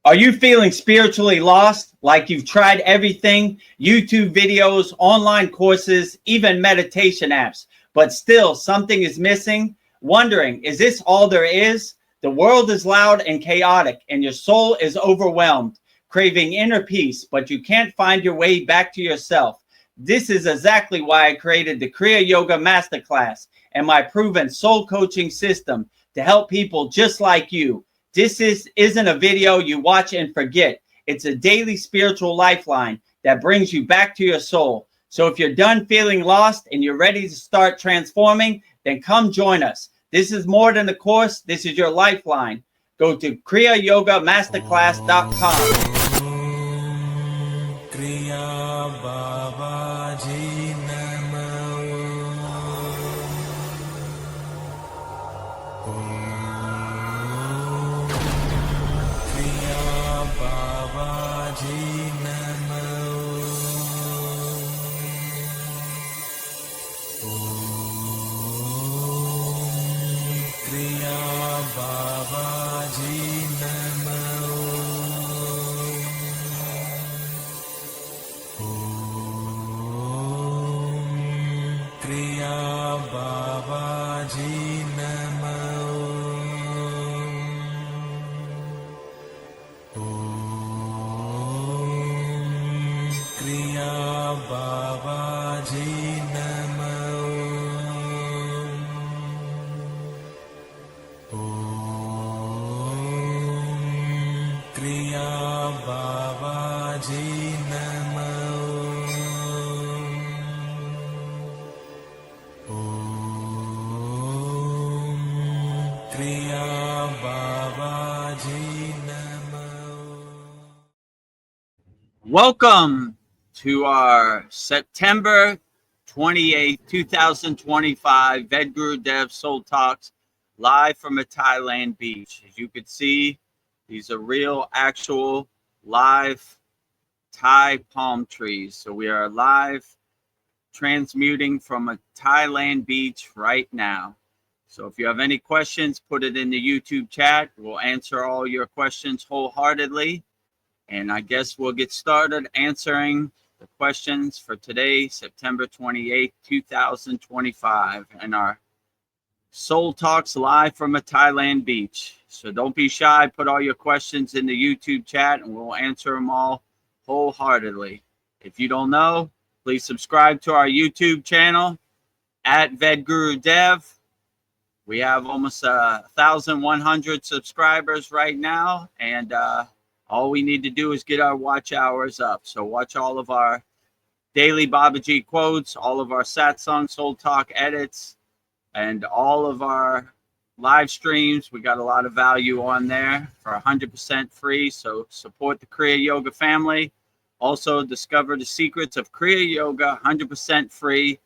Are you feeling spiritually lost, like you've tried everything, YouTube videos, online courses, even meditation apps, but still something is missing? Wondering, is this all there is? The world is loud and chaotic, and your soul is overwhelmed, craving inner peace, but you can't find your way back to yourself. This is exactly why I created the Kriya Yoga Masterclass and my proven soul coaching system to help people just like you. This isn't a video you watch and forget. It's a daily spiritual lifeline that brings you back to your soul. So if you're done feeling lost and you're ready to start transforming, then come join us. This is more than a course. This is your lifeline. Go to kriyayogamasterclass.com. Welcome to our September 28th, 2025 VEDAGURUDEV'S Soul Talks live from a Thailand beach. As you can see, these are real, actual, live Thai palm trees. So we are live transmuting from a Thailand beach right now. So if you have any questions, put it in the YouTube chat. We'll answer all your questions wholeheartedly. And I guess we'll get started answering the questions for today, September 28th, 2025, and our Soul Talks live from a Thailand beach. So don't be shy. Put all your questions in the YouTube chat, and we'll answer them all wholeheartedly. If you don't know, please subscribe to our YouTube channel at VEDGuruDev. We have almost 1,100 subscribers right now, and all we need to do is get our watch hours up. So watch all of our daily Babaji quotes, all of our satsang, soul talk edits, and all of our live streams. We got a lot of value on there for 100% free. So support the Kriya Yoga family. Also discover the secrets of Kriya Yoga 100% free,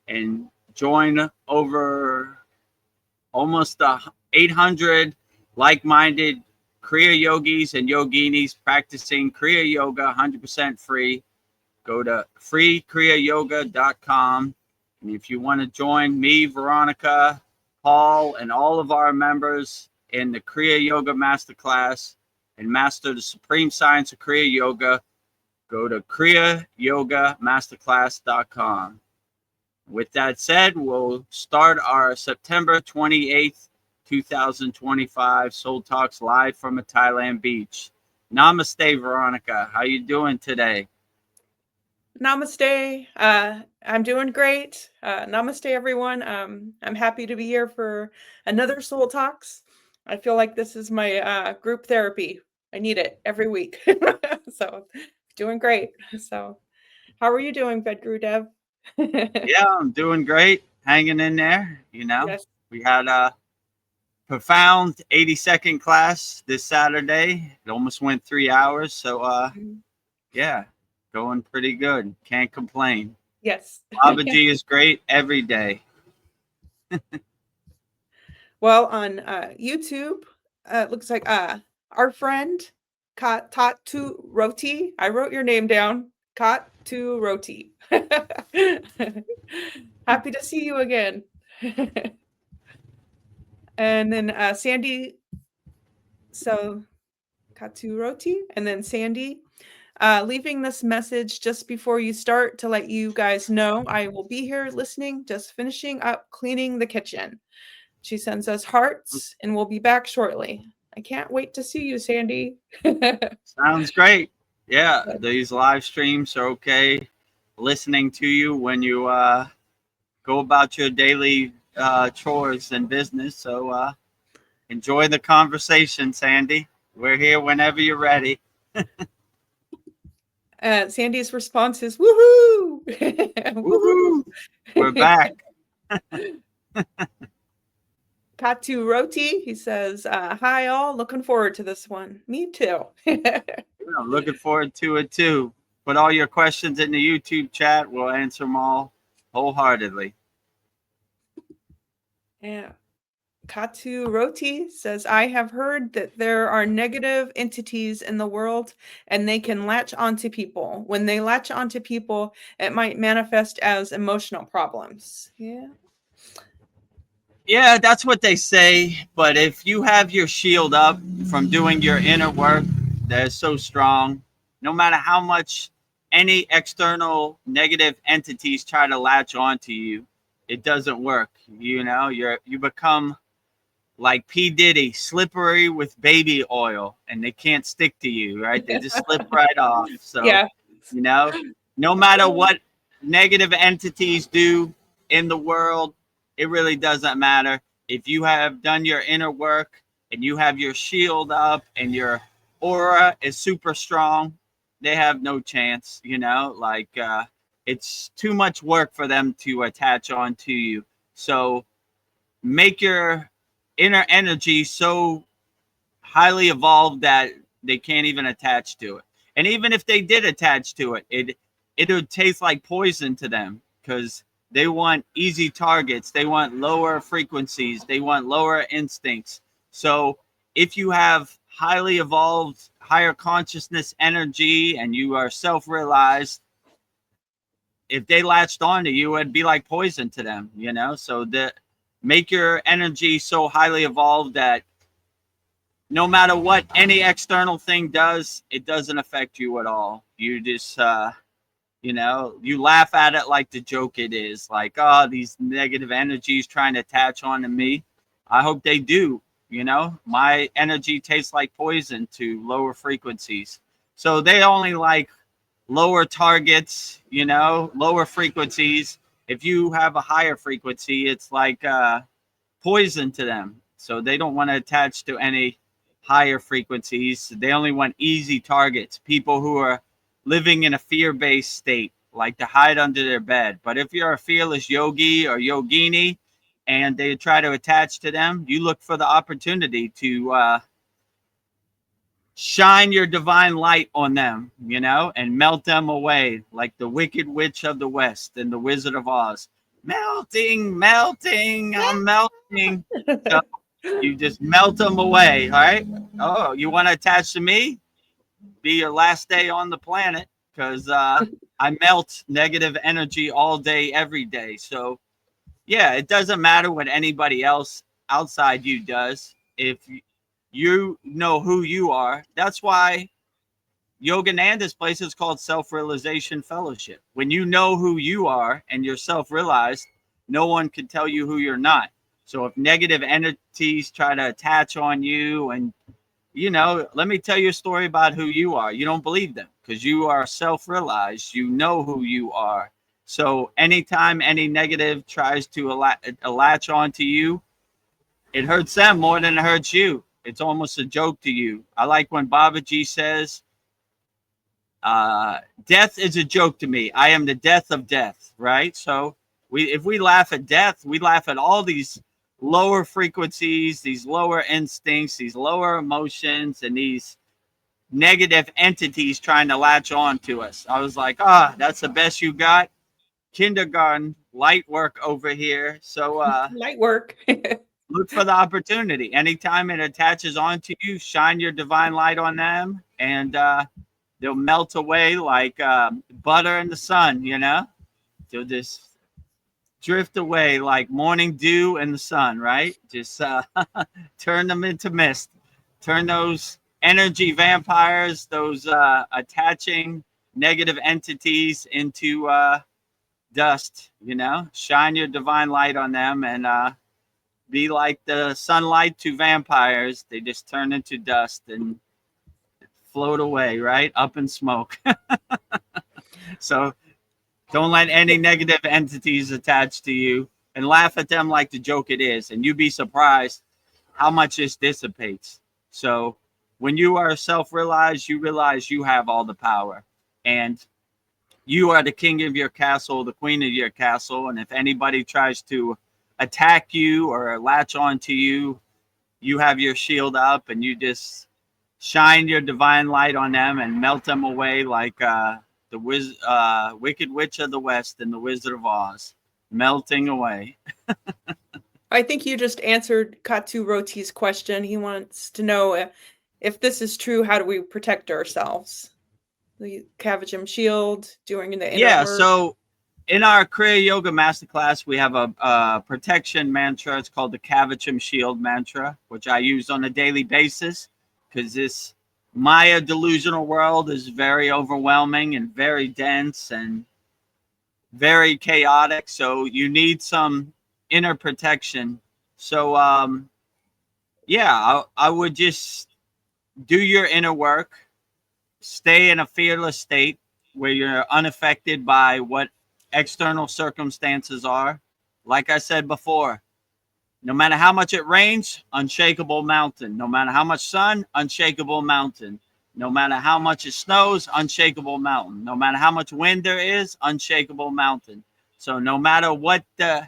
and join over almost 800 like-minded Kriya yogis and yoginis practicing Kriya Yoga 100% free. Go to freekriyayoga.com. And if you want to join me, Veronica, Paul, and all of our members in the Kriya Yoga Masterclass and master the supreme science of Kriya Yoga, go to kriyayogamasterclass.com. With that said, we'll start our September 28th, 2025 Soul Talks live from a Thailand beach. Namaste, Veronica. How you doing today? Namaste. I'm doing great. Namaste, everyone. I'm happy to be here for another Soul Talks. I feel like this is my group therapy. I need it every week. So doing great. So how are you doing, VEDGuruDev? Yeah, I'm doing great. Hanging in there. You know, Yes. We had a profound 80-second class this Saturday. It almost went 3 hours. So, yeah, going pretty good. Can't complain. Yes. Babaji is great every day. Well, on YouTube, it looks like our friend Tatu Roti. I wrote your name down. Tatu Roti. Happy to see you again. And then Sandy, so Katsuroti, and then Sandy. Leaving this message just before you start to let you guys know I will be here listening, just finishing up cleaning the kitchen. She sends us hearts and we'll be back shortly. I can't wait to see you, Sandy. Sounds great. Yeah, these live streams are okay. Listening to you when you go about your daily chores and business. So enjoy the conversation, Sandy. We're here whenever you're ready. Sandy's response is woohoo! Woohoo! We're back. Katu Roti, he says, hi all, looking forward to this one. Me too. I'm looking forward to it too. Put all your questions in the YouTube chat. We'll answer them all wholeheartedly. Yeah. Katu Roti says, I have heard that there are negative entities in the world and they can latch onto people. When they latch onto people, it might manifest as emotional problems. Yeah. Yeah, that's what they say. But if you have your shield up from doing your inner work that is so strong, no matter how much any external negative entities try to latch onto you, it doesn't work. You know, you become like P. Diddy, slippery with baby oil, and they can't stick to you, right? They just slip right off. So, Yeah. you know, no matter what negative entities do in the world, it really doesn't matter. If you have done your inner work and you have your shield up and your aura is super strong, they have no chance, you know, like it's too much work for them to attach onto you. So make your inner energy so highly evolved that they can't even attach to it. And even if they did attach to it, it would taste like poison to them because they want easy targets. They want lower frequencies. They want lower instincts. So if you have highly evolved, higher consciousness energy and you are self-realized, if they latched onto you, it'd be like poison to them, you know? So make your energy so highly evolved that no matter what any external thing does, it doesn't affect you at all. You just, you know, you laugh at it like the joke it is. Like, oh, these negative energies trying to attach onto me. I hope they do. You know, my energy tastes like poison to lower frequencies. So they only like lower targets, you know, lower frequencies. If you have a higher frequency, it's like poison to them. So they don't want to attach to any higher frequencies. They only want easy targets, people who are living in a fear-based state, like to hide under their bed. But if you're a fearless yogi or yogini and they try to attach to them, you look for the opportunity to shine your divine light on them, you know, and melt them away like the Wicked Witch of the West and the Wizard of Oz. Melting, melting, I'm melting. So you just melt them away, all right? Oh, you want to attach to me? Be your last day on the planet because I melt negative energy all day, every day. So, yeah, it doesn't matter what anybody else outside you does. If you know who you are, that's why Yogananda's place is called Self-Realization Fellowship. When you know who you are and you're self-realized, no one can tell you who you're not. So if negative entities try to attach on you and, you know, let me tell you a story about who you are. You don't believe them because you are self-realized. You know who you are. So anytime any negative tries to latch onto you, it hurts them more than it hurts you. It's almost a joke to you. I like when Babaji says, death is a joke to me. I am the death of death, right? So if we laugh at death, we laugh at all these lower frequencies, these lower instincts, these lower emotions, and these negative entities trying to latch on to us. I was like, that's the best you got. Kindergarten light work over here. So Light work. look for the opportunity. Anytime it attaches onto you, shine your divine light on them, and they'll melt away like butter in the sun, you know? They'll just drift away like morning dew in the sun, right? Just turn them into mist. Turn those energy vampires, those attaching negative entities into dust, you know, shine your divine light on them and be like the sunlight to vampires. They just turn into dust and float away, right? Up in smoke. So don't let any negative entities attach to you and laugh at them like the joke it is. And you'd be surprised how much this dissipates. So when you are self-realized, you realize you have all the power. And you are the king of your castle, the queen of your castle. And if anybody tries to attack you or latch on to you, you have your shield up and you just shine your divine light on them and melt them away like the Wicked Witch of the West and the Wizard of Oz, melting away. I think you just answered Katsu Roti's question. He wants to know if this is true, how do we protect ourselves? The Kavacham shield, doing the inner work. So in our Kriya Yoga Masterclass, we have a protection mantra. It's called the Kavacham Shield mantra, which I use on a daily basis because this Maya delusional world is very overwhelming and very dense and very chaotic. So you need some inner protection. So, I would just do your inner work, stay in a fearless state where you're unaffected by what external circumstances are. Like I said before, no matter how much it rains, unshakable mountain. No matter how much sun, unshakable mountain. No matter how much it snows, unshakable mountain. No matter how much wind there is, unshakable mountain. So no matter what the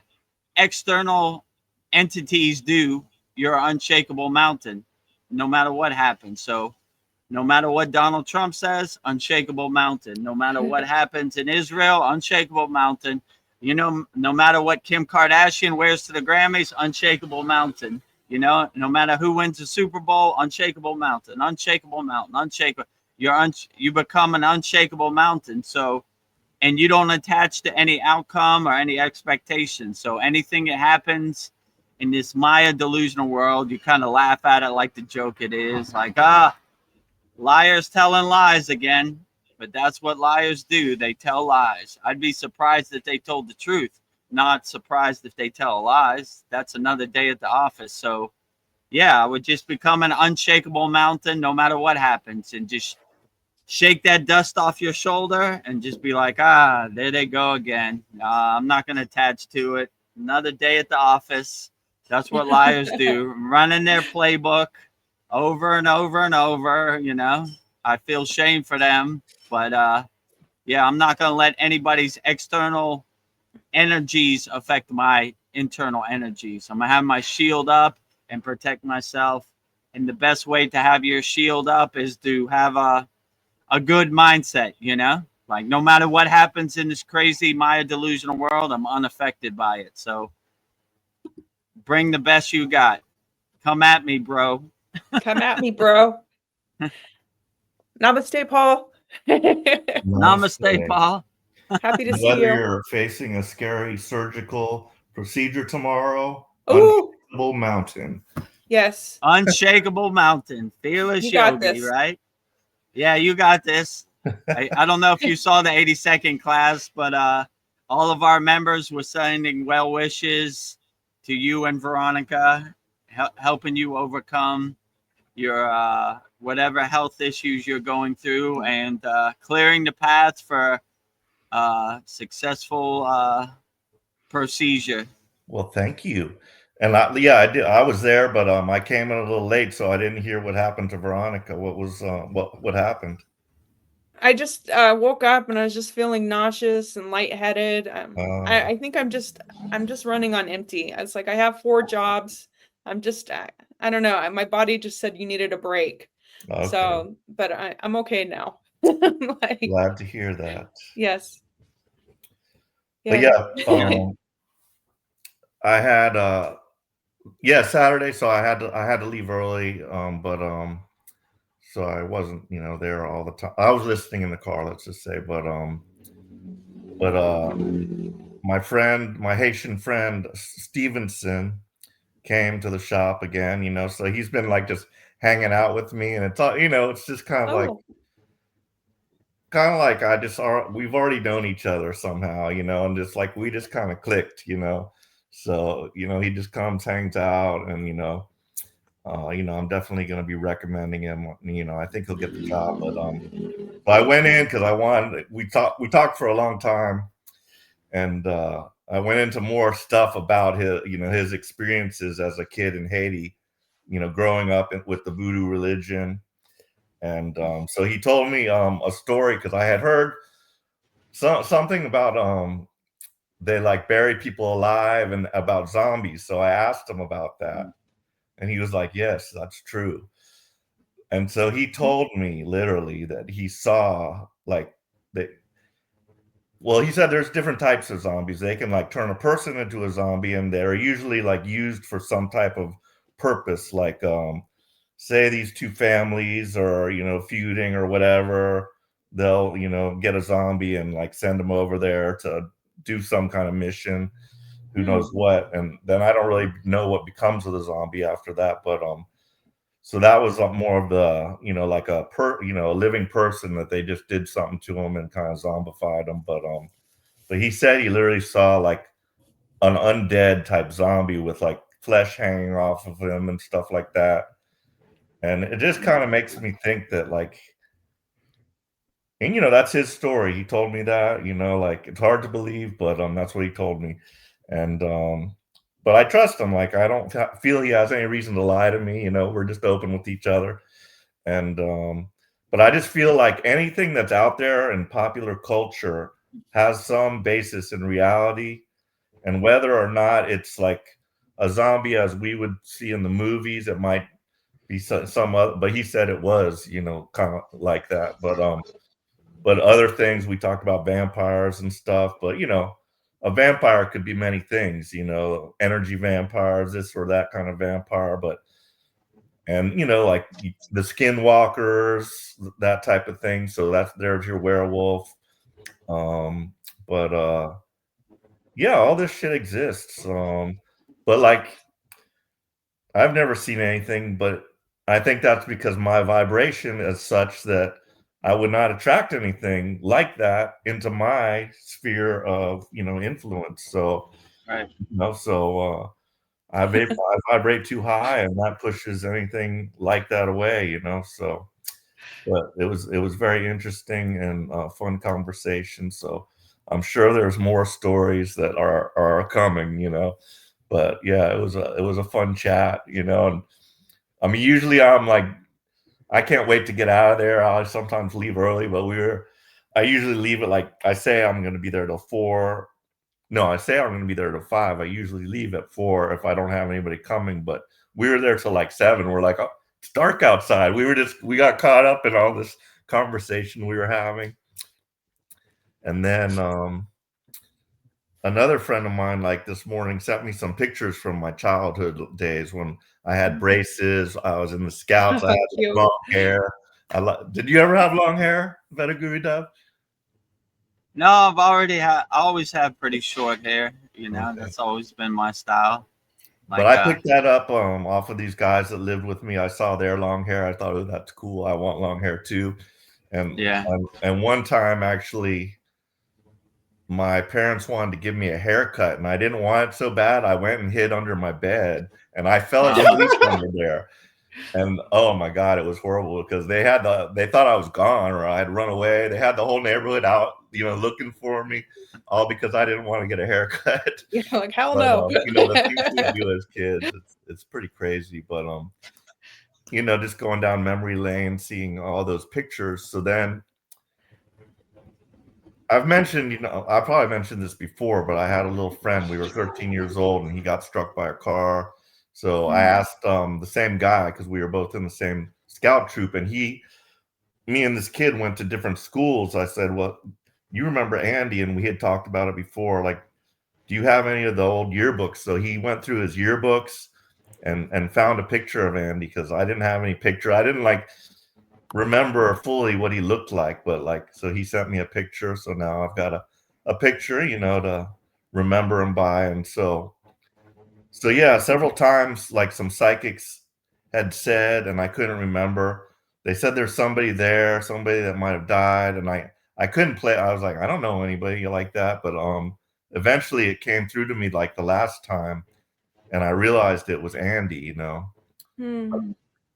external entities do, you're an unshakable mountain, no matter what happens. So no matter what Donald Trump says, unshakable mountain. No matter what happens in Israel, unshakable mountain. You know, no matter what Kim Kardashian wears to the Grammys, unshakable mountain. You know, no matter who wins the Super Bowl, unshakable mountain, unshakable mountain, unshakable. You become an unshakable mountain. So, and you don't attach to any outcome or any expectation. So anything that happens in this Maya delusional world, you kind of laugh at it like the joke it is. Like, liars telling lies again. But that's what liars do. They tell lies. I'd be surprised if they told the truth. Not surprised if they tell lies. That's another day at the office. So, I would just become an unshakable mountain no matter what happens and just shake that dust off your shoulder and just be like, there they go again. I'm not going to attach to it. Another day at the office. That's what liars do. Running their playbook over and over and over, you know. I feel shame for them. But, I'm not going to let anybody's external energies affect my internal energies. I'm going to have my shield up and protect myself. And the best way to have your shield up is to have a good mindset, you know, like no matter what happens in this crazy Maya delusional world, I'm unaffected by it. So bring the best you got. Come at me, bro. Come at me, bro. Namaste, Paul. Namaste, Paul. Happy to see Whether you. you're facing a scary surgical procedure tomorrow, Ooh. Unshakable mountain. Yes. Unshakable mountain. Fearless You got yogi, this. right? Yeah, you got this. I don't know if you saw the 82nd class, but all of our members were sending well wishes to you and Veronica, helping you overcome your whatever health issues you're going through and clearing the path for successful procedure. Well, thank you. And I did. I was there, but I came in a little late, so I didn't hear what happened to Veronica. What was what happened? I just woke up and I was just feeling nauseous and lightheaded. I think I'm just running on empty. It's like I have 4 jobs. I'm just I don't know. My body just said you needed a break. Okay. So, but I'm okay now. Glad to hear that. Yes. But I had Saturday, so I had to leave early, so I wasn't, there all the time. I was listening in the car, let's just say, but my Haitian friend Stevenson came to the shop again, so he's been like just hanging out with me, and it's all, it's just kind of Oh, like we've already known each other somehow, and just like we just kind of clicked, so he just comes, hangs out, and I'm definitely going to be recommending him. I think he'll get the job, but I went in because we talked for a long time, and I went into more stuff about his experiences as a kid in Haiti, growing up with the voodoo religion. And so he told me a story, because I had heard something about they like bury people alive and about zombies. So I asked him about that, and he was like, "Yes, that's true." And so he told me literally that he saw like they. Well, he said there's different types of zombies. They can like turn a person into a zombie, and they're usually like used for some type of purpose, like say these two families are, feuding or whatever. They'll, get a zombie and like send them over there to do some kind of mission, who knows what. And then I don't really know what becomes of the zombie after that. But so that was more of the, like a a living person that they just did something to him and kind of zombified him. But he said he literally saw like an undead type zombie with like flesh hanging off of him and stuff like that. And it just kind of makes me think that like, and that's his story. He told me that, like it's hard to believe, but that's what he told me. And but I trust him. Like I don't feel he has any reason to lie to me. We're just open with each other. And but I just feel like anything that's out there in popular culture has some basis in reality. And whether or not it's like a zombie as we would see in the movies, it might be some other, but he said it was, kind of like that. But other things, we talked about vampires and stuff, but a vampire could be many things, energy vampires, this or that kind of vampire, and like the skinwalkers, that type of thing. So there's your werewolf. But yeah, all this shit exists. But like I've never seen anything, but I think that's because my vibration is such that I would not attract anything like that into my sphere of, influence. So, Right. I vibrate too high, and that pushes anything like that away, So, but it was very interesting and fun conversation. So I'm sure there's more stories that are coming. But yeah, it was a fun chat, And I mean, usually I'm like, I can't wait to get out of there. I sometimes leave early, but I usually leave at like, I say I'm going to be there till 4. No, I say I'm going to be there till 5. I usually leave at 4 if I don't have anybody coming, but we were there till like 7. We're like, oh, it's dark outside. We got caught up in all this conversation we were having. And then, another friend of mine, like this morning, sent me some pictures from my childhood days when I had braces. I was in the Scouts. I had cute. long hair. Did you ever have long hair, VEDAGURUDEV? No, I always had pretty short hair. Okay. That's always been my style. But I picked that up off of these guys that lived with me. I saw their long hair. I thought, oh, that's cool. I want long hair too. And yeah. And one time, actually, my parents wanted to give me a haircut, and I didn't want it so bad. I went and hid under my bed, and I fell asleep under there. And oh my God, it was horrible because they thought I was gone or I had run away. They had the whole neighborhood out, looking for me, all because I didn't want to get a haircut. You're like, hell But, no. the things we do as kids, it's pretty crazy. But just going down memory lane, seeing all those pictures. So then I've mentioned, I probably mentioned this before, but I had a little friend. We were 13 years old, and he got struck by a car. So I asked the same guy, because we were both in the same scout troop, and me and this kid went to different schools. I said, well, you remember Andy, and we had talked about it before. Like, do you have any of the old yearbooks? So he went through his yearbooks and found a picture of Andy, because I didn't have any picture. I didn't remember fully what he looked like, but so he sent me a picture. So now I've got a picture, to remember him by. And so yeah, several times, like some psychics had said, and I couldn't remember. They said there's somebody there, somebody that might have died, and I couldn't play. I was like, I don't know anybody like that, but eventually it came through to me like the last time, and I realized it was Andy, you know.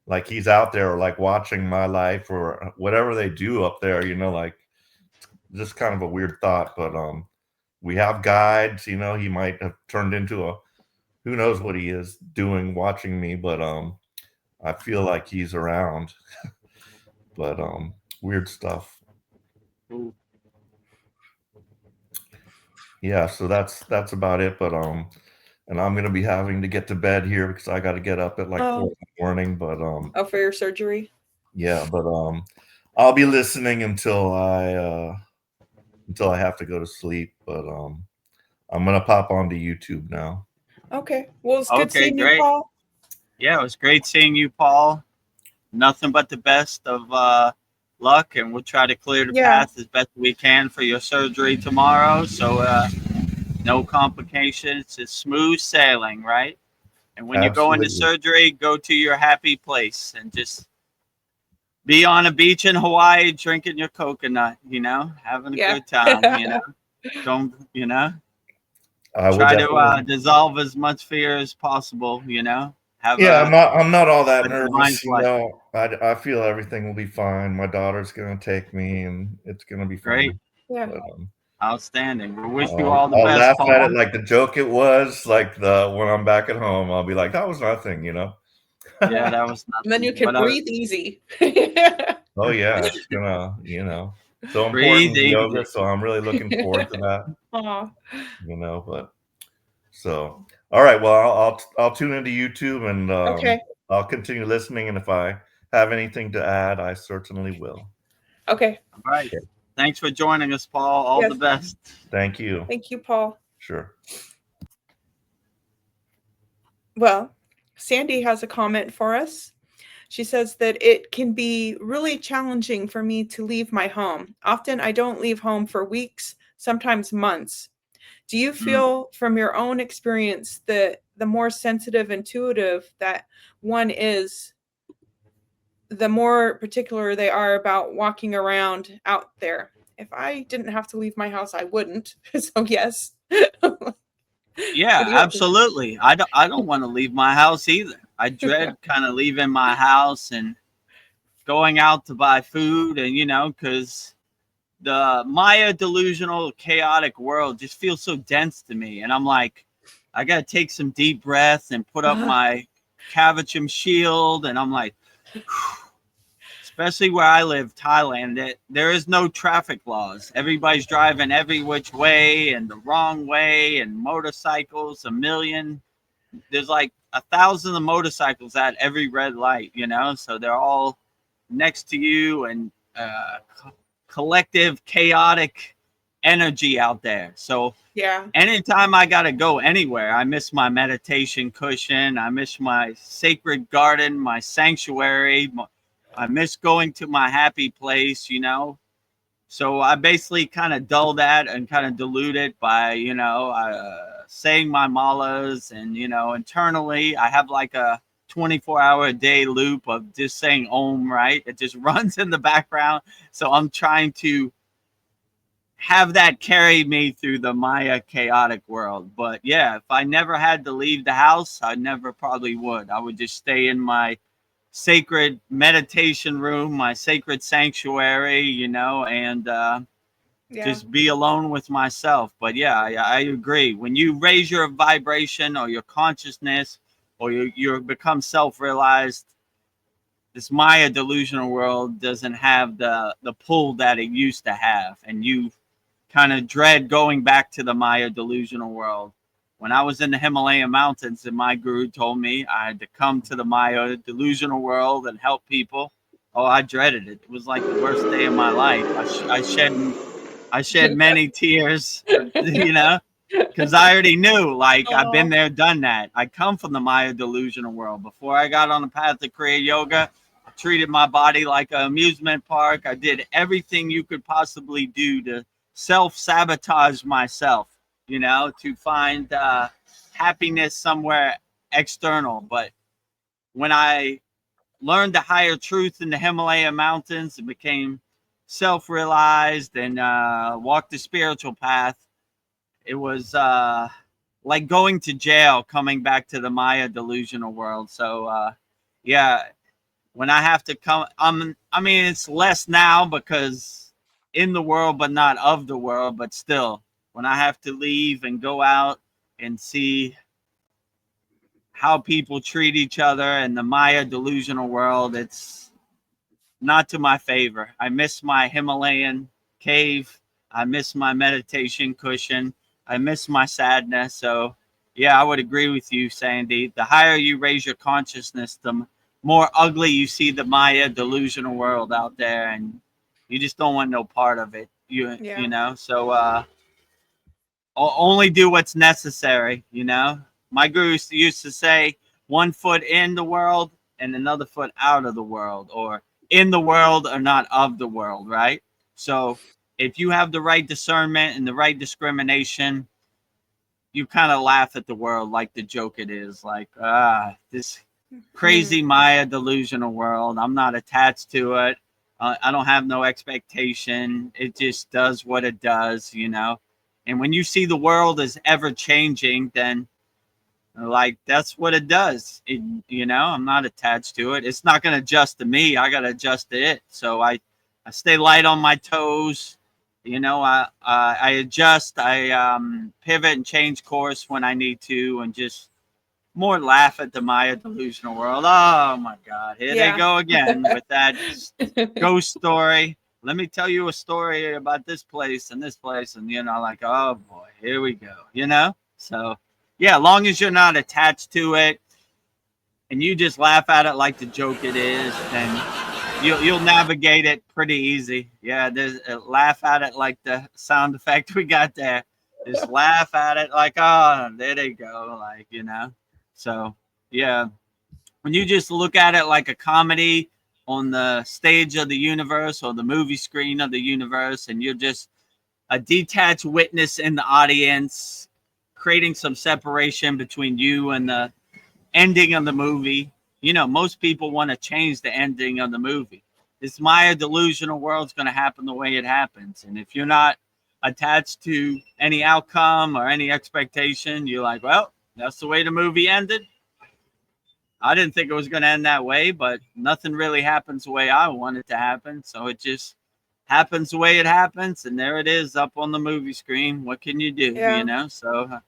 Like he's out there like watching my life or whatever they do up there, you know, like just kind of a weird thought, but we have guides, you know, he might have turned into a, who knows what he is doing watching me, but I feel like he's around. But weird stuff. Ooh. Yeah, so that's about it, but and I'm gonna be having to get to bed here because I got to get up at like 4 in the morning, but Oh, for your surgery? yeah, but I'll be listening until I have to go to sleep, but I'm gonna pop onto YouTube now. Okay. Well, it's good Okay, seeing you, great. Paul. Yeah, it was great seeing you, Paul. Nothing but the best of luck, and we'll try to clear the path as best we can for your surgery tomorrow. So no complications. It's smooth sailing, right? And when you go into Absolutely. surgery, go to your happy place and just be on a beach in Hawaii drinking your coconut, you know, having a good time, you know. Don't, you know, I will try to definitely. dissolve as much fear as possible, you know. Have Yeah, a I'm not all that like a mind nervous, you flight. know. I feel everything will be fine. My daughter's gonna take me, and it's gonna be Great. fine. Yeah. But, Outstanding. We wish you all the I'll best, laugh at Paul. it like the joke it was, like the when I'm back at home, I'll be like, that was nothing, you know. Yeah, that was nothing. And then you can But, breathe easy. Oh yeah, it's gonna, you know, so breathe important yoga. easy. So I'm really looking forward to that. Aw. You know, but so all right. Well, I'll tune into YouTube and Okay. I'll continue listening. And if I have anything to add, I certainly will. Okay. All right. Thanks for joining us, Paul. All Yes. the best. Thank you. Thank you, Paul. Sure. Well, Sandy has a comment for us. She says that it can be really challenging for me to leave my home. Often I don't leave home for weeks, sometimes months. Do you feel from your own experience that the more sensitive, intuitive that one is, the more particular they are about walking around out there? If I didn't have to leave my house, I wouldn't. So yes. Yeah, absolutely. I don't want to leave my house either. I dread kind of leaving my house and going out to buy food, and you know, because the Maya delusional chaotic world just feels so dense to me, and I'm like, I gotta take some deep breaths and put up my Kavachum shield, and I'm like, especially where I live, Thailand, there is no traffic laws. Everybody's driving every which way and the wrong way, and motorcycles a million. There's like 1,000 of motorcycles at every red light, you know, so they're all next to you, and collective chaotic energy out there. So yeah, anytime I got to go anywhere, I miss my meditation cushion. I miss my sacred garden, my sanctuary. I miss going to my happy place, you know. So I basically kind of dull that and kind of dilute it by, you know, saying my malas, and, you know, internally I have like a 24-hour a day loop of just saying Om, right? It just runs in the background. So I'm trying to have that carry me through the Maya chaotic world. But yeah, if I never had to leave the house, I never probably would. I would just stay in my sacred meditation room, my sacred sanctuary, you know, and just be alone with myself. But yeah, I agree. When you raise your vibration or your consciousness, or you become self-realized, this Maya delusional world doesn't have the pull that it used to have, and you kind of dread going back to the Maya delusional world. When I was in the Himalayan mountains, and my guru told me I had to come to the Maya delusional world and help people, oh, I dreaded it. It was like the worst day of my life. I shed many tears, you know, because I already knew, like, I've been there, done that. I come from the Maya delusional world. Before I got on the path of Kriya yoga, I treated my body like an amusement park. I did everything you could possibly do to self-sabotage myself, you know, to find happiness somewhere external. But when I learned the higher truth in the Himalayan mountains and became self-realized and walked the spiritual path, it was like going to jail, coming back to the Maya delusional world. So yeah, when I have to come, I mean, it's less now because in the world, but not of the world. But still, when I have to leave and go out and see how people treat each other in the Maya delusional world, it's not to my favor. I miss my Himalayan cave. I miss my meditation cushion. I miss my sadness. So, yeah, I would agree with you, Sandy. The higher you raise your consciousness, the more ugly you see the Maya delusional world out there, and you just don't want no part of it. You know. So, only do what's necessary. You know, my guru used to say, one foot in the world and another foot out of the world, or in the world or not of the world, right? So if you have the right discernment and the right discrimination, you kind of laugh at the world like the joke it is, like, this crazy Maya delusional world. I'm not attached to it. I don't have no expectation. It just does what it does, you know? And when you see the world as ever changing, then like that's what it does. You know, I'm not attached to it. It's not going to adjust to me. I got to adjust to it. So I stay light on my toes. You know, I adjust. I pivot and change course when I need to, and just more laugh at the Maya delusional world. Oh my God, here they go again with that ghost story. Let me tell you a story about this place, and you know, like, oh boy, here we go. You know, so. Yeah, as long as you're not attached to it and you just laugh at it like the joke it is, then you'll navigate it pretty easy. Yeah, there's laugh at it like the sound effect we got there. Just laugh at it like, oh, there they go, like, you know. So yeah, when you just look at it like a comedy on the stage of the universe or the movie screen of the universe, and you're just a detached witness in the audience, creating some separation between you and the ending of the movie. You know, most people want to change the ending of the movie. This Maya delusional world's going to happen the way it happens. And if you're not attached to any outcome or any expectation, you're like, well, that's the way the movie ended. I didn't think it was going to end that way, but nothing really happens the way I want it to happen. So it just happens the way it happens, and there it is up on the movie screen. What can you do? You know, so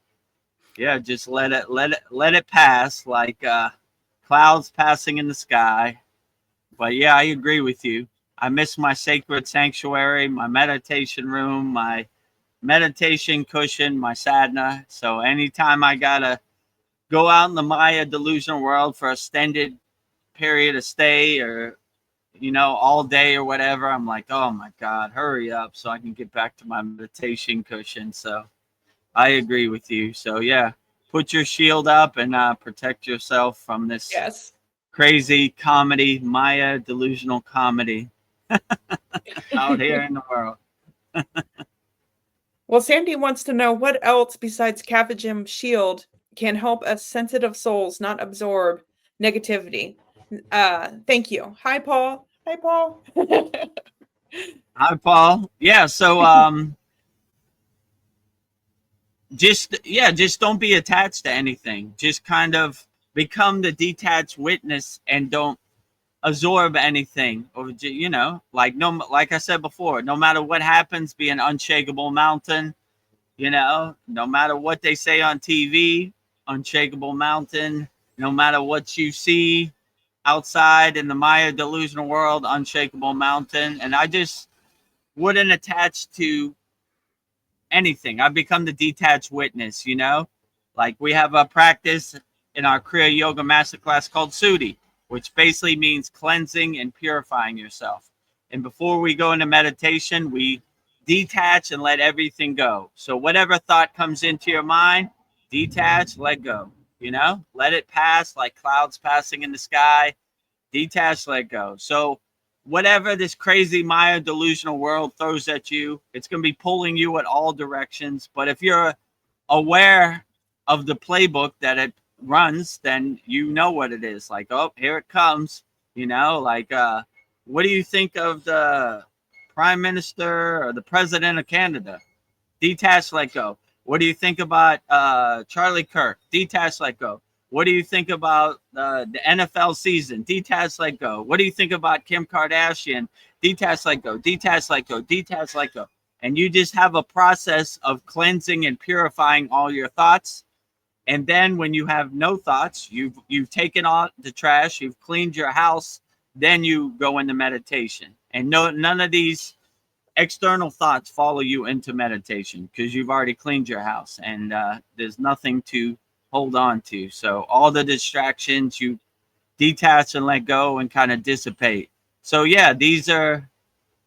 yeah, just let it pass like clouds passing in the sky. But yeah, I agree with you. I miss my sacred sanctuary, my meditation room, my meditation cushion, my sadhana. So anytime I gotta go out in the Maya delusional world for a extended period of stay, or you know, all day or whatever, I'm like, oh my God, hurry up so I can get back to my meditation cushion. So I agree with you. So yeah, put your shield up and protect yourself from this crazy comedy, Maya delusional comedy out here in the world. Well, Sandy wants to know what else besides Kavajim Shield can help us sensitive souls not absorb negativity. Thank you. Hi, Paul. Hi, Paul. Hi, Paul. Yeah, so just don't be attached to anything. Just kind of become the detached witness and don't absorb anything. Or you know, like like I said before, no matter what happens, be an unshakable mountain. You know, no matter what they say on TV, unshakable mountain. No matter what you see outside in the Maya delusional world, unshakable mountain. And I just wouldn't attach to anything. I've become the detached witness, you know? Like we have a practice in our Kriya Yoga Masterclass called Sudhi, which basically means cleansing and purifying yourself. And before we go into meditation, we detach and let everything go. So whatever thought comes into your mind, detach, let go. You know, let it pass like clouds passing in the sky. Detach, let go. So whatever this crazy Maya delusional world throws at you, it's going to be pulling you at all directions. But if you're aware of the playbook that it runs, then you know what it is. Like, oh, here it comes. You know, like, what do you think of the Prime Minister or the President of Canada? Detach, let go. What do you think about Charlie Kirk? Detach, let go. What do you think about the NFL season? Detach, let go. What do you think about Kim Kardashian? Detach, let go. Detach, let go. Detach, let go. And you just have a process of cleansing and purifying all your thoughts. And then when you have no thoughts, you've taken out the trash, you've cleaned your house, then you go into meditation. And none of these external thoughts follow you into meditation because you've already cleaned your house, and there's nothing to hold on to. So all the distractions you detach and let go and kind of dissipate. So yeah, these are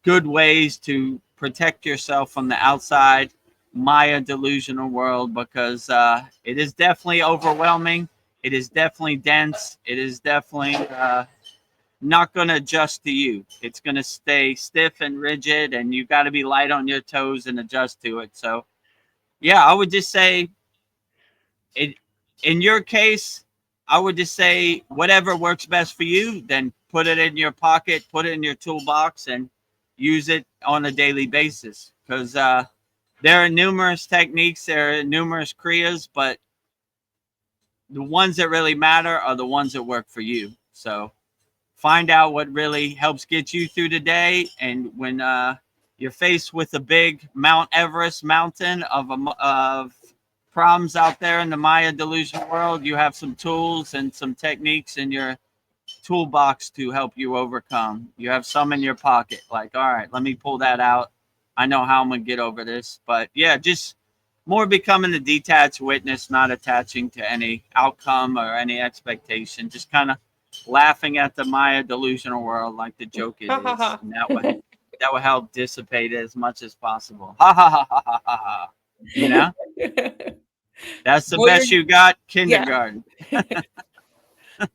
good ways to protect yourself from the outside Maya delusional world, because it is definitely overwhelming. It is definitely dense. It is definitely not going to adjust to you. It's going to stay stiff and rigid, and you got to be light on your toes and adjust to it. So yeah, I would just say it, in your case, I would just say whatever works best for you, then put it in your pocket, put it in your toolbox, and use it on a daily basis. Because there are numerous techniques, there are numerous kriyas, but the ones that really matter are the ones that work for you. So find out what really helps get you through the day. And when you're faced with a big Mount Everest mountain of problems out there in the Maya delusion world, you have some tools and some techniques in your toolbox to help you overcome. You have some in your pocket, like, all right, let me pull that out. I know how I'm gonna get over this. But yeah, just more becoming a detached witness, not attaching to any outcome or any expectation, just kind of laughing at the Maya delusional world like the joke it is. And that would help dissipate it as much as possible. Ha ha ha ha ha ha ha. You know? That's the best you got, kindergarten. Yeah.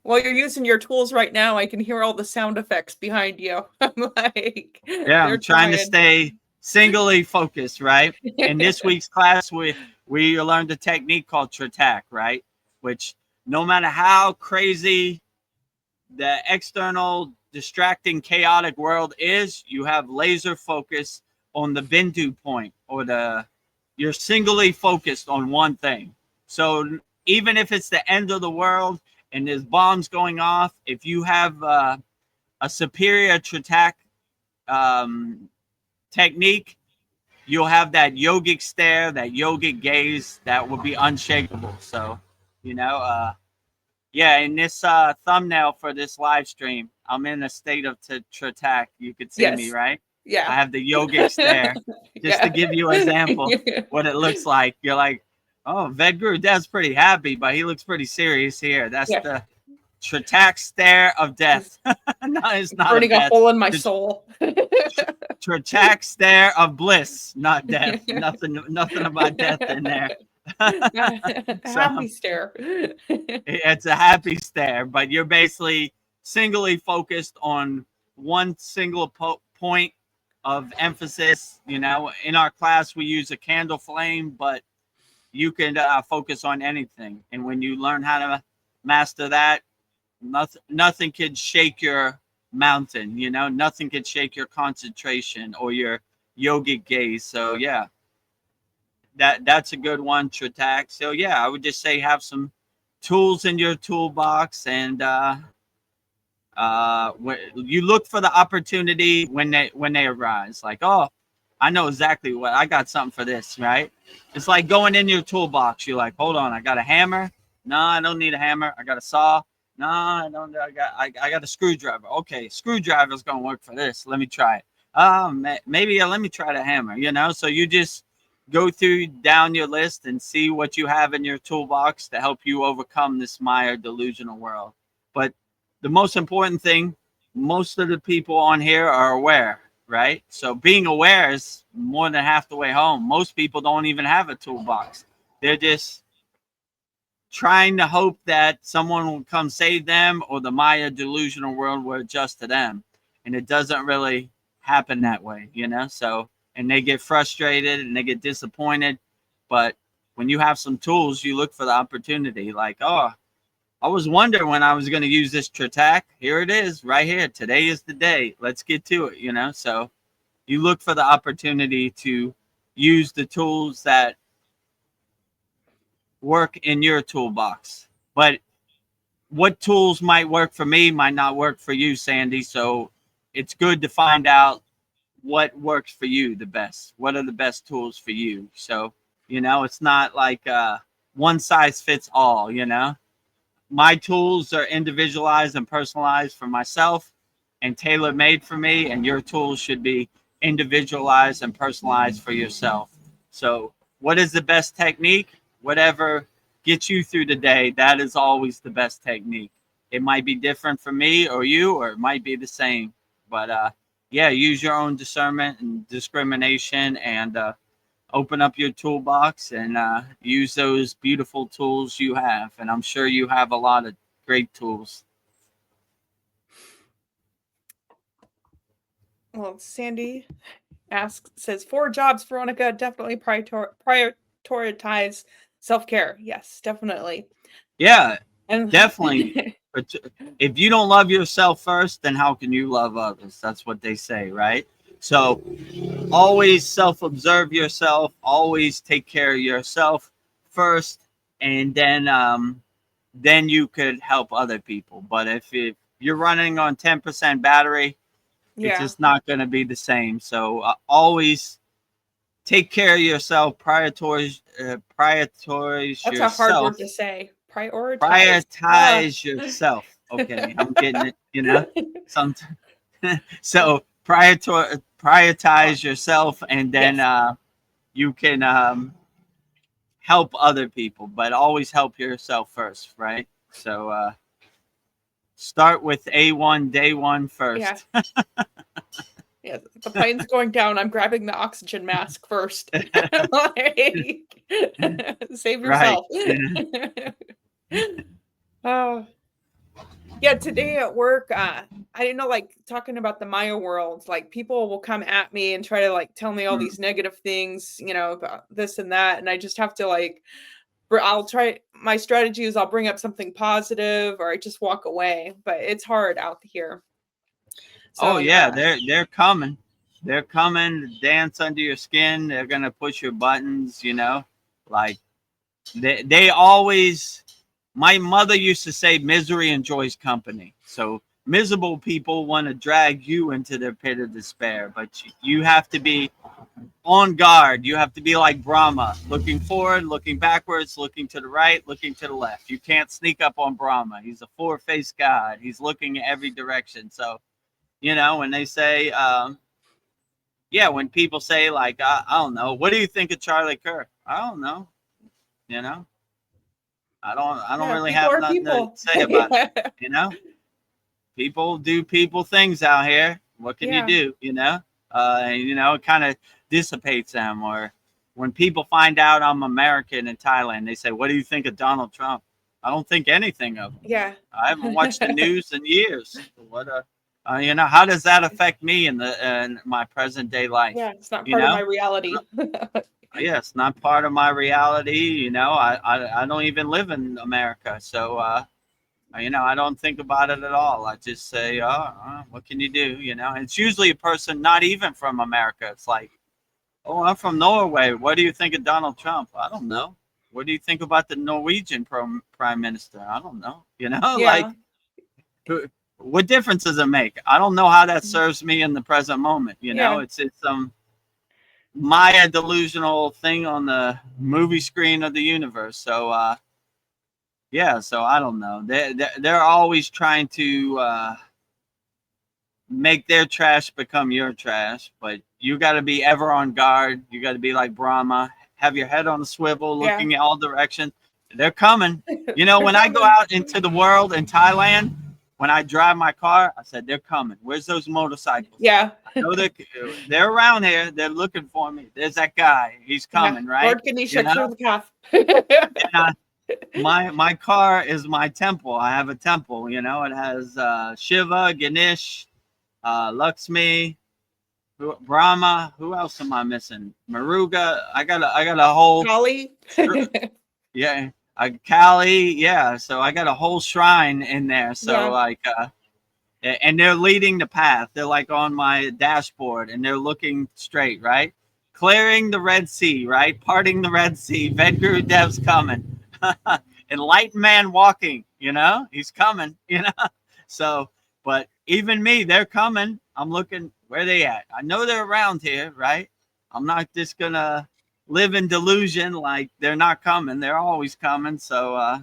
While you're using your tools right now, I can hear all the sound effects behind you. I'm like, yeah, I'm trying to stay singly focused, right? In this week's class, we learned a technique called Tratak, right? Which no matter how crazy the external distracting chaotic world is, you have laser focus on the bindu point, or you're singly focused on one thing. So even if it's the end of the world and there's bombs going off, if you have a superior Tratak technique, you'll have that yogic stare, that yogic gaze that will be unshakable. So, you know, yeah, in this thumbnail for this live stream, I'm in a state of Tratak. You could see me, right? Yeah. I have the yogic stare. Just to give you an example what it looks like. You're like, oh, VEDAGURUDEV'S pretty happy, but he looks pretty serious here. That's the Tratak stare of death. No, it's not burning a hole in my soul. Tratak stare of bliss, not death. Nothing about death in there. Happy stare. It's a happy stare, but you're basically singly focused on one single point of emphasis. You know, in our class we use a candle flame, but you can focus on anything. And when you learn how to master that, nothing can shake your mountain. You know, nothing can shake your concentration or your yogic gaze. So yeah, that's a good one, Tratak. So yeah, I would just say have some tools in your toolbox, and you look for the opportunity when they arise. Like, oh, I know exactly what I got, something for this, right? It's like going in your toolbox. You're like, hold on, I got a hammer. No, I don't need a hammer. I got a saw. No, I don't. I got a screwdriver. Okay, screwdriver's gonna work for this. Let me try it. Maybe let me try the hammer. You know, so you just go down your list and see what you have in your toolbox to help you overcome this Maya delusional world. But the most important thing, most of the people on here are aware, right? So being aware is more than half the way home. Most people don't even have a toolbox. They're just trying to hope that someone will come save them, or the Maya delusional world will adjust to them. And it doesn't really happen that way, you know? So, and they get frustrated and they get disappointed. But when you have some tools, you look for the opportunity, like, oh, I was wondering when I was going to use this Trittac. Here it is, right here. Today is the day. Let's get to it, you know. So you look for the opportunity to use the tools that work in your toolbox. But what tools might work for me might not work for you, Sandy. So it's good to find out what works for you the best. What are the best tools for you? So, you know, it's not like one size fits all, you know. My tools are individualized and personalized for myself and tailor made for me, and your tools should be individualized and personalized for yourself. So, what is the best technique? Whatever gets you through the day, that is always the best technique. It might be different for me or you, or it might be the same. But yeah, use your own discernment and discrimination, and open up your toolbox and use those beautiful tools you have. And I'm sure you have a lot of great tools. Well, Sandy says 4 jobs, Veronica. Definitely prioritize self-care. Yes, definitely. Yeah, And definitely. But if you don't love yourself first, then how can you love others? That's what they say, right? So always self-observe yourself. Always take care of yourself first, and then you could help other people. But if you're running on 10% battery, it's just not going to be the same. So always take care of yourself. Prioritize That's yourself. a hard word to say. Prioritize yourself. Okay, I'm getting it. You know, so prioritize yourself, and then you can help other people, but always help yourself first, right? So start with A1 day one first. Yeah. Yeah, the plane's going down. I'm grabbing the oxygen mask first. Like, save yourself. Right. Oh, yeah. Today at work, I didn't know, like, talking about the Maya world, like, people will come at me and try to, like, tell me all these negative things, you know, about this and that, and I just have to, like, I'll try. My strategy is I'll bring up something positive, or I just walk away. But it's hard out here. So, oh yeah, they're coming. They're coming to dance under your skin. They're gonna push your buttons. You know, like they always. My mother used to say, "Misery enjoys company." So miserable people want to drag you into their pit of despair, but you have to be on guard. You have to be like Brahma, looking forward, looking backwards, looking to the right, looking to the left. You can't sneak up on Brahma. He's a four-faced god. He's looking every direction. So, you know, when they say, yeah, when people say, like, I don't know, what do you think of Charlie Kirk? I don't know. You know, I don't really have nothing to say about it. You know, people do people things out here. What can you do? You know, it kind of dissipates them. Or when people find out I'm American in Thailand, they say, "What do you think of Donald Trump?" I don't think anything of him. Yeah, I haven't watched the news in years. What you know, how does that affect me in my present day life? Yeah, it's not part of my reality. Yeah, it's not part of my reality. You know, I don't even live in America, so you know, I don't think about it at all. I just say, oh, what can you do? You know, and it's usually a person not even from America. It's like, oh, I'm from Norway. What do you think of Donald Trump? I don't know. What do you think about the Norwegian prime minister? I don't know. You know, like, what difference does it make? I don't know how that serves me in the present moment. You know, it's some Maya delusional thing on the movie screen of the universe. So, yeah, so I don't know. They're always trying to make their trash become your trash, but you got to be ever on guard. You got to be like Brahma, have your head on a swivel, looking in all directions. They're coming. You know, when I go out into the world in Thailand, when I drive my car, I said, they're coming. Where's those motorcycles? Yeah. I know they're around here. They're looking for me. There's that guy. He's coming, right? Lord Ganesha, clear the path. My car is my temple. I have a temple, you know. It has Shiva, Ganesh, Lakshmi, Brahma. Who else am I missing? Maruga. I got a whole Kali. yeah, Cali, yeah. So I got a whole shrine in there. So Yeah. like, and they're leading the path. They're like on my dashboard, and they're looking straight, right? Clearing the Red Sea, right? Parting the Red Sea. VEDAGURUDEV'S coming. Enlightened man walking. You know, he's coming. You know, so. But even me, they're coming. I'm looking where they at. I know they're around here, right? I'm not just gonna live in delusion like they're not coming. They're always coming. So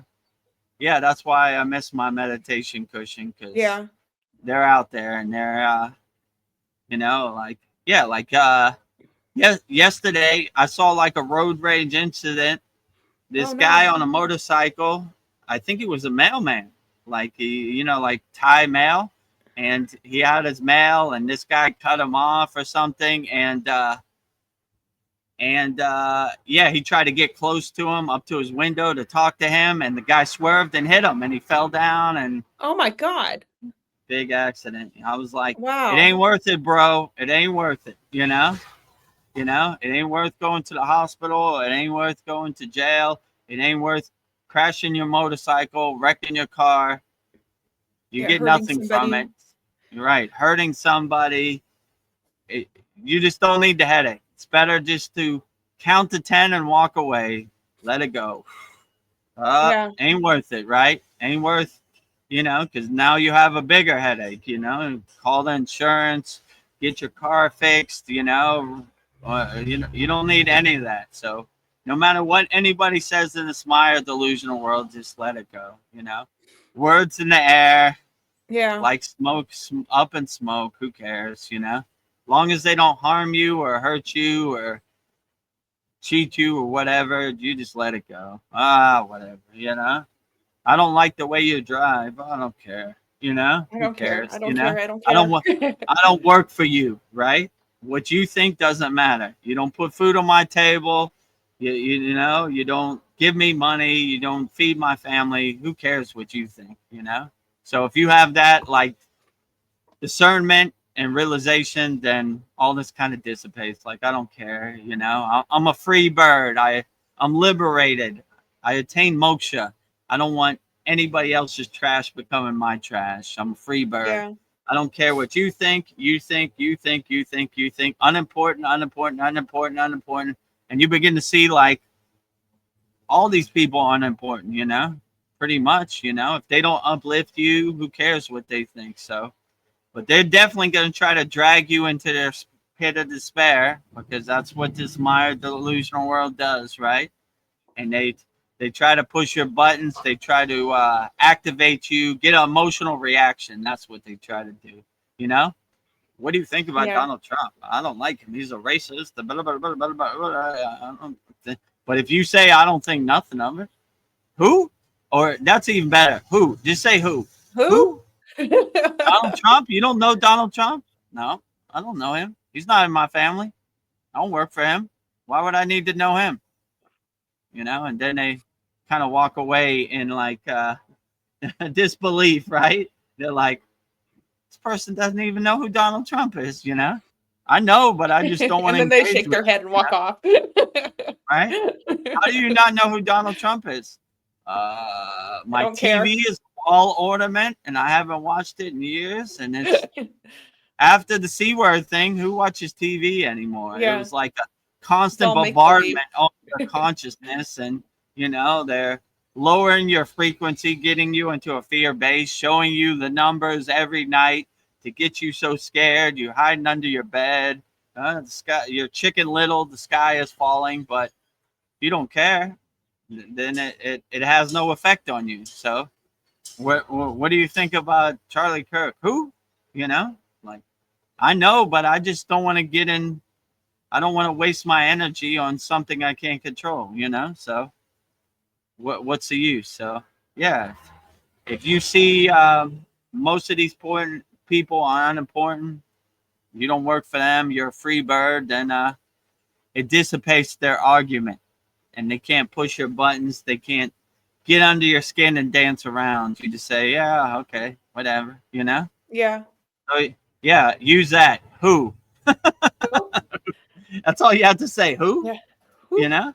yeah, that's why I miss my meditation cushion, because Yeah. they're out there, and they're you know, like, yeah, like yesterday I saw like a road rage incident. This Oh, no. guy on a motorcycle, I think he was a mailman, like he, you know, like Thai mail, and he had his mail, and this guy cut him off or something, and yeah, he tried to get close to him, up to his window to talk to him, and the guy swerved and hit him, and he fell down, and Oh my God. big accident. I was like, Wow. it ain't worth it, bro. It ain't worth it, you know? You know, it ain't worth going to the hospital. It ain't worth going to jail. It ain't worth crashing your motorcycle, wrecking your car. You Yeah, get hurting nothing from somebody. it. You're right. Hurting somebody. You just don't need the headache. It's better just to count to 10 and walk away. Let it go. Yeah. Ain't worth it, right? Ain't worth, you know, because now you have a bigger headache, you know. Call the insurance, get your car fixed, you know. You don't need any of that. So no matter what anybody says in this Maya delusional world, just let it go, you know. Words in the air, Yeah. like smoke, up in smoke. Who cares, you know? Long as they don't harm you or hurt you or cheat you or whatever, you just let it go. Whatever, you know. I don't like the way you drive. I don't care. You know, I who don't care. cares? I You don't know, care. I don't I don't care. want. I don't work for you, right? What you think doesn't matter. You don't put food on my table. You know, you don't give me money. You don't feed my family. Who cares what you think? You know. So if you have that like discernment and realization, then all this kind of dissipates. Like I don't care. You know, I'm a free bird. I'm liberated. I attain moksha. I don't want anybody else's trash becoming my trash. I'm a free bird. Yeah. I don't care what you think, you think, you think, you think, you think. Unimportant, unimportant, unimportant, unimportant. And you begin to see like all these people are unimportant, you know, pretty much, you know. If they don't uplift you, who cares what they think? So, but they're definitely going to try to drag you into their pit of despair, because that's what this Maya delusional world does, right? And they try to push your buttons. They try to activate you, get an emotional reaction. That's what they try to do. You know? What do you think about Yeah. Donald Trump? I don't like him. He's a racist. Blah, blah, blah, blah, blah, blah. But if you say I don't think nothing of it, who? Or that's even better. Who? Just say who. Who? Donald Trump? You don't know Donald Trump? No, I don't know him. He's not in my family. I don't work for him. Why would I need to know him? You know, and then they kind of walk away in like disbelief, right? They're like, this person doesn't even know who Donald Trump is, you know? I know, but I just don't want And to then they engage shake with their head and walk off. right? How do you not know who Donald Trump is? My don't care. TV is all ornament, and I haven't watched it in years. And it's after the C word thing, who watches TV anymore? Yeah. It was like a It's constant all make-believe. bombardment of your consciousness, and you know they're lowering your frequency, getting you into a fear base, showing you the numbers every night to get you so scared. You're hiding under your bed. The sky, you're chicken little. The sky is falling, but you don't care. Then it has no effect on you. So what do you think about Charlie Kirk? Who? You know, like I know, but I just don't want to get in. I don't want to waste my energy on something I can't control. You know, so what's the use? So yeah, if you see most of these important people are unimportant, you don't work for them, you're a free bird, then it dissipates their argument, and they can't push your buttons. They can't get under your skin and dance around. You just say, yeah, okay, whatever, you know? Yeah. So, yeah, use that. Who? Who? That's all you have to say. Who? Yeah. you know,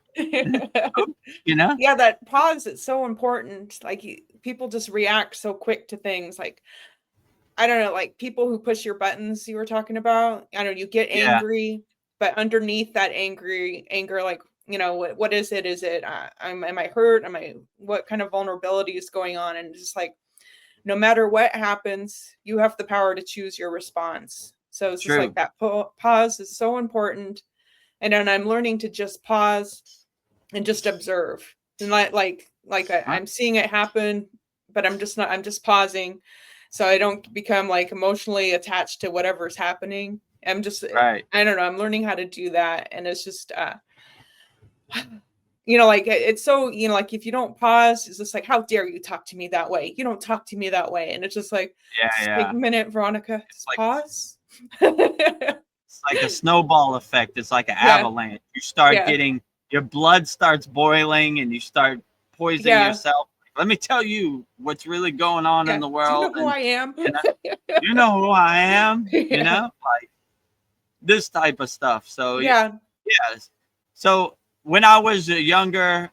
you know? Yeah, that pause is so important. Like people just react so quick to things. Like, I don't know, like people who push your buttons you were talking about. I don't know, you get Yeah, angry, but underneath that anger, like, what is it? Is it, am I hurt? What kind of vulnerability is going on? And just like, no matter what happens, you have the power to choose your response. So it's just true. like that pause is so important. And then I'm learning to just pause and just observe. And I'm seeing it happen, but I'm just pausing so I don't become like emotionally attached to whatever's happening. Right. I don't know, I'm learning how to do that. And it's just, like it's so, like if you don't pause, it's just like, how dare you talk to me that way? You don't talk to me that way. And it's just like, Yeah, just take yeah. a minute, Veronica, It's just like pause. it's like a snowball effect. It's like an Yeah. avalanche. You start Yeah. getting your blood starts boiling and you start poisoning Yeah. yourself. Let me tell you what's really going on in Yeah. the Do you world. know who And I am? you know who I am, Yeah. like this type of stuff. So Yeah. yes. So when I was younger,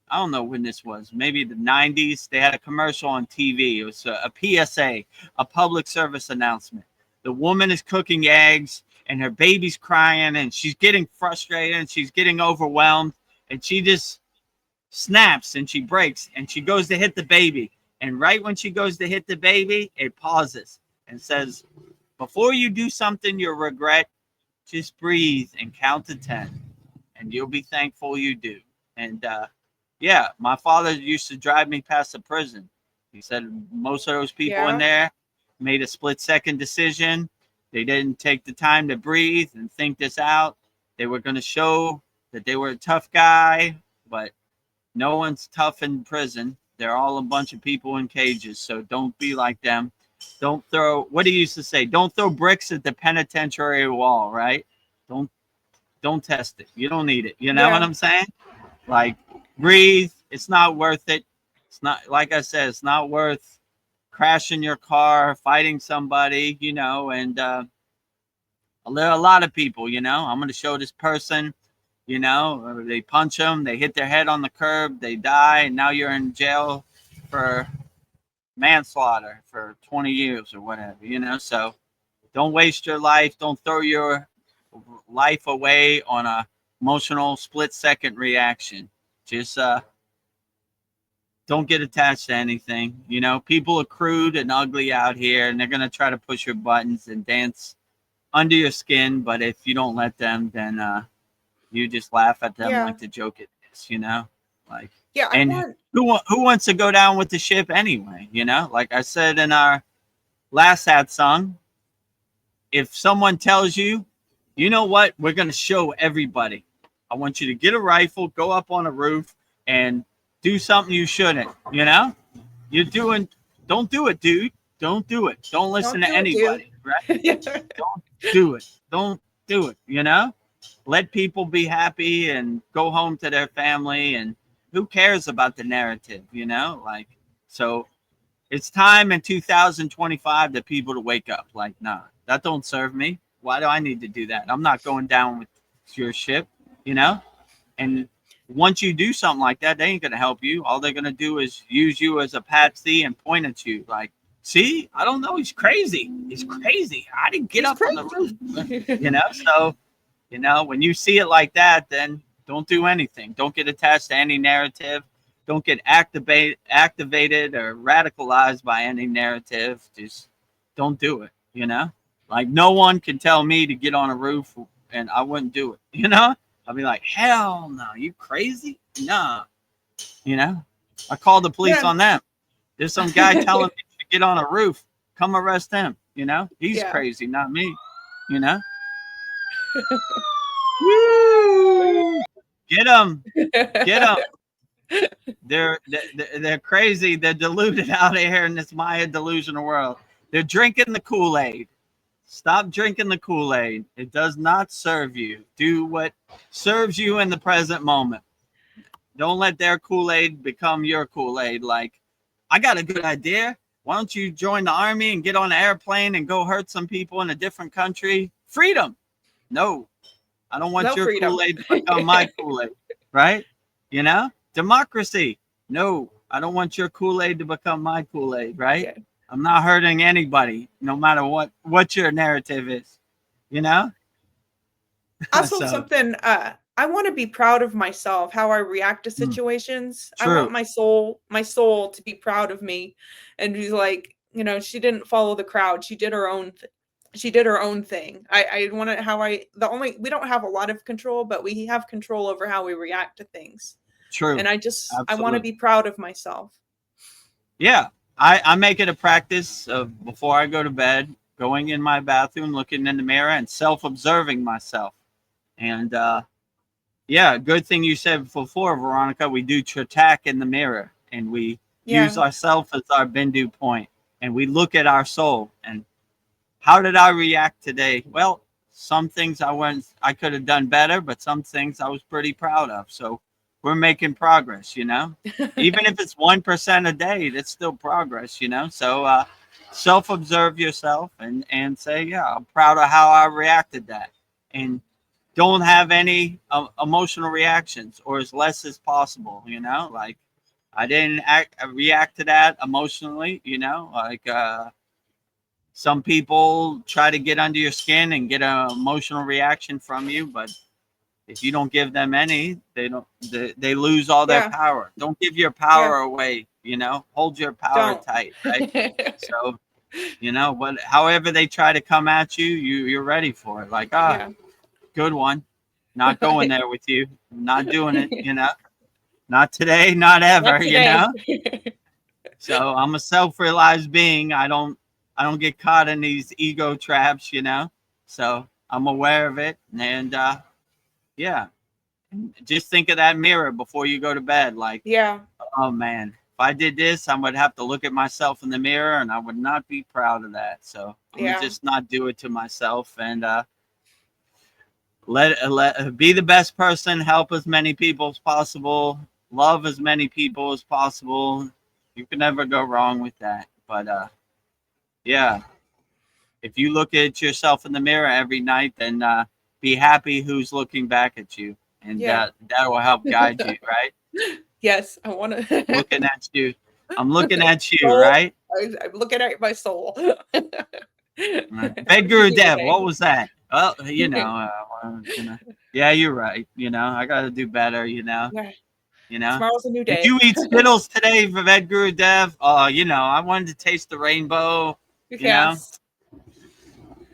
I don't know when this was, maybe the 90s, they had a commercial on TV. It was a PSA, a public service announcement. The woman is cooking eggs and her baby's crying and she's getting frustrated and she's getting overwhelmed and she just snaps and she breaks and she goes to hit the baby. And right when she goes to hit the baby, it pauses and says, before you do something you'll regret, just breathe and count to 10 and you'll be thankful you do. And yeah, my father used to drive me past the prison. He said most of those people in Yeah. there made a split-second decision. They didn't take the time to breathe and think this out. They were going to show that they were a tough guy, but no one's tough in prison. They're all a bunch of people in cages, so don't be like them. Don't throw, what he used to say, don't throw bricks at the penitentiary wall, right? Don't test it. You don't need it. You know what Yeah. I'm saying? Like, breathe. It's not worth it. It's not, like I said, it's not worth crashing your car, fighting somebody, and there are a lot of people, I'm going to show this person, they punch them, they hit their head on the curb, they die, and now you're in jail for manslaughter for 20 years or whatever, so don't waste your life. Don't throw your life away on a emotional split-second reaction. Just don't get attached to anything. People are crude and ugly out here, and they're going to try to push your buttons and dance under your skin. But if you don't let them, then you just laugh at them Yeah. like the joke it is, like. Yeah. And who wants to go down with the ship anyway? Like I said in our last ad song, if someone tells you, you know what, we're going to show everybody. I want you to get a rifle, go up on a roof, and do something you shouldn't. You're doing. Don't do it, dude. Don't do it. Don't listen to anybody. Right? Don't do it. Don't do it. Let people be happy and go home to their family. And who cares about the narrative? Like, so it's time in 2025 that people to wake up. Like, nah, that don't serve me. Why do I need to do that? I'm not going down with your ship, And once you do something like that, they ain't gonna help you. All they're gonna do is use you as a patsy and point at you. Like, see, I don't know, he's crazy. He's crazy. I didn't get up on the roof. So, when you see it like that, then don't do anything. Don't get attached to any narrative. Don't get activated or radicalized by any narrative. Just don't do it, Like, no one can tell me to get on a roof and I wouldn't do it, I'd be like, hell no, you crazy? Nah. I called the police on them. There's some guy telling me to get on a roof. Come arrest him, He's crazy, not me, Woo! Get them. Get them. They're crazy. They're deluded out here in this Maya delusional world. They're drinking the Kool-Aid. Stop drinking the Kool-Aid. It does not serve you. Do what serves you in the present moment. Don't let their Kool-Aid become your Kool-Aid. Like, I got a good idea. Why don't you join the army and get on an airplane and go hurt some people in a different country? Freedom. No, I don't want No your freedom. Kool-Aid to become my Kool-Aid, right? You know, democracy. No, I don't want your Kool-Aid to become my Kool-Aid, right? Yeah. I'm not hurting anybody, no matter what your narrative is, you know? Also, So something I want to be proud of myself, how I react to situations. I want true. my soul to be proud of me and be like, she didn't follow the crowd. She did her own she did her own thing. I want to how I the only we don't have a lot of control, but we have control over how we react to things. True. And I want to Absolutely. be proud of myself. Yeah. I make it a practice of before I go to bed, going in my bathroom, looking in the mirror and self-observing myself. And yeah, good thing you said before, Veronica. We do Tratak in the mirror and we use Yeah. ourselves as our Bindu point and we look at our soul and how did I react today? Well, some things I could have done better, but some things I was pretty proud of. So we're making progress, you know. Even if it's 1% a day, that's still progress, you know. So self-observe yourself and say, yeah, I'm proud of how I reacted that, and don't have any emotional reactions or as less as possible, you know. Like I didn't react to that emotionally, you know, like some people try to get under your skin and get an emotional reaction from you, but if you don't give them any, they lose all their Yeah. power. Don't give your power away, you know. Hold your power Don't. tight, right? So, you know, but however they try to come at you, you're ready for it. Like, Yeah. good one. Not going there with you. Not doing it, you know. Not today, not ever, Not you today. know. So I'm a self-realized being. I don't get caught in these ego traps, you know. So I'm aware of it, and yeah, just think of that mirror before you go to bed. Like, Yeah. oh man, if I did this, I would have to look at myself in the mirror, and I would not be proud of that. So I'm gonna just not do it to myself, and let be the best person, help as many people as possible, love as many people as possible. You can never go wrong with that. But yeah, if you look at yourself in the mirror every night, then be happy who's looking back at you, and Yeah. that will help guide you, right? Yes, I want to. Looking at you, I'm looking at you, Soul. right? I'm looking at my soul. VEDAGURUDEV, what was that? Well, you know, yeah, you're right. You know, I got to do better. You know, Yeah. you know. Tomorrow's a new Did day. you eat Skittles today for VEDAGURUDEV? Oh, you know, I wanted to taste the rainbow. You know, Yes.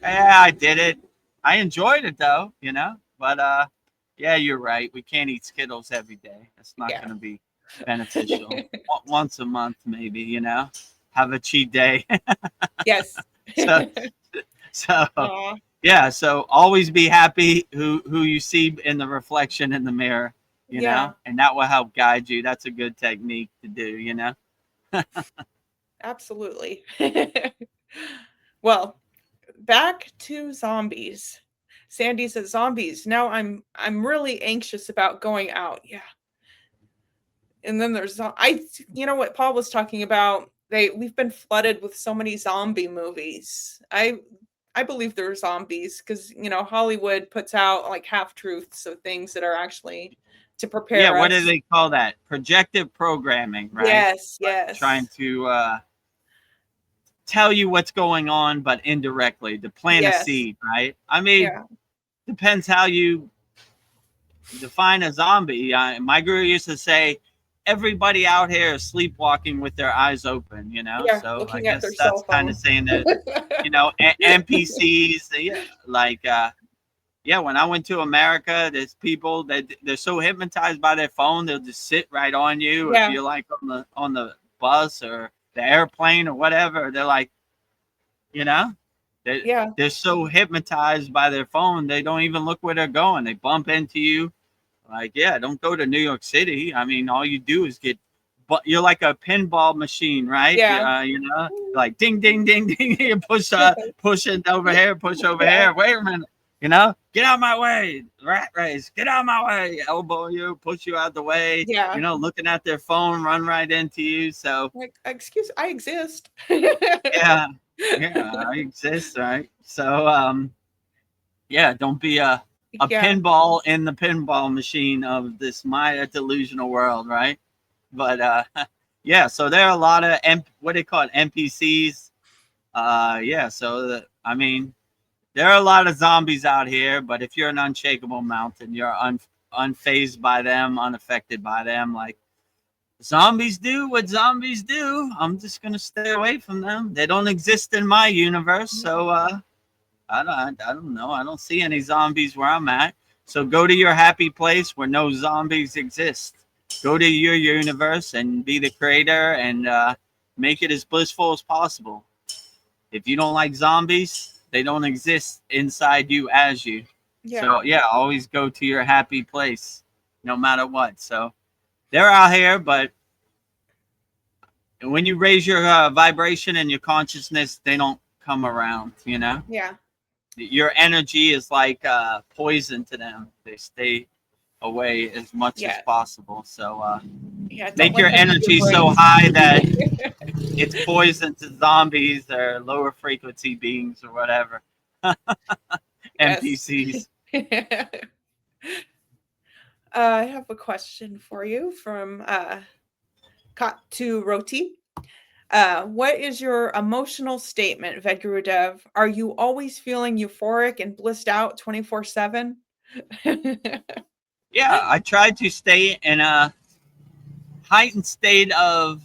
yeah, I did it. I enjoyed it though. You know, but yeah, you're right. We can't eat Skittles every day. That's not Yeah. going to be beneficial. Once a month, maybe. You know, have a cheat day. Yes. so, so Aw. yeah. So always be happy who you see in the reflection in the mirror. You Yeah. know, and that will help guide you. That's a good technique to do. You know. Absolutely. Well, back to zombies. Sandy says zombies. Now I'm really anxious about going out. Yeah. And then there's you know what Paul was talking about, we've been flooded with so many zombie movies. I believe they're zombies because Hollywood puts out like half truths of things that are actually to Yeah. prepare What do us. they call that? Projective programming, right? Yes, yes. Trying to tell you what's going on, but indirectly to plant a Yes. seed, right? I mean, Yeah. depends how you define a zombie. My guru used to say, everybody out here is sleepwalking with their eyes open, you know? Yeah, So I looking at their guess that's cell kind of phone. saying that, you know, NPCs, like, yeah, when I went to America, there's people that they're so hypnotized by their phone, they'll just sit right on you. If Yeah. you're like on the bus or the airplane or whatever, they're like, you know, Yeah. they're so hypnotized by their phone, they don't even look where they're going. They bump into you. Like, yeah, don't go to New York City. I mean, all you do is but you're like a pinball machine, right? Yeah. You know, like ding, ding, ding, ding. You push it over here, push over Yeah. here. Wait a minute. You know, get out of my way. Rat race, get out of my way. Elbow you, push you out the way. Yeah. You know, looking at their phone, run right into you. So, Like, excuse, I exist. yeah, I exist, right? So, yeah, don't be a a Yeah. pinball in the pinball machine of this Maya delusional world, right? But yeah, so there are a lot of what they call it, NPCs. Yeah, so I mean, there are a lot of zombies out here, but if you're an unshakable mountain, you're unfazed by them, unaffected by them. Like zombies do what zombies do. I'm just gonna stay away from them. They don't exist in my universe, so I don't know. I don't see any zombies where I'm at. So go to your happy place where no zombies exist. Go to your universe and be the creator and make it as blissful as possible. If you don't like zombies, they don't exist inside you as you. Yeah. So yeah, always go to your happy place, no matter what. So they're out here, but when you raise your vibration and your consciousness, they don't come around. You know. Yeah. Your energy is like poison to them. They stay away as much as possible. So Yeah. make your energy so high that it's poison to zombies or lower frequency beings or whatever. NPCs. I have a question for you from Katu Roti. What is your emotional statement, VEDGURUDEV? Are you always feeling euphoric and blissed out 24/7? Yeah, I try to stay in a heightened state of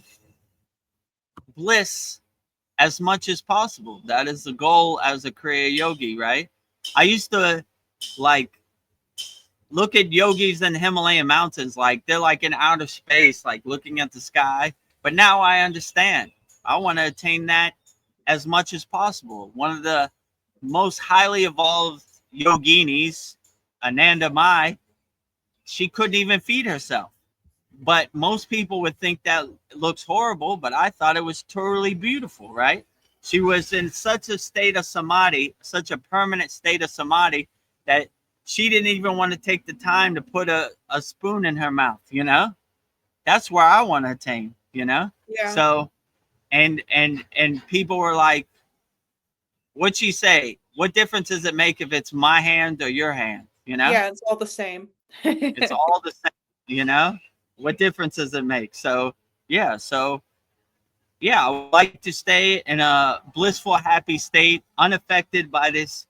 bliss as much as possible. That is the goal as a Kriya yogi, right? I used to like look at yogis in the Himalayan mountains like they're like in outer space, like looking at the sky. But now I understand. I want to attain that as much as possible. One of the most highly evolved yoginis, Ananda Mai, she couldn't even feed herself. But most people would think that looks horrible, but I thought it was totally beautiful, right? She was in such a state of samadhi, such a permanent state of samadhi, that she didn't even want to take the time to put a spoon in her mouth, you know? That's where I want to attain, you know? Yeah. So, and people were like, what'd she say? What difference does it make if it's my hand or your hand, you know? Yeah, it's all the same. It's all the same, you know? What difference does it make? So yeah, I would like to stay in a blissful, happy state, unaffected by this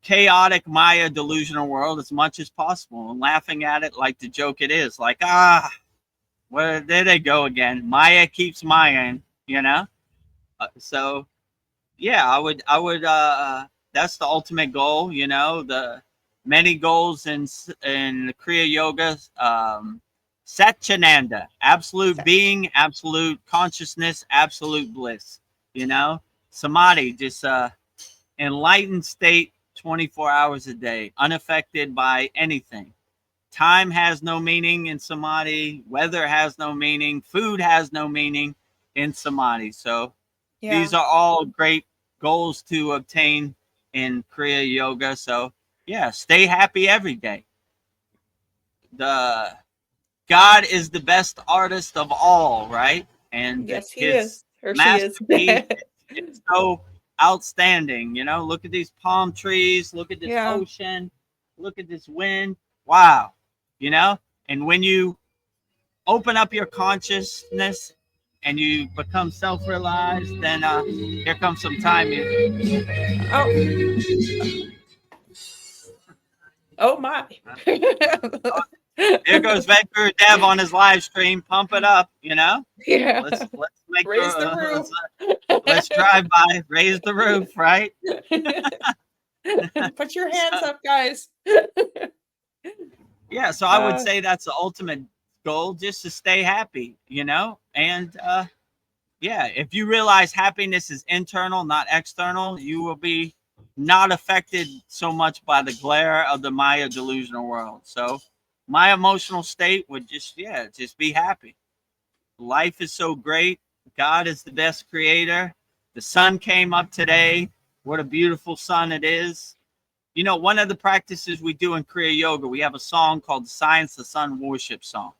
chaotic Maya delusional world as much as possible, and laughing at it like the joke it is. Like, well, there they go again. Maya keeps Mayan, you know? So yeah, I would that's the ultimate goal, you know, the many goals in Kriya yoga. Satchananda, absolute being, absolute consciousness, absolute bliss, you know? Samadhi, just enlightened state 24 hours a day, unaffected by anything. Time has no meaning in samadhi, weather has no meaning, food has no meaning in samadhi. So these are all great goals to obtain in Kriya yoga. So yeah, stay happy every day. God is the best artist of all, right? And yes, he is. Or she is. masterpiece is so outstanding. You know, look at these palm trees, look at this ocean, look at this wind. Wow. You know, and when you open up your consciousness and you become self-realized, then here comes some time music. Oh my. There goes VEDGURUDEV on his live stream. Pump it up, you know? Yeah. Let's make raise the roof. Let's drive by, raise the roof, right? Put your hands up, guys. Yeah, so I would say that's the ultimate goal, just to stay happy, you know? And yeah, if you realize happiness is internal, not external, you will be not affected so much by the glare of the Maya delusional world. So my emotional state would just be happy. Life is so great. God is the best creator. The sun came up today. What a beautiful sun it is. You know, one of the practices we do in Kriya Yoga, we have a song called the Science the Sun Worship Song.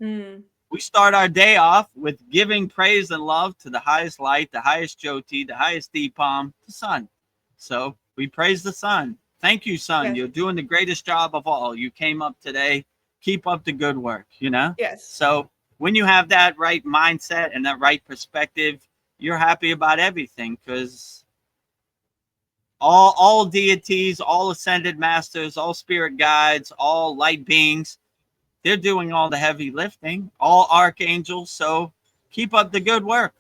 We start our day off with giving praise and love to the highest light, the highest Jyoti, the highest Deepam, the sun. So we praise the sun Thank you, son. Yes. You're doing the greatest job of all. You came up today. Keep up the good work, you know? Yes. So when you have that right mindset and that right perspective, you're happy about everything, because all deities, all ascended masters, all spirit guides, all light beings, they're doing all the heavy lifting, all archangels. So keep up the good work,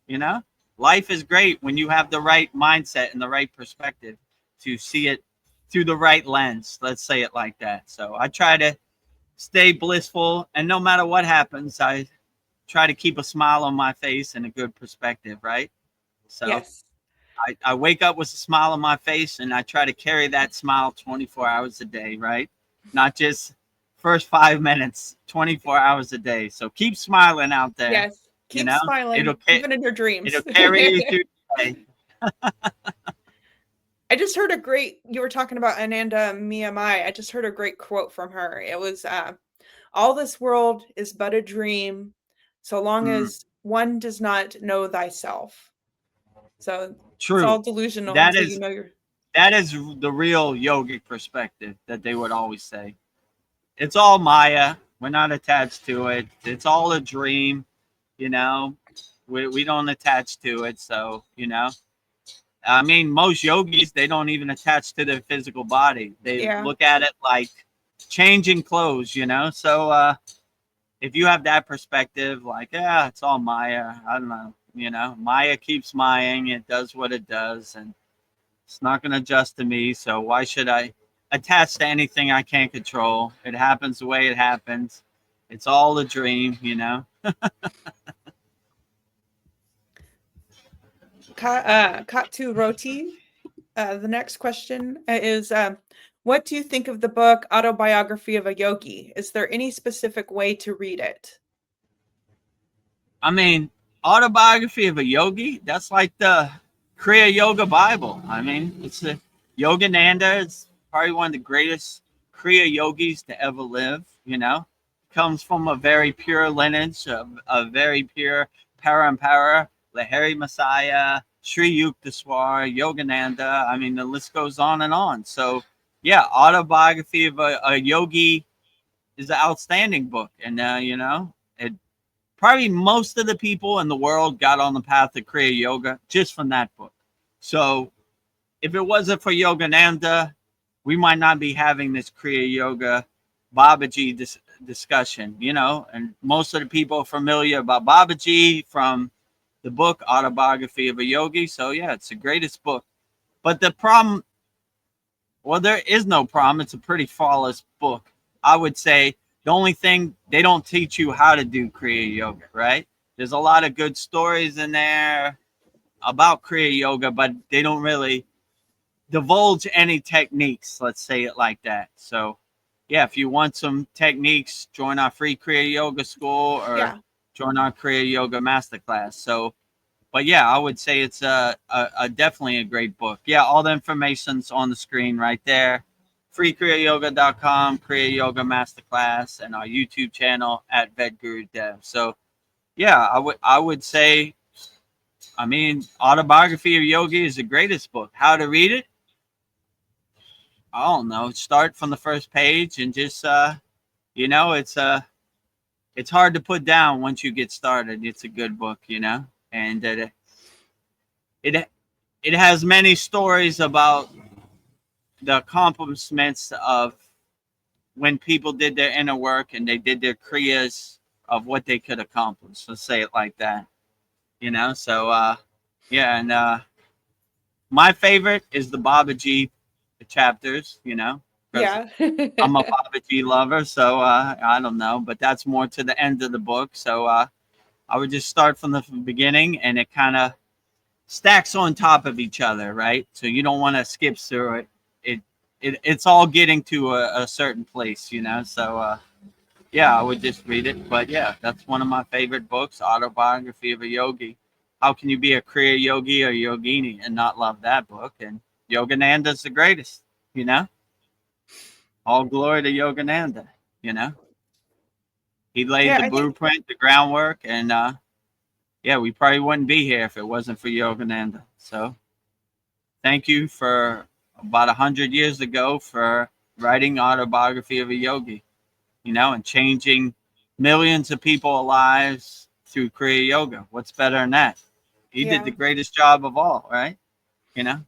you know? Life is great when you have the right mindset and the right perspective to see it through the right lens. Let's say it like that. So I try to stay blissful, and no matter what happens, I try to keep a smile on my face and a good perspective, right? So Yes. I wake up with a smile on my face, and I try to carry that smile 24 hours a day, right? Not just first 5 minutes, 24 hours a day. So keep smiling out there. Yes. You Keep know, smiling, even in your dreams. it'll carry you through the day. I just heard you were talking about Ananda Miyamai. I just heard a great quote from her. It was, all this world is but a dream, so long as one does not know thyself. So it's all True. delusional That until you is know your. that is the real yogic perspective that they would always say. It's all Maya. We're not attached to it. It's all a dream, you know. We don't attach to it. So, you know, I mean, most yogis, they don't even attach to their physical body. They Yeah. look at it like changing clothes, you know. So if you have that perspective, like, yeah, it's all Maya. I don't know, you know, Maya keeps Mayaing. It does what it does, and it's not going to adjust to me. So why should I attach to anything I can't control? It happens the way it happens. It's all a dream, you know. Katu Roti. The next question is, what do you think of the book Autobiography of a Yogi? Is there any specific way to read it? I mean, Autobiography of a Yogi, that's like the Kriya Yoga Bible. I mean, it's the Yogananda is probably one of the greatest Kriya yogis to ever live, you know. Comes from a very pure lineage, a very pure Parampara, Lahiri Messiah, Sri Yukteswar, Yogananda. I mean, the list goes on and on. So, yeah, Autobiography of a Yogi is an outstanding book. And, you know, it probably most of the people in the world got on the path of Kriya Yoga just from that book. So if it wasn't for Yogananda, we might not be having this Kriya Yoga Babaji discussion, you know, and most of the people are familiar about Babaji from the book Autobiography of a Yogi. So yeah, it's the greatest book. But the problem, well, there is no problem. It's a pretty flawless book. I would say the only thing, they don't teach you how to do Kriya Yoga, right? There's a lot of good stories in there about Kriya Yoga, but they don't really divulge any techniques, let's say it like that. So, yeah, if you want some techniques, join our free Kriya Yoga school or join our Kriya Yoga Masterclass. So, but yeah, I would say it's a definitely a great book. Yeah, all the information's on the screen right there. freekriyayoga.com, Kriya Yoga Masterclass, and our YouTube channel at VEDAGURUDEV'S. So yeah, I would say, I mean, Autobiography of Yogi is the greatest book. How to read it? I don't know. Start from the first page and just you know, it's hard to put down once you get started. It's a good book, you know, and it has many stories about the accomplishments of when people did their inner work and they did their kriyas of what they could accomplish. Let's say it like that, you know. So yeah, and my favorite is the Babaji chapters, you know, because Yeah. I'm a Babaji lover. So I don't know, but that's more to the end of the book. So I would just start from the beginning, and it kind of stacks on top of each other, right? So you don't want to skip through it. It's all getting to a certain place, you know. So yeah, I would just read it. But yeah, that's one of my favorite books, Autobiography of a Yogi. How can you be a Kriya yogi or yogini and not love that book? And Yogananda's the greatest, you know. All glory to Yogananda, you know. He laid Yeah, the I think blueprint, the groundwork, and yeah, we probably wouldn't be here if it wasn't for Yogananda. So thank you for about 100 years ago for writing Autobiography of a Yogi, you know, and changing millions of people's lives through Kriya Yoga. What's better than that? He did Yeah. the greatest job of all, right? You know,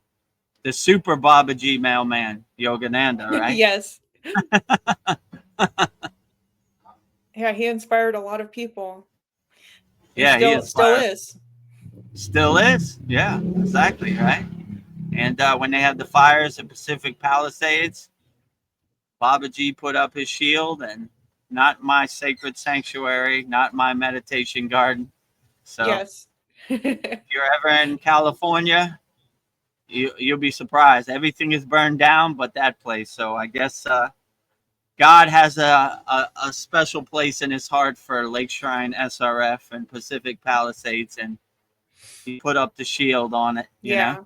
the super Babaji mailman, Yogananda, right? Yes. Yeah, he inspired a lot of people. He Yeah, he still inspired. is. Still is. Yeah, exactly, right? And when they had the fires at Pacific Palisades, Babaji put up his shield and not my sacred sanctuary, not my meditation garden. So Yes. if you're ever in California, you'll be surprised. Everything is burned down but that place. So I guess God has a special place in his heart for Lake Shrine SRF and Pacific Palisades, and he put up the shield on it, you know? Yeah.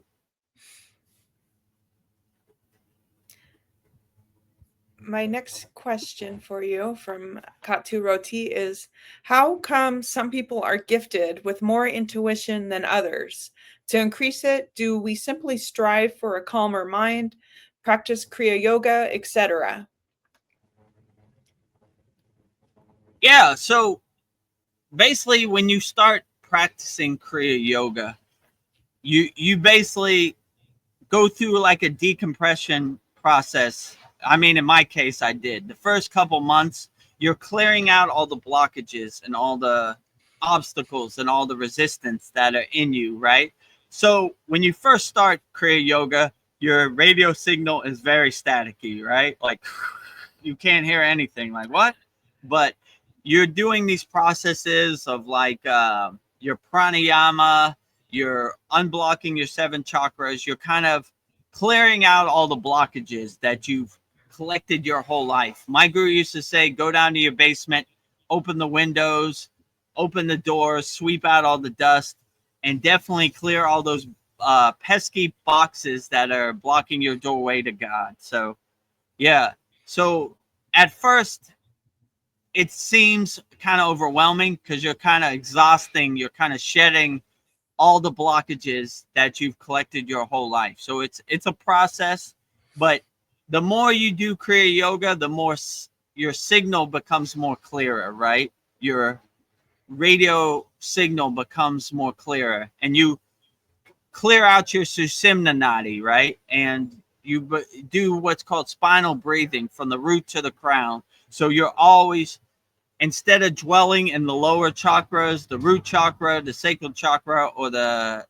My next question for you from Katu Roti is, how come some people are gifted with more intuition than others? To increase it, do we simply strive for a calmer mind, practice Kriya Yoga, etc.? Yeah, so basically when you start practicing Kriya Yoga, you basically go through like a decompression process. I mean, in my case, I did. The first couple months, you're clearing out all the blockages and all the obstacles and all the resistance that are in you, right? So when you first start Kriya Yoga, your radio signal is very staticky, right? Like you can't hear anything. Like what? But you're doing these processes of like your pranayama, you're unblocking your 7 chakras, you're kind of clearing out all the blockages that you've collected your whole life. My guru used to say, go down to your basement, open the windows, open the doors, sweep out all the dust, and definitely clear all those pesky boxes that are blocking your doorway to God. So, yeah. So at first, it seems kind of overwhelming because you're kind of exhausting, you're kind of shedding all the blockages that you've collected your whole life. So it's a process, but the more you do Kriya Yoga, the more your signal becomes more clearer, right? Your radio signal becomes more clearer, and you clear out your Sushumna nadi, right? And you do what's called spinal breathing from the root to the crown. So you're always, instead of dwelling in the lower chakras, the root chakra, the sacral chakra, or the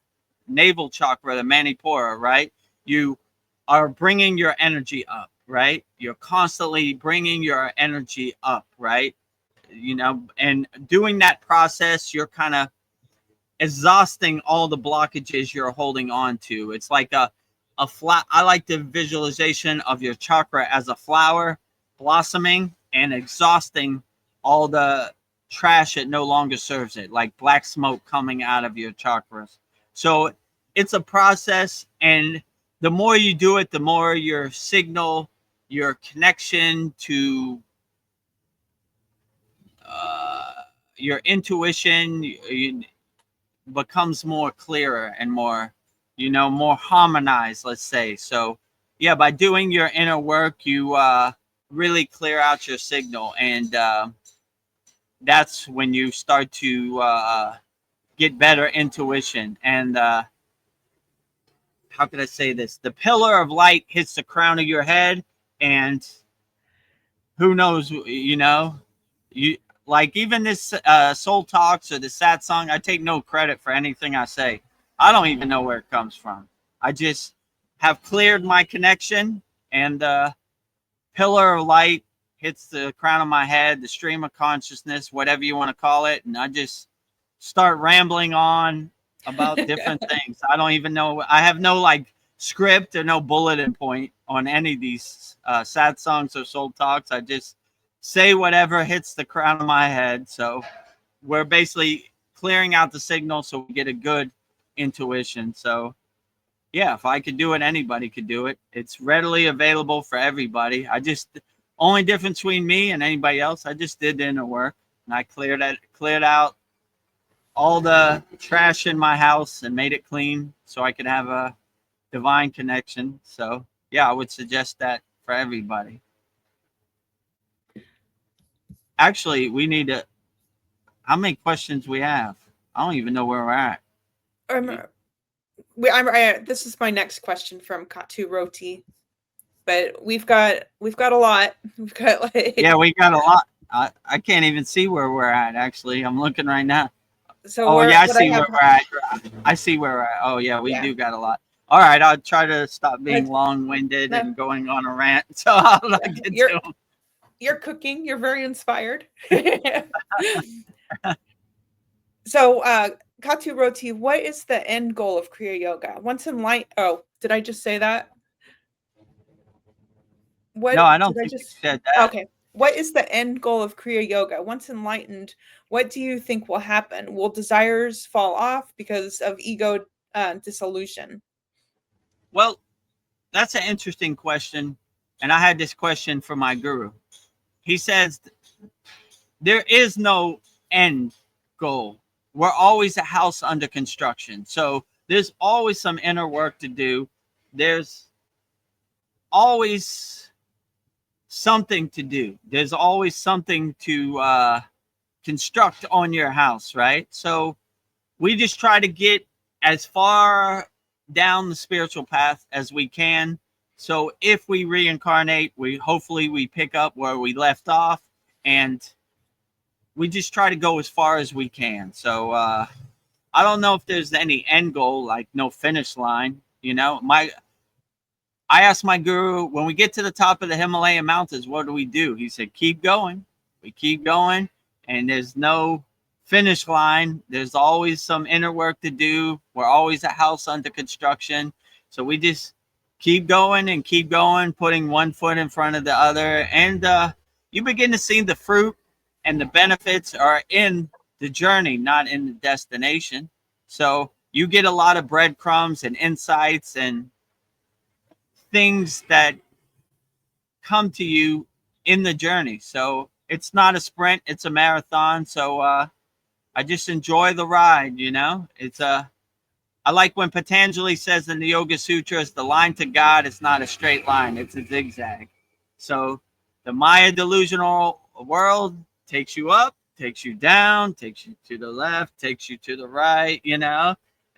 navel chakra, the manipura, right? You are bringing your energy up, right? You're constantly bringing your energy up, right? You know, and doing that process, you're kind of exhausting all the blockages you're holding on to. It's like a flat. I like the visualization of your chakra as a flower blossoming and exhausting all the trash that no longer serves it, like black smoke coming out of your chakras. So it's a process, and the more you do it, the more your signal, your connection to your intuition becomes more clearer and more, you know, more harmonized, let's say. So yeah, by doing your inner work, you really clear out your signal, and that's when you start to get better intuition. And how could I say this? The pillar of light hits the crown of your head, and who knows, you know, you like even this soul talks or the sad song, I take no credit for anything I say. I don't even know where it comes from. I just have cleared my connection, and the pillar of light hits the crown of my head, the stream of consciousness, whatever you want to call it, and I just start rambling on about different things. I don't even know. I have no like script or no bulletin point on any of these sad songs or soul talks. I just say whatever hits the crown of my head. So we're basically clearing out the signal so we get a good intuition. So yeah, if I could do it, anybody could do it. It's readily available for everybody. I just, only difference between me and anybody else, I just did the inner work, and I cleared out all the trash in my house and made it clean so I could have a divine connection. So yeah, I would suggest that for everybody. Actually, we need to. How many questions we have? I don't even know where we're at. This is my next question from Katu Roti, but we've got a lot. We've got like Yeah, we got a lot. I can't even see where we're at. Actually, I'm looking right now. So Oh yeah, I see have, where we're at. I see where we're at. Oh yeah, we Yeah. do got a lot. All right, I'll try to stop being Like- long-winded No. and going on a rant. So I'll not get to them. You're cooking. You're very inspired. So, Katu Roti, what is the end goal of Kriya Yoga? Once enlightened. Oh, did I just say that? What? No, I don't did think you said that. Okay. What is the end goal of Kriya Yoga? Once enlightened, what do you think will happen? Will desires fall off because of ego dissolution? Well, that's an interesting question. And I had this question for my guru. He says there is no end goal. We're always a house under construction. So there's always some inner work to do. There's always something to do. There's always something to construct on your house, right? So we just try to get as far down the spiritual path as we can. So if we reincarnate, hopefully we pick up where we left off, and we just try to go as far as we can. So I don't know if there's any end goal, like no finish line. You know, I asked my guru, when we get to the top of the Himalayan mountains, what do we do? He said, keep going. We keep going, and there's no finish line. There's always some inner work to do. We're always a house under construction. So we just keep going and keep going, putting one foot in front of the other. And you begin to see the fruit and the benefits are in the journey, not in the destination. So you get a lot of breadcrumbs and insights and things that come to you in the journey. So it's not a sprint, it's a marathon. So I just enjoy the ride, you know. I like when Patanjali says in the Yoga Sutras, the line to God is not a straight line, it's a zigzag. So the Maya delusional world takes you up, takes you down, takes you to the left, takes you to the right, you know.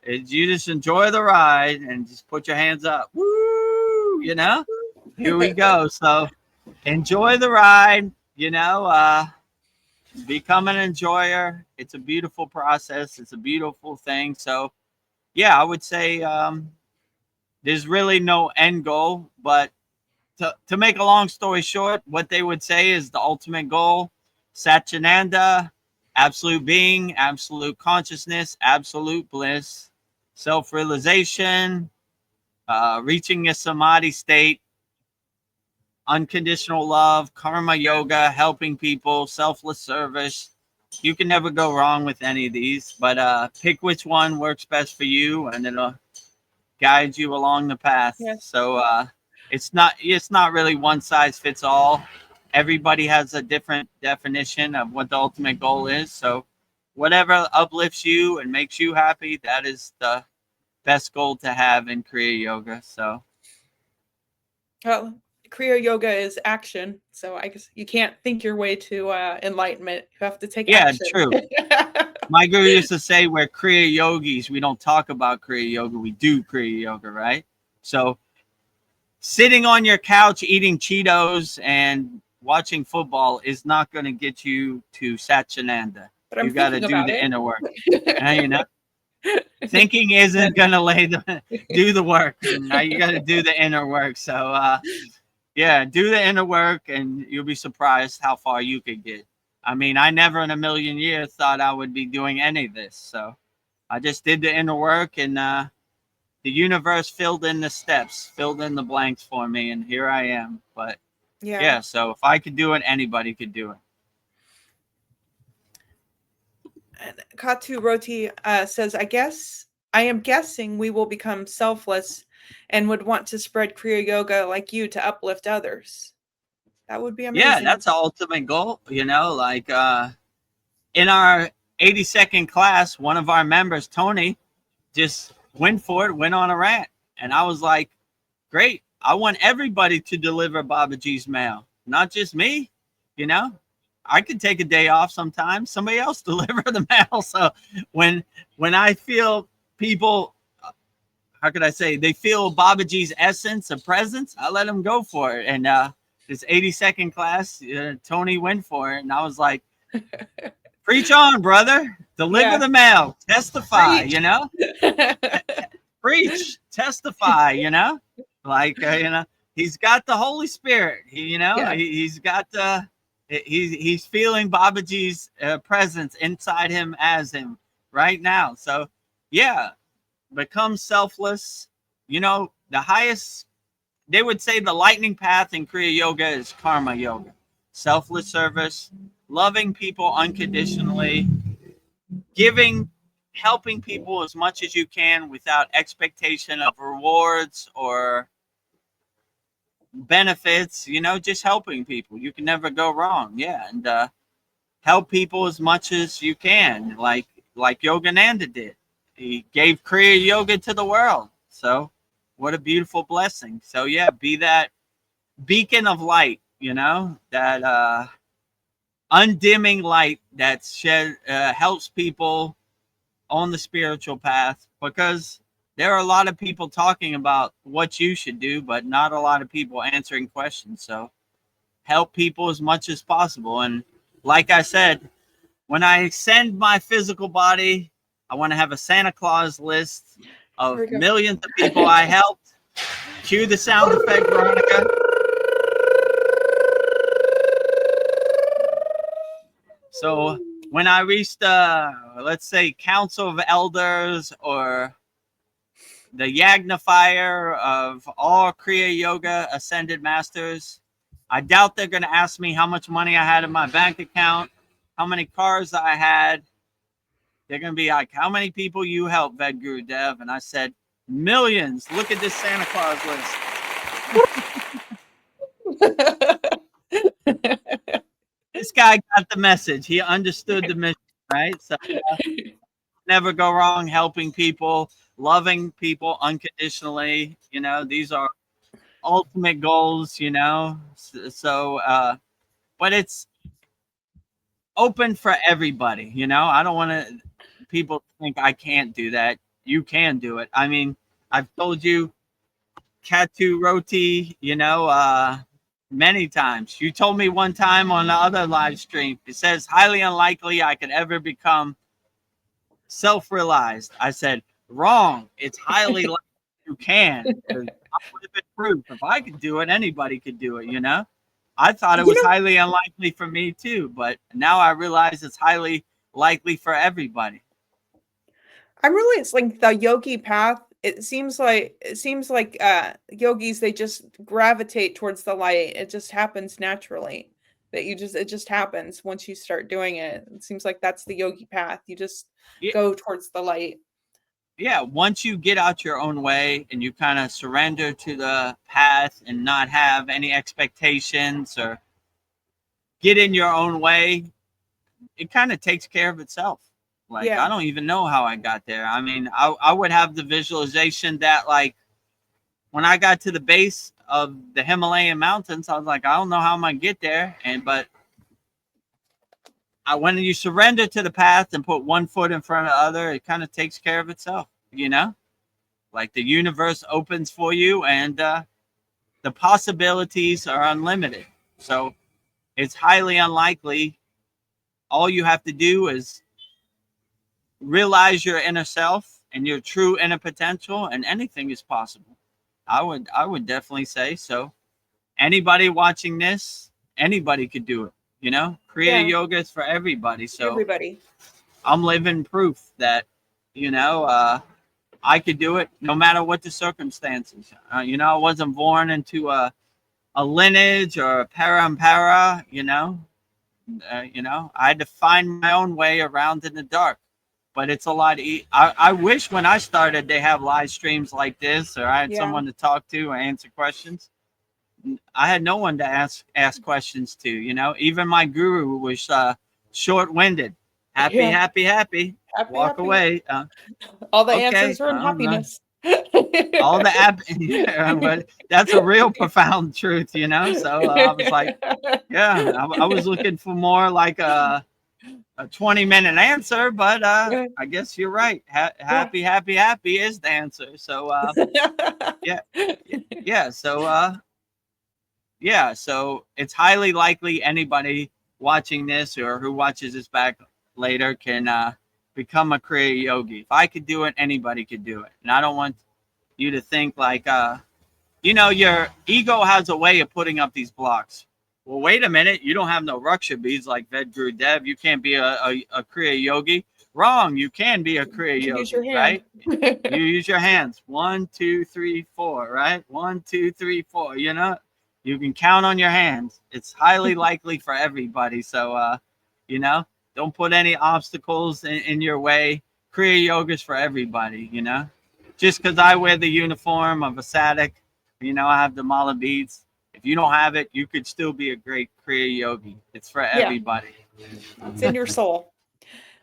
You just enjoy the ride and just put your hands up. Woo, you know. Here we go. So enjoy the ride, you know, become an enjoyer. It's a beautiful process. It's a beautiful thing. So yeah, I would say there's really no end goal, but to make a long story short, what they would say is the ultimate goal, Satchitananda, absolute being, absolute consciousness, absolute bliss, self-realization, reaching a samadhi state, unconditional love, karma yoga, helping people, selfless service. You can never go wrong with any of these, but pick which one works best for you, and it'll guide you along the path. Yeah. So it's not really one size fits all. Everybody has a different definition of what the ultimate goal is. So whatever uplifts you and makes you happy, that is the best goal to have in Kriya Yoga. So Well, Kriya Yoga is action, so I guess you can't think your way to enlightenment. You have to take action. True. My guru used to say, we're Kriya Yogis. We don't talk about Kriya Yoga. We do Kriya Yoga, right? So sitting on your couch eating Cheetos and watching football is not going to get you to Satchitananda. But You got to do the inner work. You know, thinking isn't going to do the work. Now you got to do the inner work. So yeah, do the inner work, and you'll be surprised how far you could get. I mean, I never in a million years thought I would be doing any of this. So I just did the inner work, and the universe filled in the steps, filled in the blanks for me, and here I am. But yeah, so if I could do it, anybody could do it. And Katu Roti says, I am guessing we will become selfless and would want to spread Kriya Yoga like you to uplift others. That would be amazing. Yeah, that's the ultimate goal. You know, like in our 82nd class, one of our members, Tony, just went for it, went on a rant. And I was like, great. I want everybody to deliver Babaji's mail, not just me. You know, I could take a day off sometimes. Somebody else deliver the mail. So when I feel people, how could I say, they feel Babaji's essence of presence, I let them go for it. And this 82nd class, Tony went for it, and I was like, preach on, brother. Deliver the mail. Testify. Preach. You know. Preach, testify, you know, like, you know, he's got the Holy Spirit, he's got the, he's feeling Babaji's presence inside him as him right now. So yeah, become selfless. You know, the highest, they would say the lightning path in Kriya Yoga is karma yoga, selfless service, loving people unconditionally, helping people as much as you can without expectation of rewards or benefits, you know, just helping people. You can never go wrong. Yeah. And help people as much as you can, like Yogananda did. He gave Kriya Yoga to the world. So what a beautiful blessing. So yeah, be that beacon of light, you know, that undimming light that helps people on the spiritual path, because there are a lot of people talking about what you should do, but not a lot of people answering questions. So help people as much as possible. And like I said, when I send my physical body, I want to have a Santa Claus list of millions of people I helped. Cue the sound effect, Veronica. So when I reach the, let's say, Council of Elders or the Yagnifier of all Kriya Yoga Ascended Masters, I doubt they're going to ask me how much money I had in my bank account, how many cars I had. They're going to be like, how many people you helped, VEDGURUDEV? And I said, millions. Look at this Santa Claus list. This guy got the message. He understood the mission, right? So never go wrong helping people, loving people unconditionally. You know, these are ultimate goals, you know. So but it's open for everybody, you know. I don't want people to think I can't do that. You can do it. I mean, I've told you Katu Roti, you know, many times. You told me one time on the other live stream, it says highly unlikely I could ever become self-realized. I said, wrong. It's highly likely you can. I would have been proof. If I could do it, anybody could do it, you know? I thought it was highly unlikely for me too, but now I realize it's highly likely for everybody. It's like the yogi path. It seems like yogis, they just gravitate towards the light. It just happens naturally. It just happens once you start doing it. It seems like that's the yogi path. You just go towards the light. Yeah, once you get out your own way and you kind of surrender to the path and not have any expectations or get in your own way, it kind of takes care of itself. Like, I don't even know how I got there. I mean, I would have the visualization that, like, when I got to the base of the Himalayan mountains, I was like, I don't know how I'm going to get there. But when you surrender to the path and put one foot in front of the other, it kind of takes care of itself, you know? Like, the universe opens for you and the possibilities are unlimited. So it's highly unlikely. All you have to do is realize your inner self and your true inner potential, and anything is possible. I would definitely say so. Anybody watching this, anybody could do it, you know. Kriya Yoga is for everybody. So everybody. I'm living proof that, you know, I could do it no matter what the circumstances. You know, I wasn't born into a lineage or a parampara, you know. You know, I had to find my own way around in the dark. But it's a lot. I wish when I started, they have live streams like this, or I had someone to talk to or answer questions. I had no one to ask questions to, you know. Even my guru was short-winded. Happy. Walk away. All the answers are in happiness. All the app, yeah, but that's a real profound truth, you know. So I was like, yeah, I was looking for more like a 20-minute answer, but Yeah. I guess you're right. Yeah. Happy is the answer. So yeah, yeah. So yeah, so it's highly likely anybody watching this or who watches this back later can become a Kriya yogi. If I could do it, anybody could do it. And I don't want you to think like, you know, your ego has a way of putting up these blocks. Well, wait a minute, you don't have no Raksha beads like VEDAGURUDEV. You can't be a Kriya yogi. Wrong, you can be a Kriya You use yogi, your hand. right? You use your hands. 1, 2, 3, 4, right? 1, 2, 3, 4. You know, you can count on your hands. It's highly likely for everybody. So, you know, don't put any obstacles in your way. Kriya yoga is for everybody, you know. Just because I wear the uniform of a sadhak, you know, I have the mala beads. If you don't have it, you could still be a great Kriya yogi. It's for everybody. It's in your soul.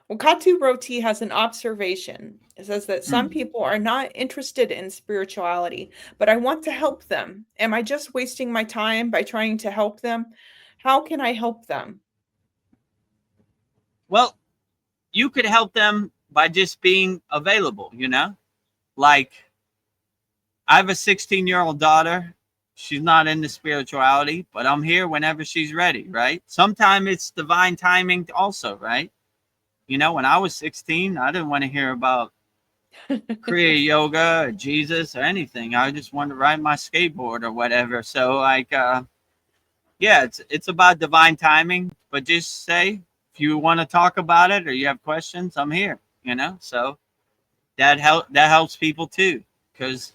Well, Katu Roti has an observation. It says that some people are not interested in spirituality, but I want to help them. Am I just wasting my time by trying to help them? How can I help them? Well, you could help them by just being available, you know? Like, I have a 16-year-old daughter. She's not into spirituality, but I'm here whenever she's ready, right? Sometimes it's divine timing also, right? You know, when I was 16, I didn't want to hear about Kriya yoga or Jesus or anything. I just wanted to ride my skateboard or whatever. So like yeah, it's about divine timing, but just say if you want to talk about it or you have questions, I'm here, you know? So that helps people too, because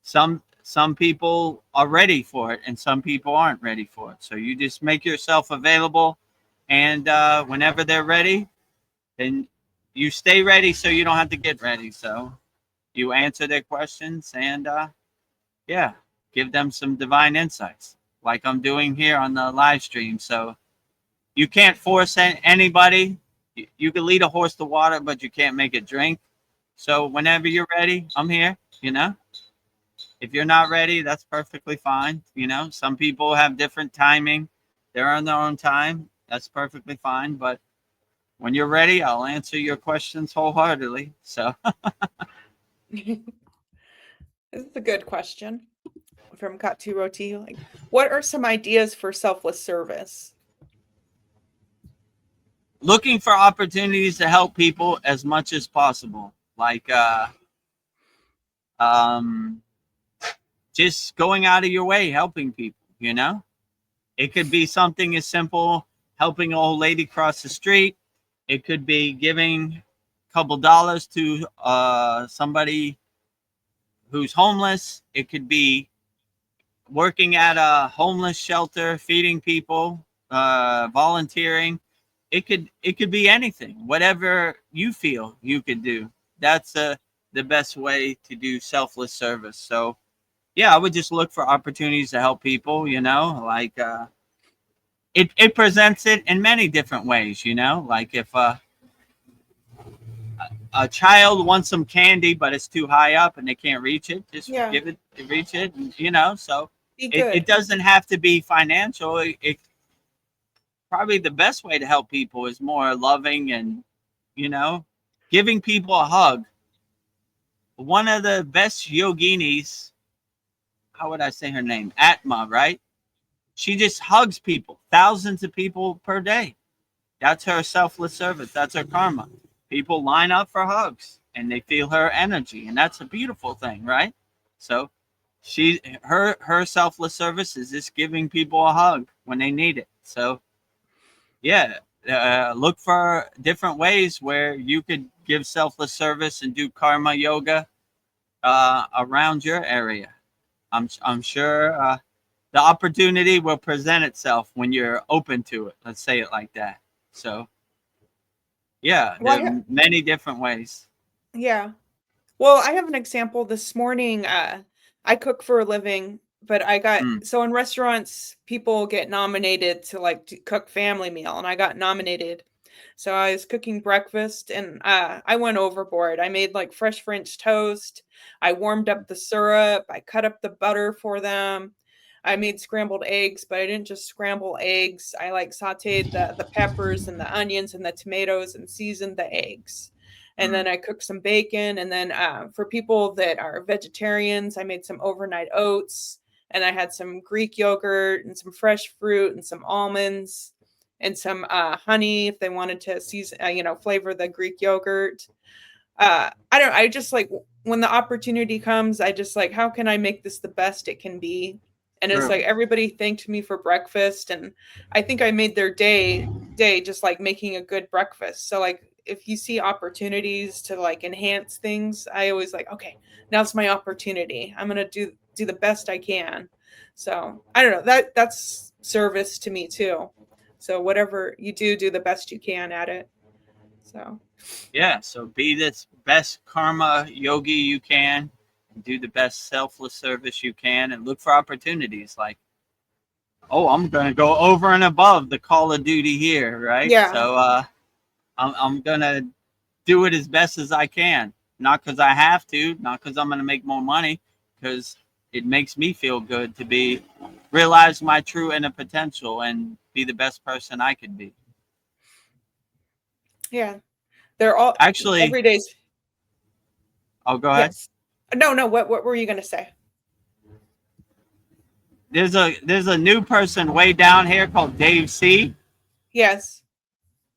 some people are ready for it and some people aren't ready for it. So you just make yourself available, and whenever they're ready, then you stay ready so you don't have to get ready. So you answer their questions and yeah, give them some divine insights like I'm doing here on the live stream. So you can't force anybody. You can lead a horse to water, but you can't make it drink. So whenever you're ready, I'm here, you know. If you're not ready, that's perfectly fine. You know, some people have different timing. They're on their own time. That's perfectly fine. But when you're ready, I'll answer your questions wholeheartedly. So This is a good question from Katu Roti. Like, what are some ideas for selfless service? looking for opportunities to help people as much as possible. Like just going out of your way, helping people, you know? It could be something as simple helping an old lady cross the street. It could be giving a couple dollars to somebody who's homeless. It could be working at a homeless shelter, feeding people, volunteering. It could be anything. Whatever you feel you could do. That's the best way to do selfless service. So yeah, I would just look for opportunities to help people, you know, like it presents it in many different ways, you know, like if a child wants some candy but it's too high up and they can't reach it, just give it, reach it, you know. So it doesn't have to be financial. It probably the best way to help people is more loving and, you know, giving people a hug. One of the best yoginis, how would I say her name? Atma, right? She just hugs people, thousands of people per day. That's her selfless service. That's her karma. People line up for hugs and they feel her energy. And that's a beautiful thing, right? So her selfless service is just giving people a hug when they need it. So yeah, look for different ways where you could give selfless service and do karma yoga around your area. I'm sure the opportunity will present itself when you're open to it. Let's say it like that. So yeah, there are many different ways. Yeah. Well, I have an example this morning. I cook for a living, but I got so in restaurants, people get nominated to like to cook family meal, and I got nominated So I was cooking breakfast and I went overboard. I made like fresh French toast. I warmed up the syrup. I cut up the butter for them. I made scrambled eggs, but I didn't just scramble eggs. I like sauteed the peppers and the onions and the tomatoes and seasoned the eggs. And then I cooked some bacon. And then for people that are vegetarians, I made some overnight oats. And I had some Greek yogurt and some fresh fruit and some almonds and some honey if they wanted to season, flavor the Greek yogurt. I just like when the opportunity comes, I just like, how can I make this the best it can be? And it's like everybody thanked me for breakfast, and I think I made their day just like making a good breakfast. So like if you see opportunities to like enhance things, I always like, okay, now's my opportunity. I'm gonna do the best I can. So I don't know, that's service to me too. So whatever you do the best you can at it. So yeah, so be the best karma yogi you can, do the best selfless service you can, and look for opportunities like, oh, I'm going to go over and above the Call of Duty here, right? Yeah. So I'm going to do it as best as I can, not because I have to, not because I'm going to make more money, because it makes me feel good to realize my true inner potential and be the best person I could be. Yeah. They're all actually every day's. Oh, go ahead. Yes. No, what were you going to say? There's a new person way down here called Dave C. Yes.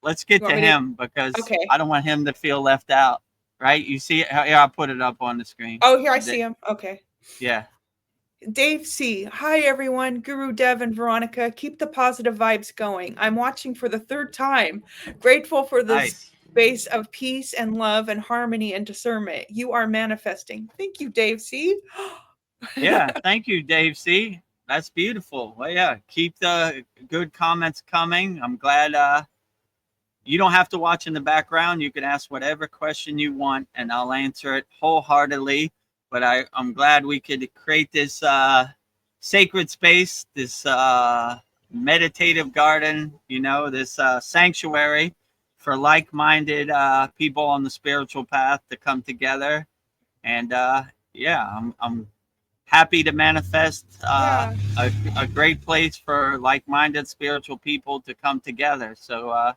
Let's get to him because I don't want him to feel left out. Right? You see it? Here, I'll put it up on the screen. Oh, here I see him. Okay. Yeah. Dave C. Hi, everyone. Guru Dev and Veronica. Keep the positive vibes going. I'm watching for the third time. Grateful for this space of peace and love and harmony and discernment. You are manifesting. Thank you, Dave C. Yeah. Thank you, Dave C. That's beautiful. Well, yeah. Keep the good comments coming. I'm glad you don't have to watch in the background. You can ask whatever question you want, and I'll answer it wholeheartedly. But I'm glad we could create this sacred space, this meditative garden, this sanctuary for like-minded people on the spiritual path to come together. And I'm happy to manifest a great place for like-minded spiritual people to come together. So,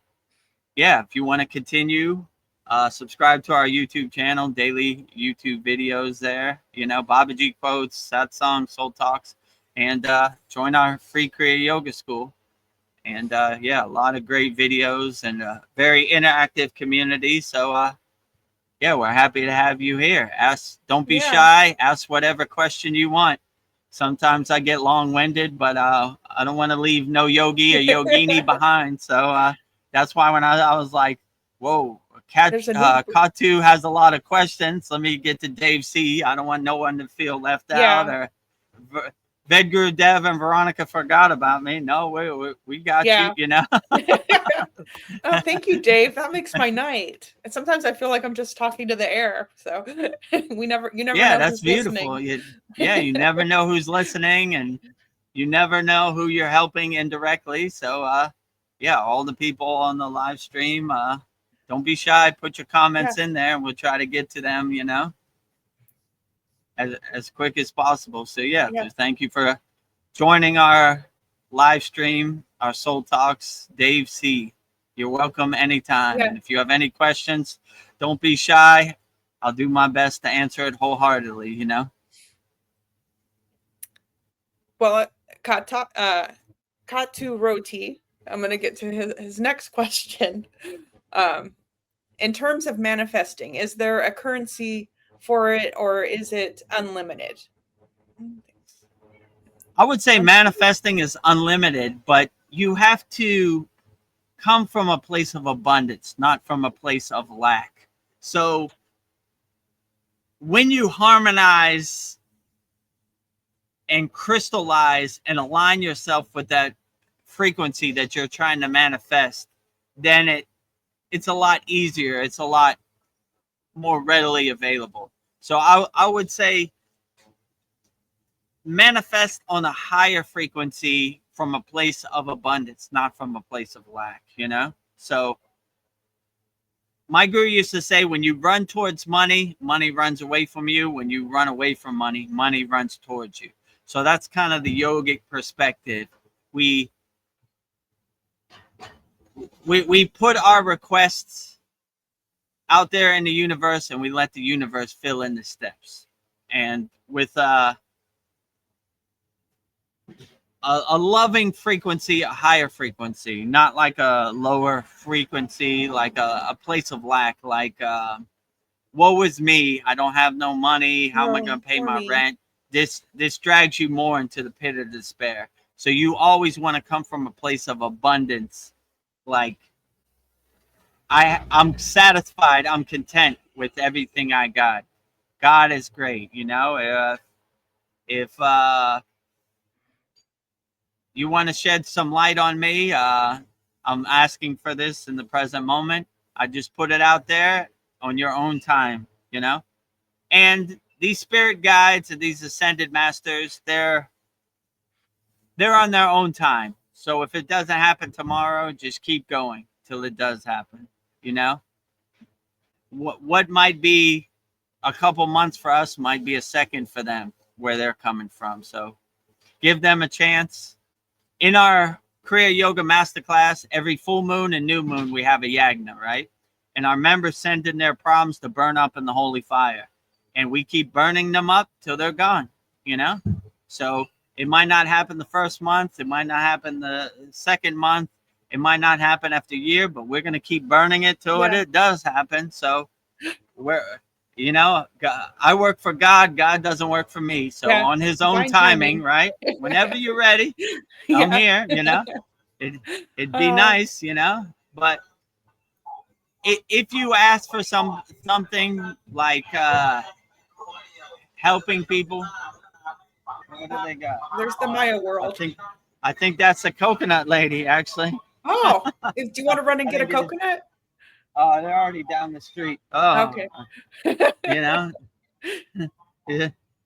if you want to continue, subscribe to our YouTube channel, daily YouTube videos there, Babaji quotes, satsang, soul talks, and join our free Kriya Yoga School. And a lot of great videos and a very interactive community. So, we're happy to have you here. Don't be shy. Ask whatever question you want. Sometimes I get long-winded, but I don't want to leave no yogi or yogini behind. So that's why when I was like, whoa, Katu has a lot of questions. Let me get to Dave C. I don't want no one to feel left out, or VEDGURUDEV and Veronica forgot about me. No, we got you, Oh, thank you, Dave. That makes my night. And sometimes I feel like I'm just talking to the air. So you never know. Yeah, that's beautiful. You never know who's listening, and you never know who you're helping indirectly. So, all the people on the live stream, don't be shy. Put your comments in there, and we'll try to get to them, as quick as possible. So, thank you for joining our live stream, our Soul Talks, Dave C. You're welcome anytime. And if you have any questions, don't be shy. I'll do my best to answer it wholeheartedly, Well, Katu Roti, I'm going to get to his next question. In terms of manifesting, is there a currency for it, or is it unlimited? I would say manifesting is unlimited, but you have to come from a place of abundance, not from a place of lack. So when you harmonize and crystallize and align yourself with that frequency that you're trying to manifest, then it's a lot easier. It's a lot more readily available. So I would say manifest on a higher frequency from a place of abundance, not from a place of lack, So my guru used to say, when you run towards money, money runs away from you. When you run away from money, money runs towards you. So that's kind of the yogic perspective. We put our requests out there in the universe, and we let the universe fill in the steps. And with a loving frequency, a higher frequency, not like a lower frequency, like a place of lack, like woe is me, I don't have no money, how am I going to pay my rent? This drags you more into the pit of despair. So you always want to come from a place of abundance, like I'm satisfied, I'm content with everything I got. God is great, you know. If you want to shed some light on me, I'm asking for this in the present moment. I just put it out there on your own time, you know. And these spirit guides and these ascended masters, they're on their own time. So if it doesn't happen tomorrow, just keep going till it does happen, you know. What might be a couple months for us might be a second for them, where they're coming from. So give them a chance. In our Kriya Yoga Masterclass, every full moon and new moon, we have a yagna, right? And our members send in their problems to burn up in the holy fire. And we keep burning them up till they're gone, you know? So it might not happen the first month. It might not happen the second month. It might not happen after a year, but we're going to keep burning it till it does happen. So we're, you know, God, I work for God. God doesn't work for me. So on his own timing, right? Whenever you're ready, I'm here, you know. It'd be nice, you know. But if you ask for something like helping people, what do they got? There's the Maya world. I think that's the coconut lady, actually. Oh, do you want to run and get a coconut? Oh, they're already down the street. Oh, okay. You know,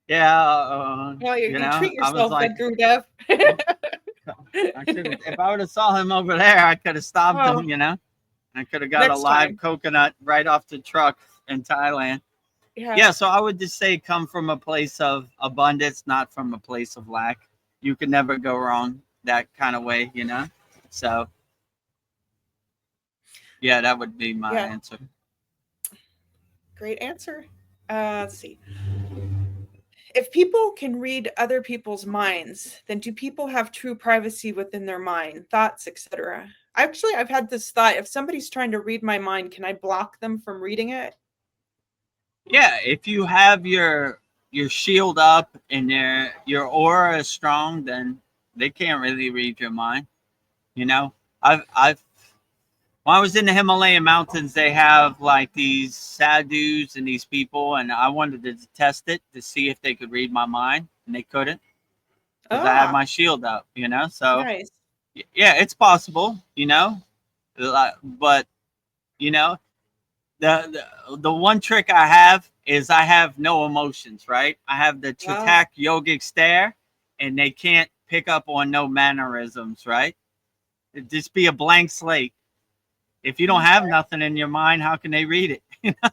yeah. Well, you know, treat yourself, I was like, Guru Dev. if I would have saw him over there, I could have stopped him. You know, I could have got a live coconut right off the truck in Thailand. Yeah. So I would just say, come from a place of abundance, not from a place of lack. You can never go wrong that kind of way, you know. So. Yeah, that would be my answer. Great answer. Let's see. If people can read other people's minds, then do people have true privacy within their mind, thoughts, etc.? Actually, I've had this thought. If somebody's trying to read my mind, can I block them from reading it? Yeah, if you have your shield up and your aura is strong, then they can't really read your mind. You know, when I was in the Himalayan mountains, they have like these sadhus and these people, and I wanted to test it to see if they could read my mind, and they couldn't because I had my shield up, you know. So nice. Yeah, it's possible, you know, but you know, the one trick I have is I have no emotions, right? I have the Chatak yogic stare, and they can't pick up on no mannerisms, right? It'd just be a blank slate. If you don't have nothing in your mind, how can they read it? You know?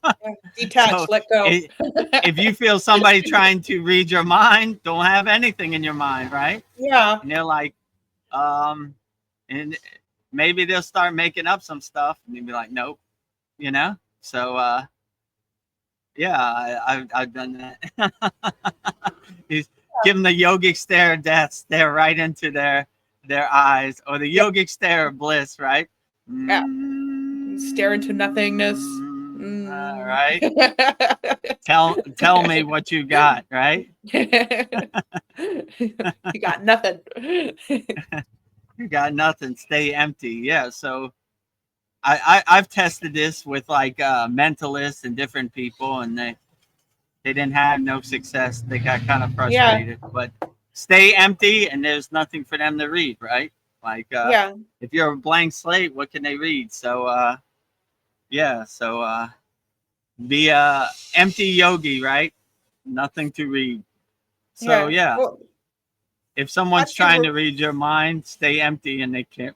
Detach, so let go. If you feel somebody trying to read your mind, don't have anything in your mind, right? Yeah. And they're like, and maybe they'll start making up some stuff, and you'll be like, nope, you know. So I've done that. He's give them the yogic stare of death, stare right into their eyes, or the yogic stare of bliss, right? Yeah. Stare into nothingness. Right. Tell me what you got, right? You got nothing. You got nothing. Stay empty. Yeah. So I've tested this with like mentalists and different people, and they didn't have no success. They got kind of frustrated. Yeah. But stay empty, and there's nothing for them to read, right? Like if you're a blank slate, what can they read? So be a empty yogi, right? Nothing to read. So well, if someone's trying to read your mind, stay empty, and they can't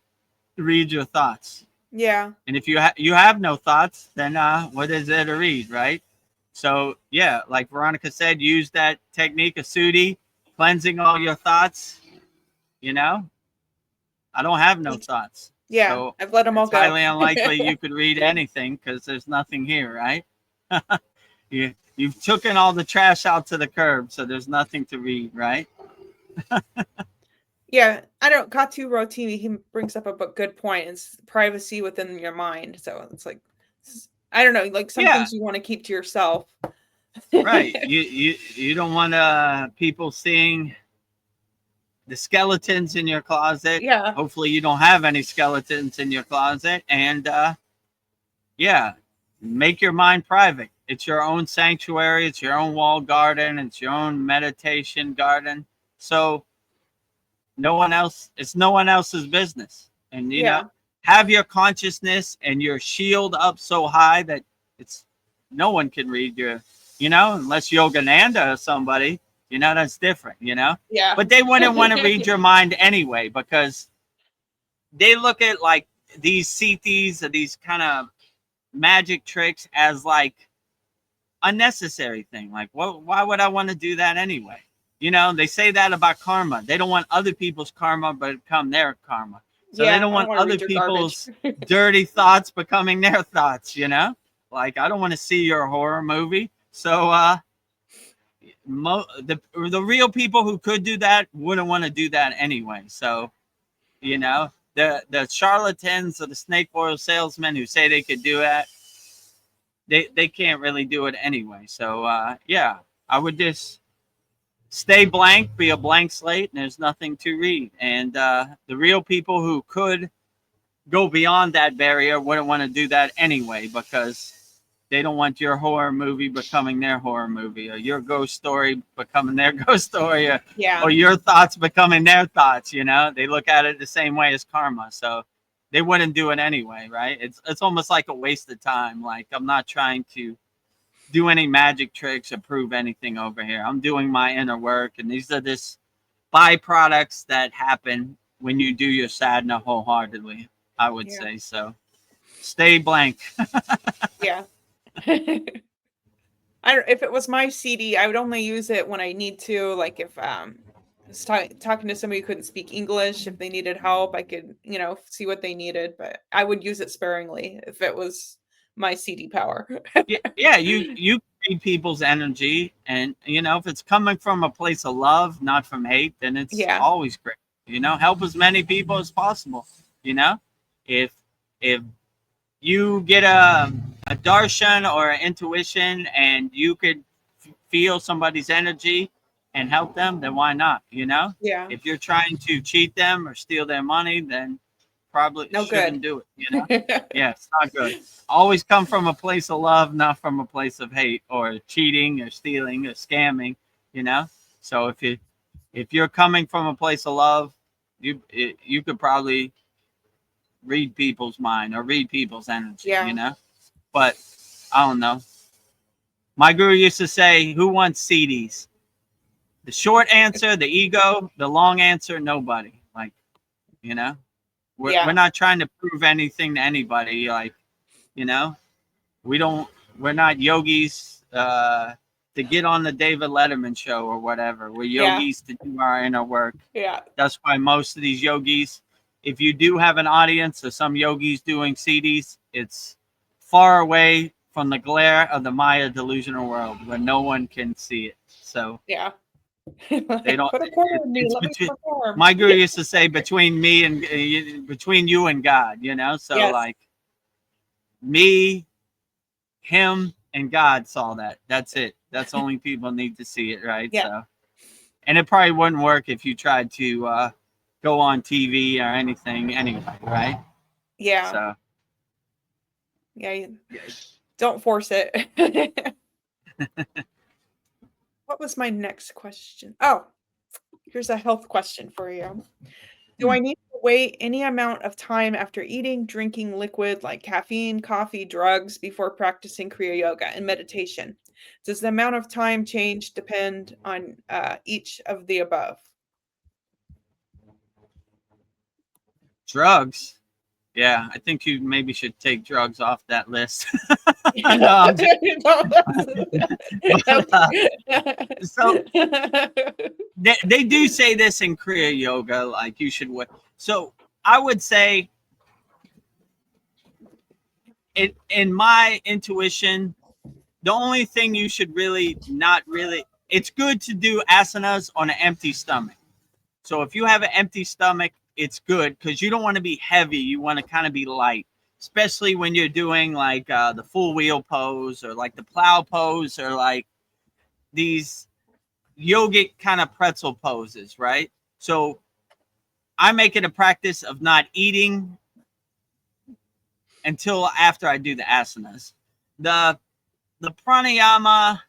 read your thoughts. Yeah. And if you have no thoughts, then what is there to read, right? So yeah, like Veronica said, use that technique of Sudi, cleansing all your thoughts. You know, I don't have no thoughts. Yeah. So I've let them all it's go. highly unlikely you could read anything because there's nothing here, right? You've taken all the trash out to the curb, so there's nothing to read, right? Yeah, I don't. Katu Rotimi, he brings up a good point. It's privacy within your mind. So it's like, I don't know, like some Yeah. things you want to keep to yourself. Right. You don't want people seeing the skeletons in your closet. Yeah. Hopefully you don't have any skeletons in your closet. And yeah, make your mind private. It's your own sanctuary. It's your own wall garden. It's your own meditation garden. So it's no one else's business. And you know, have your consciousness and your shield up so high that it's no one can read your, unless Yogananda or somebody, that's different, Yeah. But they wouldn't want to read your mind anyway, because they look at like these CTs or these kind of magic tricks as like unnecessary thing. Like, why would I want to do that anyway? They say that about karma. They don't want other people's karma become their karma. So they don't want other people's dirty thoughts becoming their thoughts, Like, I don't want to see your horror movie. So the real people who could do that wouldn't want to do that anyway. So, the charlatans or the snake oil salesmen who say they could do that, they can't really do it anyway. So yeah, I would just stay blank, be a blank slate, and there's nothing to read. And the real people who could go beyond that barrier wouldn't want to do that anyway, because they don't want your horror movie becoming their horror movie, or your ghost story becoming their ghost story, or your thoughts becoming their thoughts. They look at it the same way as karma. So they wouldn't do it anyway, right? It's almost like a waste of time. Like, I'm not trying to do any magic tricks or prove anything over here. I'm doing my inner work, and these are just byproducts that happen when you do your sadhana wholeheartedly, I would say. So stay blank. Yeah. If it was my CD, I would only use it when I need to. Like if I was talking to somebody who couldn't speak English, if they needed help, I could, see what they needed. But I would use it sparingly if it was my CD power. Yeah, you read people's energy, and if it's coming from a place of love, not from hate, then it's always great. Help as many people as possible. If you get a darshan or an intuition and you could feel somebody's energy and help them, then why not? Yeah. If you're trying to cheat them or steal their money, then probably shouldn't do it. Yeah, it's not good. Always come from a place of love, not from a place of hate or cheating or stealing or scamming. So if you're coming from a place of love, you could probably read people's mind or read people's energy. But I don't know. My guru used to say, "Who wants CDs?" The short answer, the ego. The long answer, nobody. Like, we're not trying to prove anything to anybody. Like, we're not yogis to get on the David Letterman show or whatever. We're yogis to do our inner work. Yeah. That's why most of these yogis, if you do have an audience or some yogis doing CDs, it's far away from the glare of the Maya delusional world where no one can see it. So yeah. They don't. Put a quarter in me. Let me perform. My guru used to say, between me and between you and God, So like, me, him, and God saw that. That's it. That's only people need to see it, right? Yeah. So, and it probably wouldn't work if you tried to go on TV or anything anyway, right? Yeah. So. Yeah. Don't force it. What was my next question? Oh, here's a health question for you. Do I need to wait any amount of time after eating, drinking liquid like caffeine, coffee, drugs before practicing Kriya Yoga and meditation? Does the amount of time change depend on each of the above? Drugs? Yeah, I think you maybe should take drugs off that list. I know. I'm just, but, so they do say this in Kriya yoga, like you should. So I would say, in my intuition, the only thing you should not really, it's good to do asanas on an empty stomach. So if you have an empty stomach, it's good because you don't want to be heavy. You want to kind of be light, especially when you're doing like the full wheel pose or like the plow pose or like these yogic kind of pretzel poses, right? So I make it a practice of not eating until after I do the asanas. The pranayama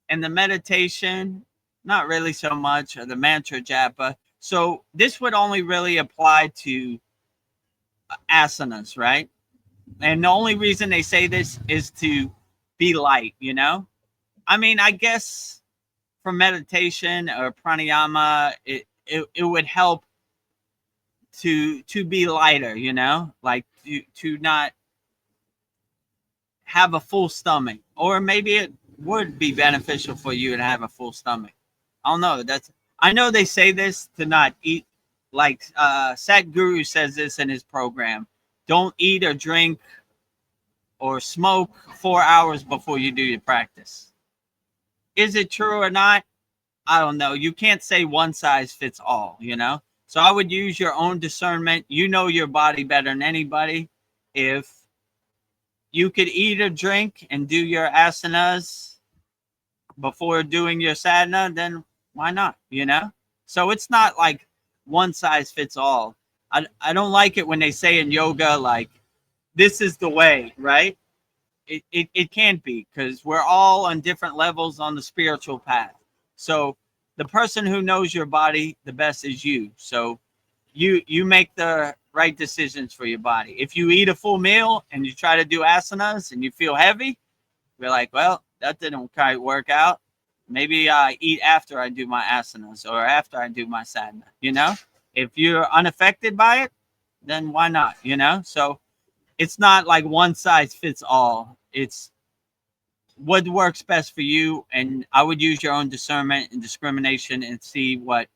and the meditation, not really so much, or the mantra japa. So this would only really apply to asanas, right? And the only reason they say this is to be light, you know? I mean, I guess for meditation or pranayama, it would help to be lighter, you know? Like to not have a full stomach. Or maybe it would be beneficial for you to have a full stomach. I don't know. I know they say this to not eat, like Sadhguru says this in his program. Don't eat or drink or smoke 4 hours before you do your practice. Is it true or not? I don't know. You can't say one size fits all, you know? So I would use your own discernment. You know your body better than anybody. If you could eat or drink and do your asanas before doing your sadhana, then why not, you know? So it's not like one size fits all. I don't like it when they say in yoga, like, this is the way, right? It can't be, because we're all on different levels on the spiritual path. So the person who knows your body the best is you. So you make the right decisions for your body. If you eat a full meal and you try to do asanas and you feel heavy, we're like, well, that didn't quite work out. Maybe I eat after I do my asanas or after I do my sadhana, you know? If you're unaffected by it, then why not, you know? So it's not like one size fits all. It's what works best for you. And I would use your own discernment and discrimination and see what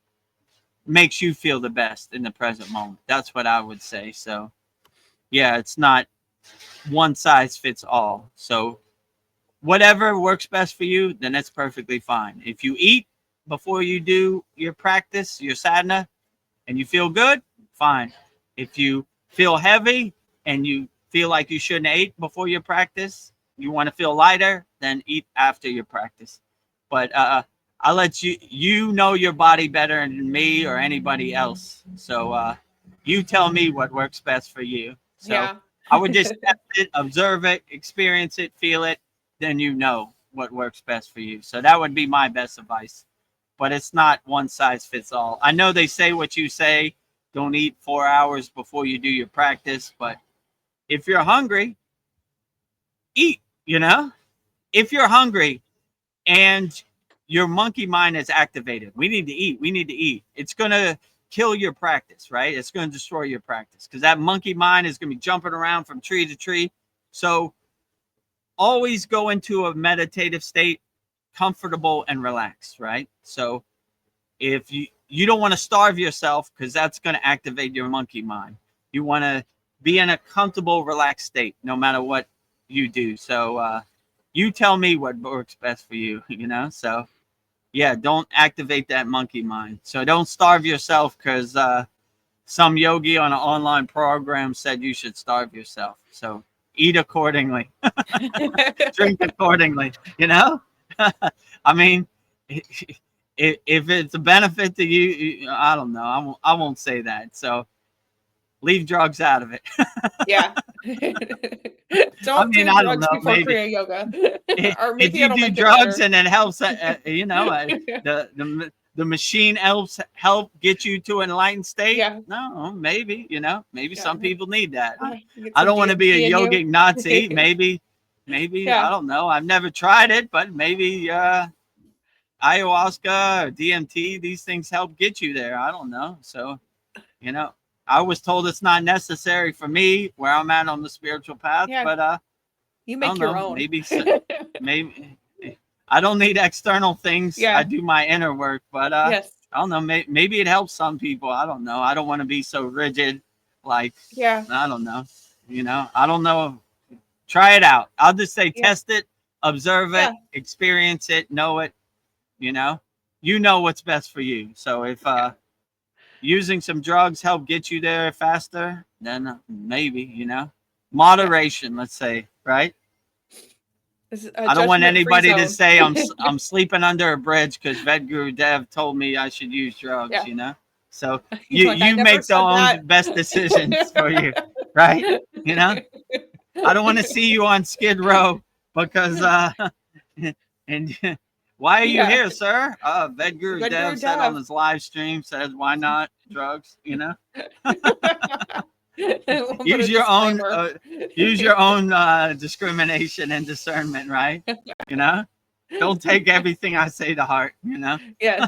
makes you feel the best in the present moment. That's what I would say. So yeah, it's not one size fits all. So whatever works best for you, then that's perfectly fine. If you eat before you do your practice, your sadhana, and you feel good, fine. If you feel heavy and you feel like you shouldn't eat before your practice, you want to feel lighter, then eat after your practice. But I'll let you know your body better than me or anybody else. So you tell me what works best for you. So Yeah. I would just test it, observe it, experience it, feel it, then you know what works best for you. So that would be my best advice. But it's not one size fits all. I know they say what you say, don't eat 4 hours before you do your practice, but if you're hungry, eat, you know? If you're hungry and your monkey mind is activated, we need to eat. We need to eat. It's going to kill your practice, right? It's going to destroy your practice because that monkey mind is going to be jumping around from tree to tree. So always go into a meditative state, comfortable and relaxed, right? So if you don't want to starve yourself, because that's going to activate your monkey mind. You want to be in a comfortable, relaxed state, no matter what you do. So you tell me what works best for you, you know? So yeah, don't activate that monkey mind. So don't starve yourself because some yogi on an online program said you should starve yourself. So eat accordingly, drink accordingly, you know? I mean, if it's a benefit to you, I don't know. I won't say that. So leave drugs out of it. Yeah. Don't do I don't drugs know. before Maybe Kriya yoga. Or if maybe you it'll do make it drugs better. and it helps, you know, the machine help get you to an enlightened state. Yeah. No, maybe, you know, maybe Yeah. some people need that. Yeah, you get I some don't want to be a DMT in you. yogic Nazi. Maybe, Yeah. I don't know. I've never tried it, but maybe ayahuasca or DMT, these things help get you there. I don't know. So, you know, I was told it's not necessary for me where I'm at on the spiritual path, Yeah. but You I make don't your know, own. maybe I don't need external things. Yeah. I do my inner work, but Yes. I don't know. Maybe it helps some people. I don't know. I don't want to be so rigid. Like, Yeah. I don't know. You know, I don't know. Try it out. I'll just say Yeah. test it, observe it, Yeah. experience it, know it. You know what's best for you. So if using some drugs help get you there faster, then maybe, moderation, let's say, right? I don't want anybody to say I'm sleeping under a bridge because Vedguru Dev told me I should use drugs, Yeah. So He's like, "I you never make the said own that." best decisions for you, right? I don't want to see you on Skid Row because and why are you Yeah. here, sir? Vedguru Vedguru Dev said on Dev. his live stream, says why not drugs, We'll put a use your own disclaimer. discrimination and discernment, right? Don't take everything I say to heart, Yeah.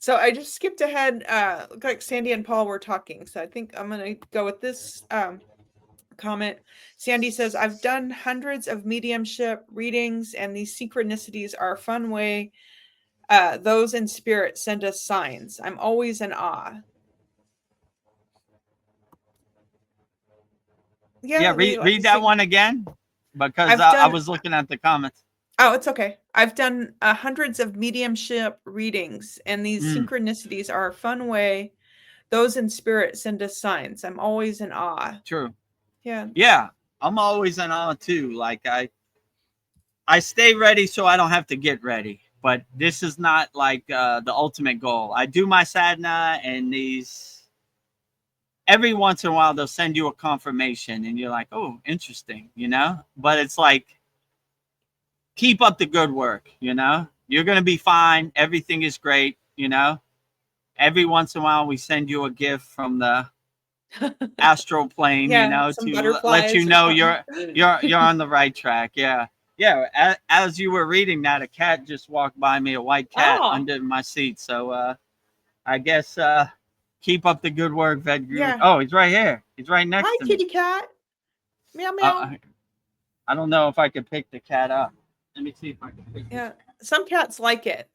So I just skipped ahead. Looked like Sandy and Paul were talking, so I think I'm gonna go with this comment. Sandy says, "I've done hundreds of mediumship readings, and these synchronicities are a fun way. Those in spirit send us signs. I'm always in awe." Yeah, read that one again because I was looking at the comments. Oh, it's okay. I've done hundreds of mediumship readings, and these synchronicities are a fun way. Those in spirit send us signs. I'm always in awe. True. Yeah. Yeah, I'm always in awe too. Like I stay ready so I don't have to get ready. But this is not like the ultimate goal. I do my sadhana, and every once in a while they'll send you a confirmation, and you're like, oh, interesting, But it's like, keep up the good work, You're gonna be fine. Everything is great, Every once in a while we send you a gift from the astral plane, to let you know you're on the right track. Yeah. As you were reading that, a cat just walked by me, a white cat under my seat. So I guess keep up the good work, Vedguru. Yeah. Oh, he's right here. He's right next to me. Hi, kitty cat. Meow meow. I don't know if I could pick the cat up. Let me see if I can pick it. Yeah, some cats like it.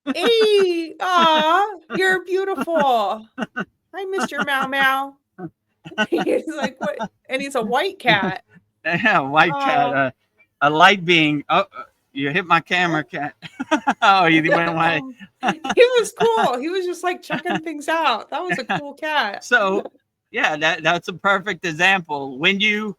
Hey, aw, you're beautiful. Hi, Mr. Meow Meow. He's like, what? And he's a white cat. Yeah, white cat. A light being. Oh, you hit my camera, cat. Oh, you went away. He was cool. He was just like checking things out. That was a cool cat. So, yeah, that's a perfect example. When you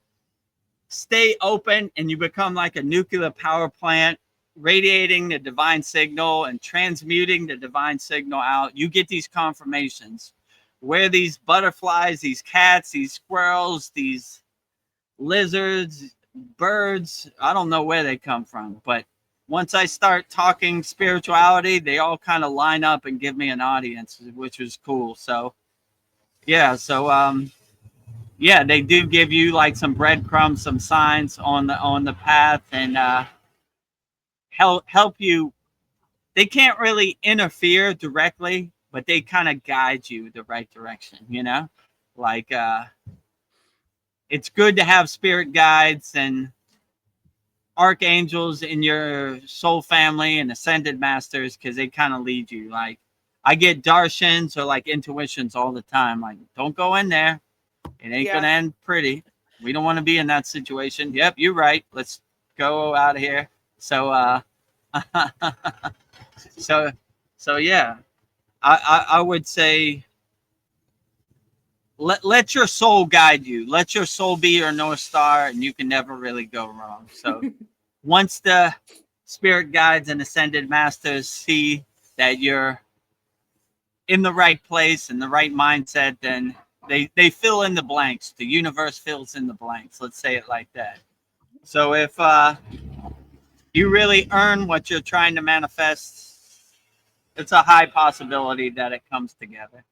stay open and you become like a nuclear power plant, radiating the divine signal and transmuting the divine signal out, you get these confirmations where these butterflies, these cats, these squirrels, these lizards, birds, I don't know where they come from, but once I start talking spirituality, they all kind of line up and give me an audience, which was cool. So yeah, yeah, they do give you like some breadcrumbs, some signs on the path, and help you. They can't really interfere directly, but they kind of guide you the right direction, like it's good to have spirit guides and archangels in your soul family and ascended masters, because they kind of lead you. Like I get darshans or like intuitions all the time, like, don't go in there, it ain't gonna end pretty. We don't want to be in that situation. Yep, you're right, let's go out of here. So so yeah, I would say let your soul guide you. Let your soul be your North Star, and you can never really go wrong. So once the spirit guides and ascended masters see that you're in the right place and the right mindset, then they fill in the blanks. The universe fills in the blanks. Let's say it like that. So if you really earn what you're trying to manifest, it's a high possibility that it comes together.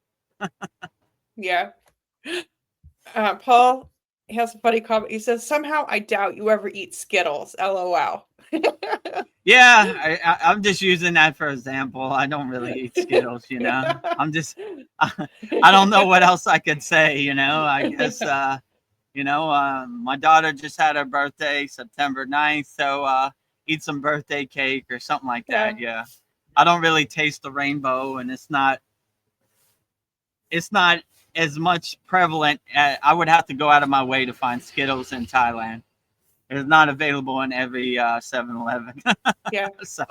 Yeah. Paul He has a funny comment. He says, "Somehow I doubt you ever eat Skittles." LOL. Yeah, I'm just using that for example. I don't really eat Skittles, you know. I'm just, I don't know what else I could say, you know. I guess, my daughter just had her birthday, September 9th, so eat some birthday cake or something like that. Yeah, I don't really taste the rainbow, and it's not as much prevalent. I would have to go out of my way to find Skittles in Thailand. It's not available in every 7-Eleven. Yeah. So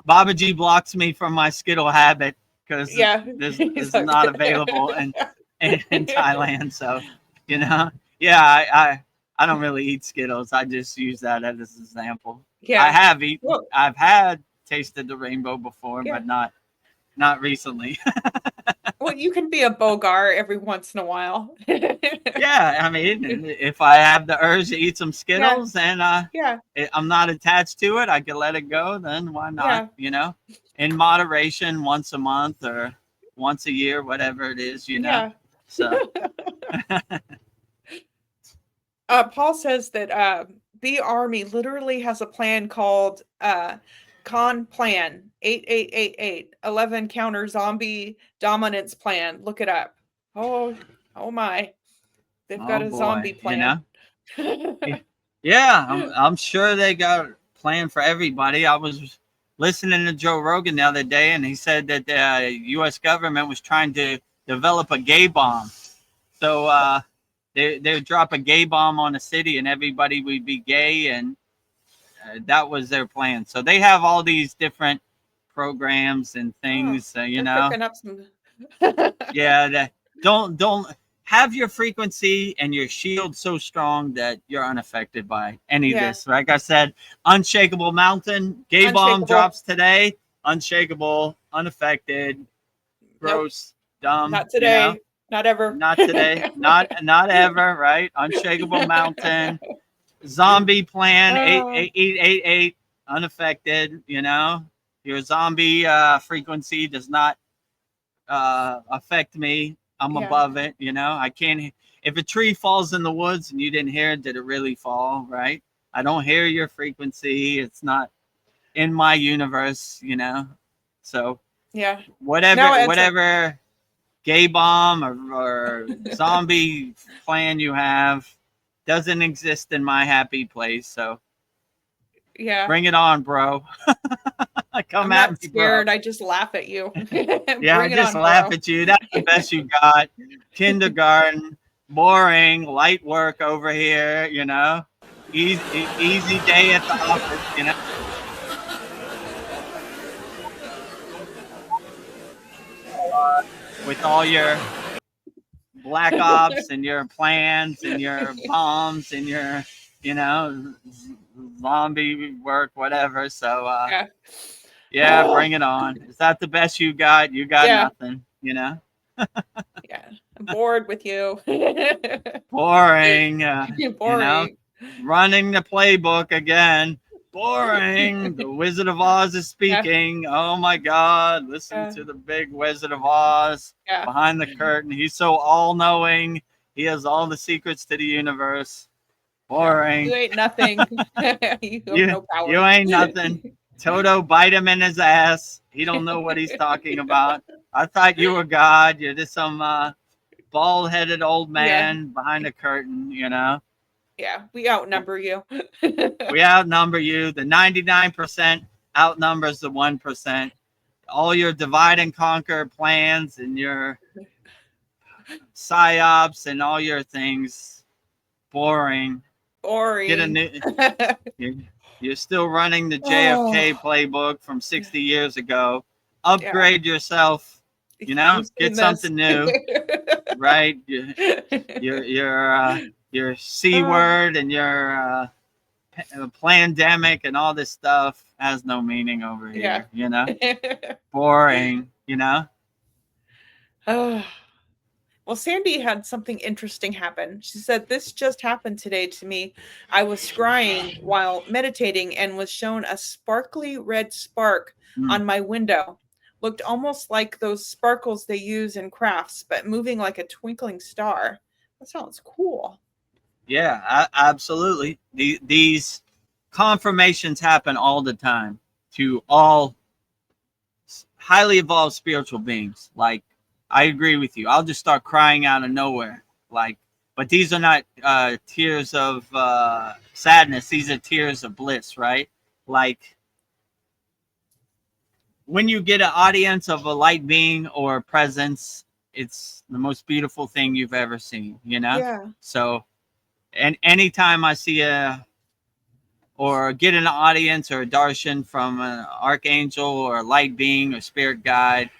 Baba G blocks me from my Skittle habit because this is not available in Thailand. So, you know, yeah, I don't really eat Skittles. I just use that as an example. Yeah. I have eaten. I've had tasted the rainbow before, but not recently. Well, you can be a bogar every once in a while. Yeah, I mean, if I have the urge to eat some Skittles and I'm not attached to it, I can let it go, then why not? You know, in moderation, once a month or once a year, whatever it is, you know. So Paul says that B Army literally has a plan called Con Plan 8888 11 counter zombie dominance plan. Look it up. Oh my. They've got a zombie plan. You know? Yeah, I'm sure they got a plan for everybody. I was listening to Joe Rogan the other day, and he said that the U.S. government was trying to develop a gay bomb. So they would drop a gay bomb on a city, and everybody would be gay, and that was their plan. So they have all these different programs and things, you know. Picking up some... Yeah, don't have your frequency and your shield so strong that you're unaffected by any of this. Like I said, Unshakable Mountain, gay bomb drops today. Unshakable, unaffected, gross, dumb. Not today. You know? Not ever. Not today. Not ever. Right? Unshakable Mountain, zombie plan 8888, unaffected. You know, your zombie frequency does not affect me. I'm above it, you know. I can't. If a tree falls in the woods and you didn't hear it, did it really fall? Right? I don't hear your frequency. It's not in my universe, you know. So whatever gay bomb or zombie plan you have doesn't exist in my happy place. So bring it on, bro. I'm not scared. Bro. I just laugh at you. Yeah, I just laugh at you. That's the best you got. Kindergarten, boring, light work over here, you know. Easy day at the office, you know. With all your black ops and your plans and your bombs and your, you know, zombie work, whatever. So, yeah, bring it on. Is that the best you got? You got nothing, you know? I'm bored with you. Boring. Boring. You know, running the playbook again. Boring. The Wizard of Oz is speaking. Oh my God. Listen to the big Wizard of Oz behind the curtain. He's so all-knowing. He has all the secrets to the universe. Boring. You ain't nothing. You have no power. You ain't nothing. Toto, bite him in his ass. He don't know what he's talking about. I thought you were God. You're just some bald-headed old man behind a curtain, you know? Yeah, we outnumber you. We outnumber you. The 99% outnumbers the 1%. All your divide and conquer plans and your psyops and all your things, boring. Get a new... You're still running the JFK playbook from 60 years ago. Upgrade yourself, you know, get something new, right? Your C word and your pandemic and all this stuff has no meaning over here, you know? Boring, you know? Well, Sandy had something interesting happen. She said, "This just happened today to me. I was scrying while meditating and was shown a sparkly red spark on my window. Looked almost like those sparkles they use in crafts, but moving like a twinkling star. That sounds cool. Yeah, absolutely. These confirmations happen all the time to all highly evolved spiritual beings. Like, I agree with you. I'll just start crying out of nowhere. Like, but these are not tears of sadness. These are tears of bliss, right? Like, when you get an audience of a light being or a presence, it's the most beautiful thing you've ever seen, you know? Yeah. So, and anytime I see or get an audience or a darshan from an archangel or a light being or spirit guide,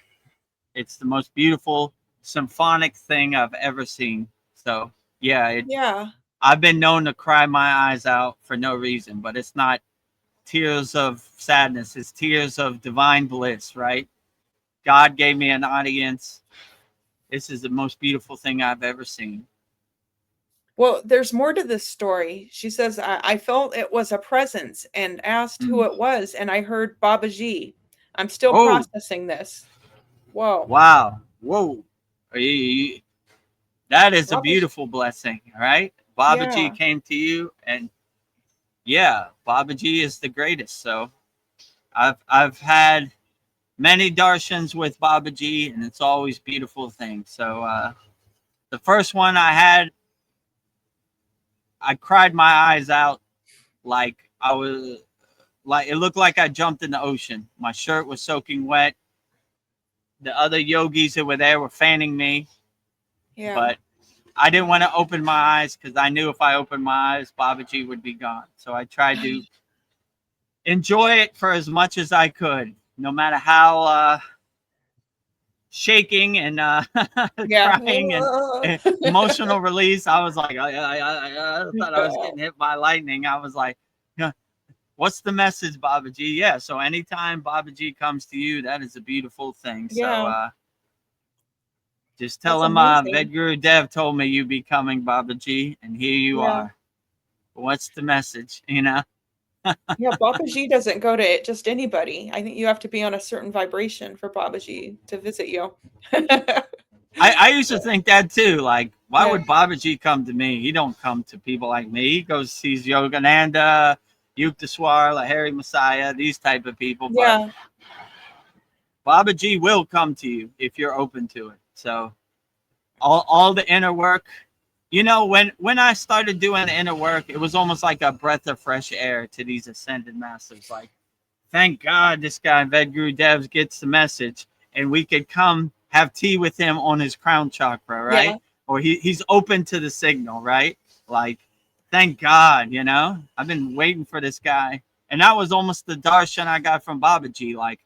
it's the most beautiful symphonic thing I've ever seen. So, yeah, Yeah. I've been known to cry my eyes out for no reason, but it's not tears of sadness. It's tears of divine bliss, right? God gave me an audience. This is the most beautiful thing I've ever seen. Well, there's more to this story. She says, I felt it was a presence and asked who it was, and I heard Babaji. I'm still processing this. Whoa. Wow. Whoa. That is a beautiful blessing, right? Babaji came to you, and yeah, Babaji is the greatest. So I've had many darshans with Babaji, and it's always beautiful things. So the first one I had, I cried my eyes out like I was like it looked like I jumped in the ocean. My shirt was soaking wet. The other yogis that were there were fanning me. Yeah. But I didn't want to open my eyes because I knew if I opened my eyes, Babaji would be gone. So I tried to enjoy it for as much as I could, no matter how shaking and crying and emotional release. I was like, I thought I was getting hit by lightning. I was like, what's the message, Babaji? Yeah. So anytime Babaji comes to you, that is a beautiful thing. So just tell him VEDGURUDEV told me you'd be coming, Babaji, and here you are. What's the message, you know? Yeah, Babaji doesn't go to just anybody. I think you have to be on a certain vibration for Babaji to visit you. I used to think that too. Like, why would Babaji come to me? He don't come to people like me. He goes sees Yogananda, Yukteswar, Lahiri Messiah, these type of people. But Babaji will come to you if you're open to it. So all the inner work. You know, when I started doing the inner work, it was almost like a breath of fresh air to these ascended masters. Like, thank God this guy VEDGURUDEV'S gets the message, and we could come have tea with him on his crown chakra, right? Or he's open to the signal, right? Like, thank God, you know? I've been waiting for this guy. And that was almost the darshan I got from Babaji. Like,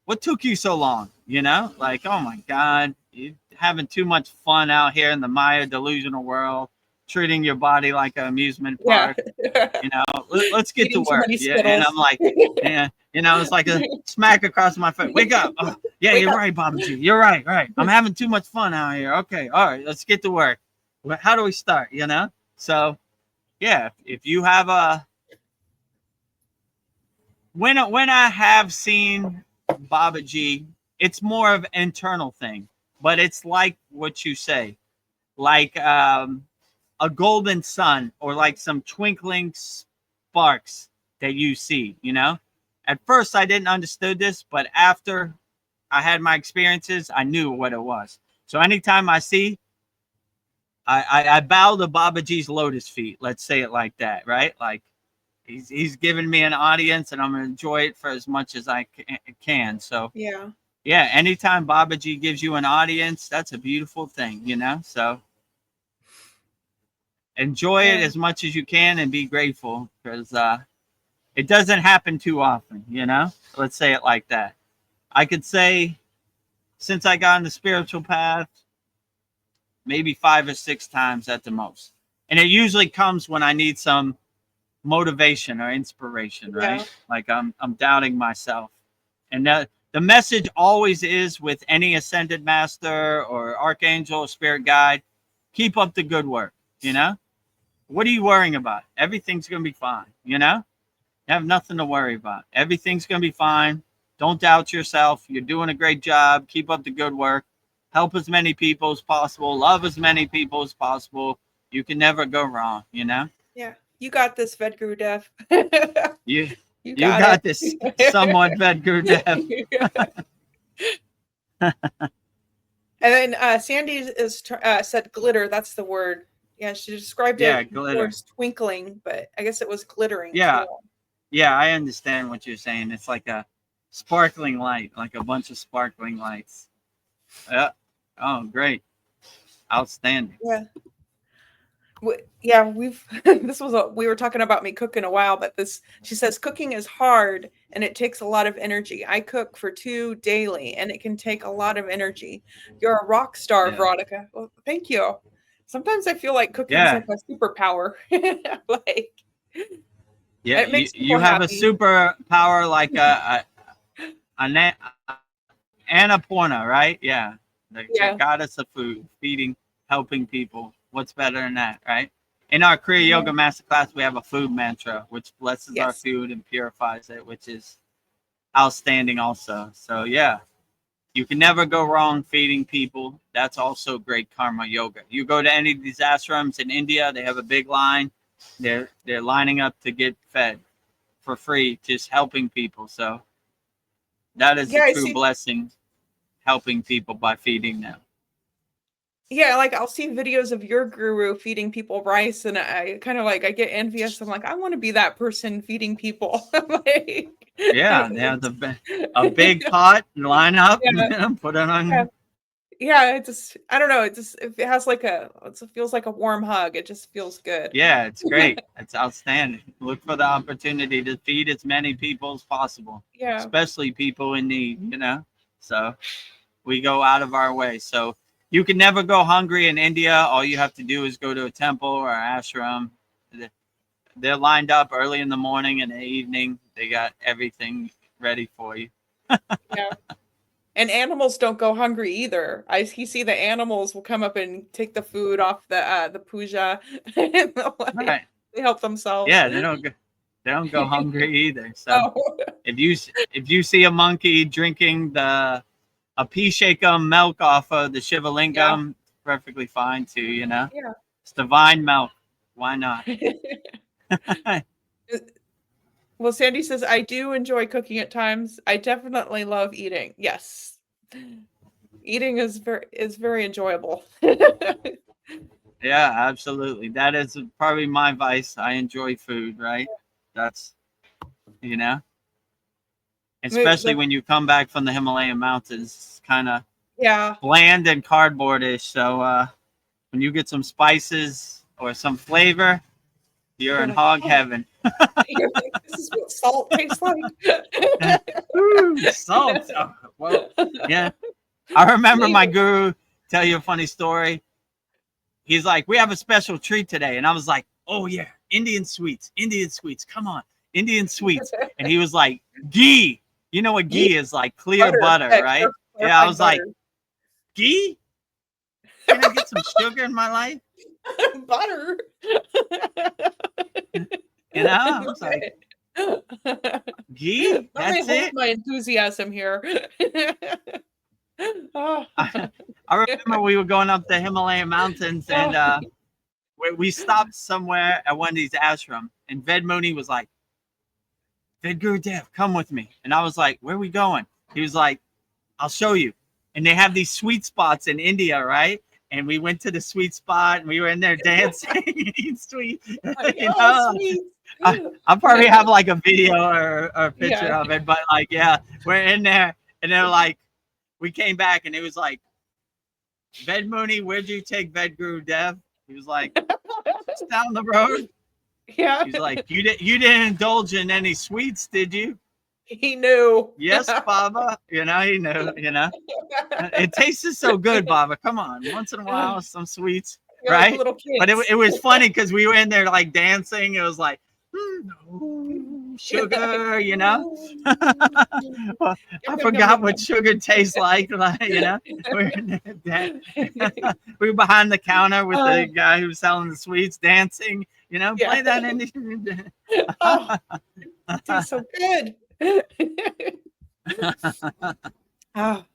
what took you so long? You know? Like, oh my God, you're having too much fun out here in the Maya delusional world, treating your body like an amusement park. You know, let's get to work. Yeah. And I'm like, yeah, you know, it's like a smack across my face. Wake up. Oh, yeah, you're right, Babaji. You're right. Right. I'm having too much fun out here. Okay. All right. Let's get to work. How do we start? You know? So, yeah, if you have when I have seen Babaji, it's more of an internal thing, but it's like what you say, like a golden sun or like some twinkling sparks that you see, you know? At first I didn't understand this, but after I had my experiences, I knew what it was. So anytime I see, I bow to Babaji's lotus feet. Let's say it like that, right? Like he's giving me an audience, and I'm gonna enjoy it for as much as I can. So yeah. Anytime Babaji gives you an audience, that's a beautiful thing, you know. So enjoy it as much as you can, and be grateful because it doesn't happen too often, you know. Let's say it like that. I could say since I got on the spiritual path, maybe 5 or 6 times at the most. And it usually comes when I need some motivation or inspiration, right? Like I'm doubting myself. And the message always is with any ascended master or archangel or spirit guide, keep up the good work, you know? What are you worrying about? Everything's going to be fine, you know? You have nothing to worry about. Everything's going to be fine. Don't doubt yourself. You're doing a great job. Keep up the good work. help as many people as possible, love as many people as possible. You can never go wrong, you know? Yeah. You got this, Vedguru Dev. You You you got got it. this somewhat, Vedguru Dev. And then Sandy said glitter. That's the word. Yeah, she described Yeah, it glitter. as twinkling, but I guess it was glittering Yeah. too. Yeah, I understand what you're saying. It's like a sparkling light, like a bunch of sparkling lights. Yeah. Oh, great. Outstanding. Yeah. Yeah, we've we were talking about me cooking a while, but she says cooking is hard and it takes a lot of energy. I cook for 2 daily and it can take a lot of energy. You're a rock star, Yeah. Veronica. Well, thank you. Sometimes I feel like cooking's Yeah. like a superpower. Like Yeah, it makes you people have a happy. superpower like an Annapurna, right? Yeah. The Yeah. goddess of food, feeding, helping people. What's better than that, right? In our Kriya Yoga Masterclass, we have a food mantra, which blesses our Yes. food and purifies it, which is outstanding also. So, yeah, you can never go wrong feeding people. That's also great karma yoga. You go to any of these ashrams in India, they have a big line. They're lining up to get fed for free, just helping people. So that is Yeah, a I true see. blessing, helping people by feeding them. Yeah, like I'll see videos of your guru feeding people rice, and I kind of like I get envious. I'm like, I want to be that person feeding people. Like, Yeah, they have a big pot, line up, Yeah. put it on. Yeah. Yeah, it just I don't know. It has like it feels like a warm hug. It just feels good. Yeah, it's great. It's outstanding. Look for the opportunity to feed as many people as possible, Yeah. especially people in need, you know? So we go out of our way. So you can never go hungry in India. All you have to do is go to a temple or ashram. They're lined up early in the morning and the evening. They got everything ready for you. Yeah. And animals don't go hungry either. You see the animals will come up and take the food off the puja. And Right. they help themselves. Yeah, they don't go hungry either. So Oh. if you see a monkey drinking a Abhishekam milk off of the Shiva Lingam, perfectly fine too, you know? Yeah. It's divine milk. Why not? Well, Sandy says, I do enjoy cooking at times. I definitely love eating. Yes. Eating is very enjoyable. Yeah, absolutely. That is probably my vice. I enjoy food, right? That's, you know, especially when you come back from the Himalayan mountains, kind of bland and cardboardish. So when you get some spices or some flavor, you're in hog heaven. You're like, this is what salt tastes like. Ooh, salt. Oh, well, yeah. I remember my guru tell you a funny story. He's like, we have a special treat today. And I was like, oh, yeah, Indian sweets. Come on, Indian sweets. And he was like, ghee. You know what ghee is, like clear butter, right? Yeah, I was like, ghee? Can I get some sugar in my life? Butter. You know, I was like, ghee? That's it? My enthusiasm here. I remember we were going up the Himalayan mountains and we stopped somewhere at one of these ashram, and Ved Muni was like, Vedguru Dev, come with me. And I was like, where are we going? He was like, I'll show you. And they have these sweet spots in India, right? And we went to the sweet spot and we were in there dancing, eating sweet. You know? I'll probably have like a video or a picture of it, but like, yeah, we're in there and they're like, we came back and it was like, Ved Muni, where'd you take Vedguru Dev? He was like, it's down the road. Yeah. He's like, you didn't indulge in any sweets, did you? He knew. Yes, Baba. You know, he knew, you know. It tasted so good, Baba. Come on. Once in a while, some sweets, right? Little kids. But it was funny because we were in there like dancing. It was like, sugar, you know. Well, I forgot what sugar tastes like, you know. We were behind the counter with the guy who was selling the sweets, dancing. You know, play that in the. Oh, it tastes so good. Oh,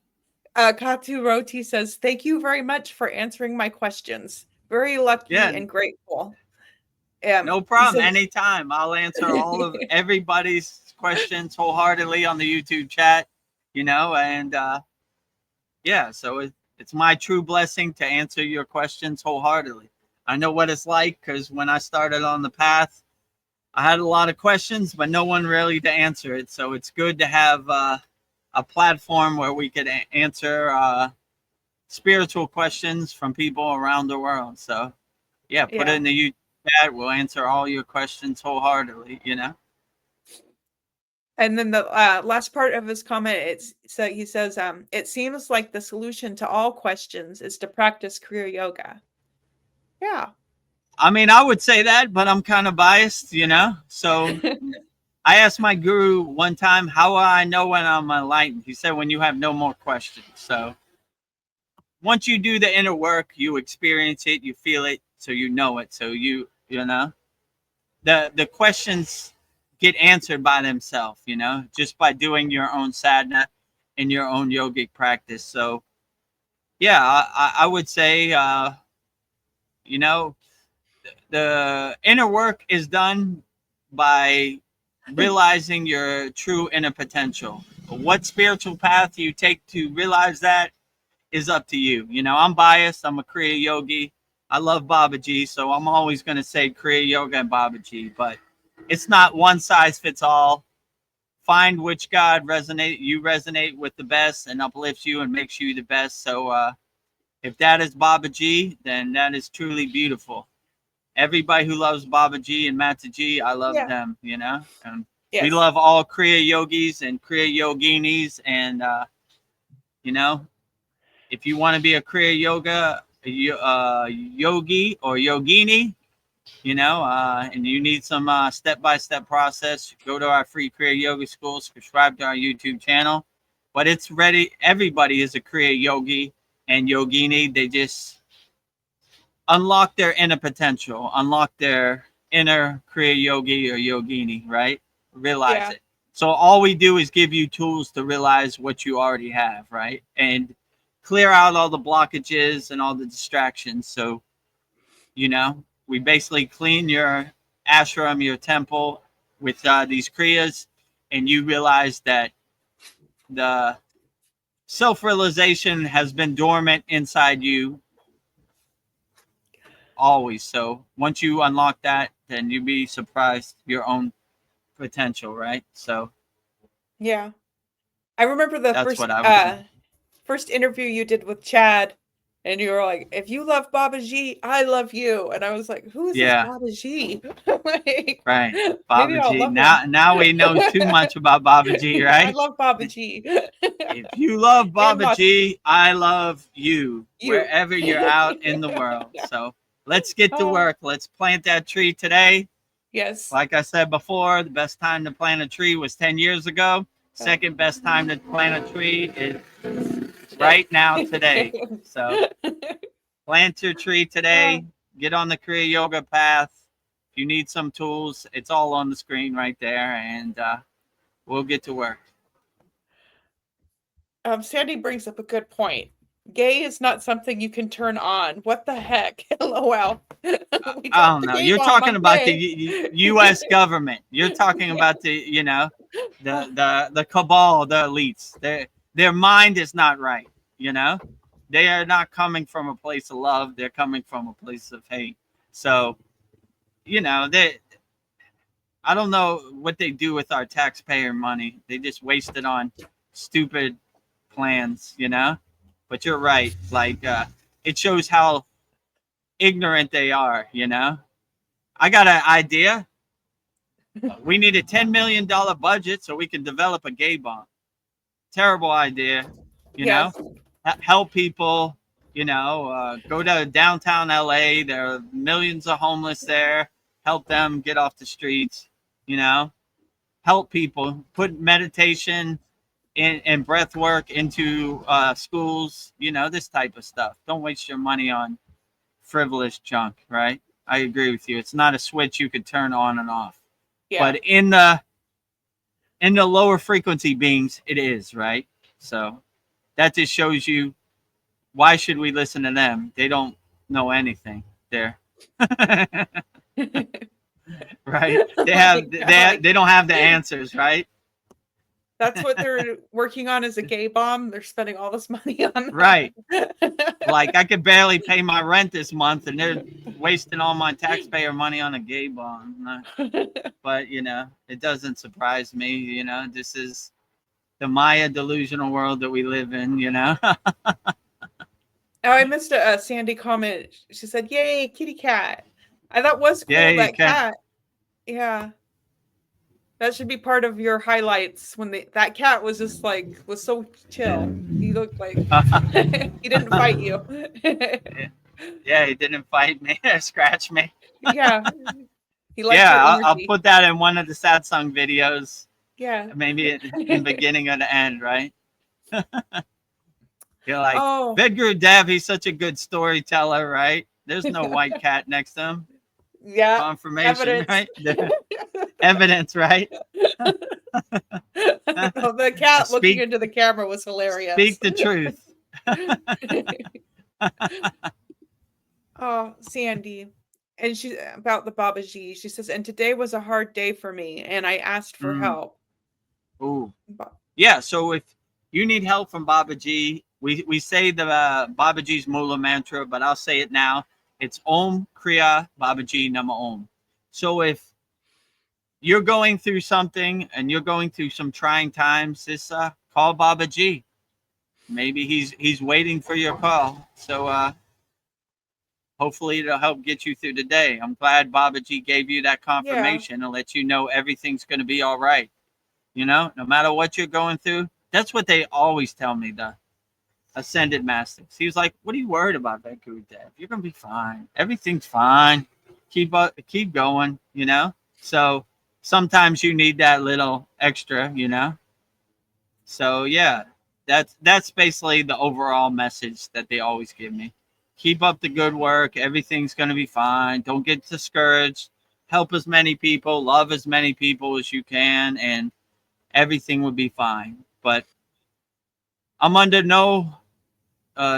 Katu Roti says, thank you very much for answering my questions. Very lucky Yeah, and grateful. no He problem. says, Anytime. I'll answer all of everybody's questions wholeheartedly on the YouTube chat, and yeah, so it's my true blessing to answer your questions wholeheartedly. I know what it's like because when I started on the path, I had a lot of questions, but no one really to answer it. So it's good to have a platform where we could answer spiritual questions from people around the world. So yeah, put it in the YouTube chat. We'll answer all your questions wholeheartedly, And then the last part of his comment, he says, it seems like the solution to all questions is to practice Kriya Yoga. Yeah. I mean, I would say that, but I'm kind of biased, So I asked my guru one time, how will I know when I'm enlightened? He said, when you have no more questions. So once you do the inner work, you experience it, you feel it, so you know it. So the questions get answered by themselves, just by doing your own sadhana and your own yogic practice. So yeah, I would say, the inner work is done by realizing your true inner potential. What spiritual path you take to realize that is up to you. I'm biased. I'm a Kriya yogi. I love Babaji, so I'm always going to say Kriya yoga and Babaji, but it's not one size fits all. Find which God resonate with the best and uplifts you and makes you the best. So if that is Babaji, then that is truly beautiful. Everybody who loves Babaji and Mataji, I love them, and we love all Kriya yogis and Kriya yoginis. And, if you want to be a Kriya yogi or yogini, and you need some step-by-step process, go to our free Kriya Yoga School, subscribe to our YouTube channel. But it's ready. Everybody is a Kriya yogi and yogini. They just unlock their inner potential, unlock their inner Kriya yogi or yogini, right? Realize it. So all we do is give you tools to realize what you already have, right? And clear out all the blockages and all the distractions. So, we basically clean your ashram, your temple with these kriyas, and you realize that the self-realization has been dormant inside you always. So once you unlock that, then you'll be surprised your own potential, right? So yeah, I remember the first interview you did with Chad, and you were like, if you love Babaji, I love you. And I was like, who is this Babaji? Like, right, maybe I'll Babaji. love Now we know too much about Babaji, right? I love Babaji. If you love Babaji, I love you wherever you're out in the world. So let's get to work. Let's plant that tree today. Yes. Like I said before, the best time to plant a tree was 10 years ago. Second best time to plant a tree is right now, today. So plant your tree today. Get on the Kriya Yoga path. If you need some tools, it's all on the screen right there, and we'll get to work. Sandy brings up a good point. Gay is not something you can turn on. What the heck? LOL. I don't know. You're talking about the U.S. government. You're talking about the cabal, the elites. Their mind is not right. They are not coming from a place of love. They're coming from a place of hate. So, I don't know what they do with our taxpayer money. They just waste it on stupid plans, But you're right. Like, it shows how ignorant they are, I got an idea. We need a $10 million budget so we can develop a gay bomb. Terrible idea, help people, go to downtown LA. There are millions of homeless there. Help them get off the streets, help people, put meditation and breath work into schools, this type of stuff. Don't waste your money on frivolous junk, right? I agree with you. It's not a switch you could turn on and off. But in the lower frequency beings, it is, right? So that just shows you, why should we listen to them? They don't know anything there. Right? They don't have the answers, right? That's what they're working on, is a gay bomb. They're spending all this money on that. Right. Like, I could barely pay my rent this month, and they're wasting all my taxpayer money on a gay bomb. But, you know, it doesn't surprise me. You know, this is the Maya delusional world that we live in, you know. Oh, I missed a Sandy comment. She said, "Yay, kitty cat." I thought was cool, Yay, that cat. Yeah. That should be part of your highlights, when that cat was just like, was so chill. He looked like he didn't fight you. Yeah, he didn't fight me or scratch me. Yeah. He liked Yeah, your I'll energy. put that in one of the sad song videos. Yeah. Maybe in the beginning or the end, right? You're like, Oh, Vedguru Dev, he's such a good storyteller, right? There's no white cat next to him. yeah. Confirmation, Evidence. right? Evidence, right? No, the cat looking into the camera was hilarious. Speak the truth. Oh, Sandy. And she, about the Babaji, she says, and today was a hard day for me, and I asked for help. Ooh. Yeah, so if you need help from Babaji, we say the Babaji's Mula mantra, but I'll say it now. It's Om Kriya Babaji Nama Om. So if you're going through something and you're going through some trying times, just call Babaji. Maybe he's waiting for your call. So hopefully it'll help get you through the day. I'm glad Babaji gave you that confirmation and let you know everything's going to be all right. You know, no matter what you're going through. That's what they always tell me, the Ascended Masters. He was like, what are you worried about, Vedguru Dev? You're going to be fine. Everything's fine. Keep going, you know? So sometimes you need that little extra, you know? So yeah, that's basically the overall message that they always give me. Keep up the good work. Everything's going to be fine. Don't get discouraged. Help as many people, love as many people as you can, and everything will be fine. But I'm under no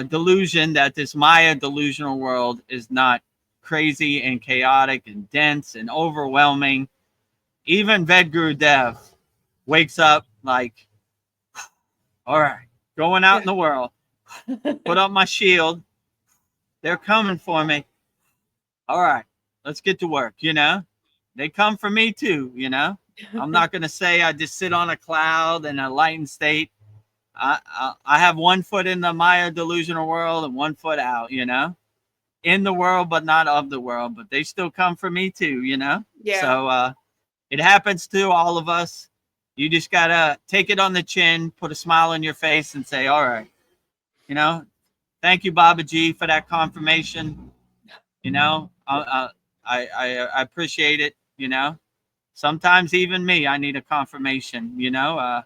delusion that this Maya delusional world is not crazy and chaotic and dense and overwhelming. Even Vedguru Dev wakes up like, all right, going out in the world, put up my shield. They're coming for me. All right, let's get to work, you know? They come for me too, you know? I'm not going to say I just sit on a cloud in a lightened state. I have one foot in the Maya delusional world and one foot out, you know? In the world, but not of the world. But they still come for me too, you know? Yeah. So it happens to all of us. You just got to take it on the chin, put a smile on your face and say, all right, you know, thank you, Babaji, for that confirmation. You know, I appreciate it, you know? Sometimes even me, I need a confirmation, you know?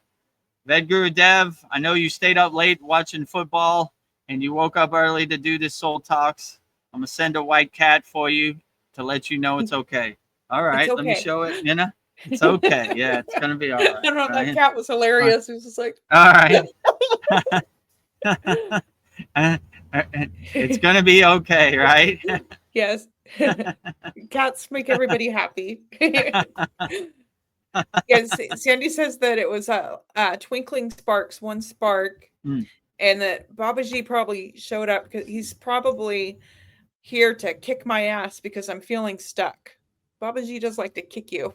Vedguru Dev, I know you stayed up late watching football and you woke up early to do this Soul Talks. I'm going to send a white cat for you to let you know it's okay. All right, okay. Let me show it, you know? It's okay. Yeah, it's going to be all right. I don't know, right? that cat was hilarious. It was just like, all right. It's going to be okay, right? yes. Cats make everybody happy. Yes, Sandy says that it was twinkling sparks, one spark, and that Babaji probably showed up because he's probably here to kick my ass because I'm feeling stuck. Babaji does like to kick you.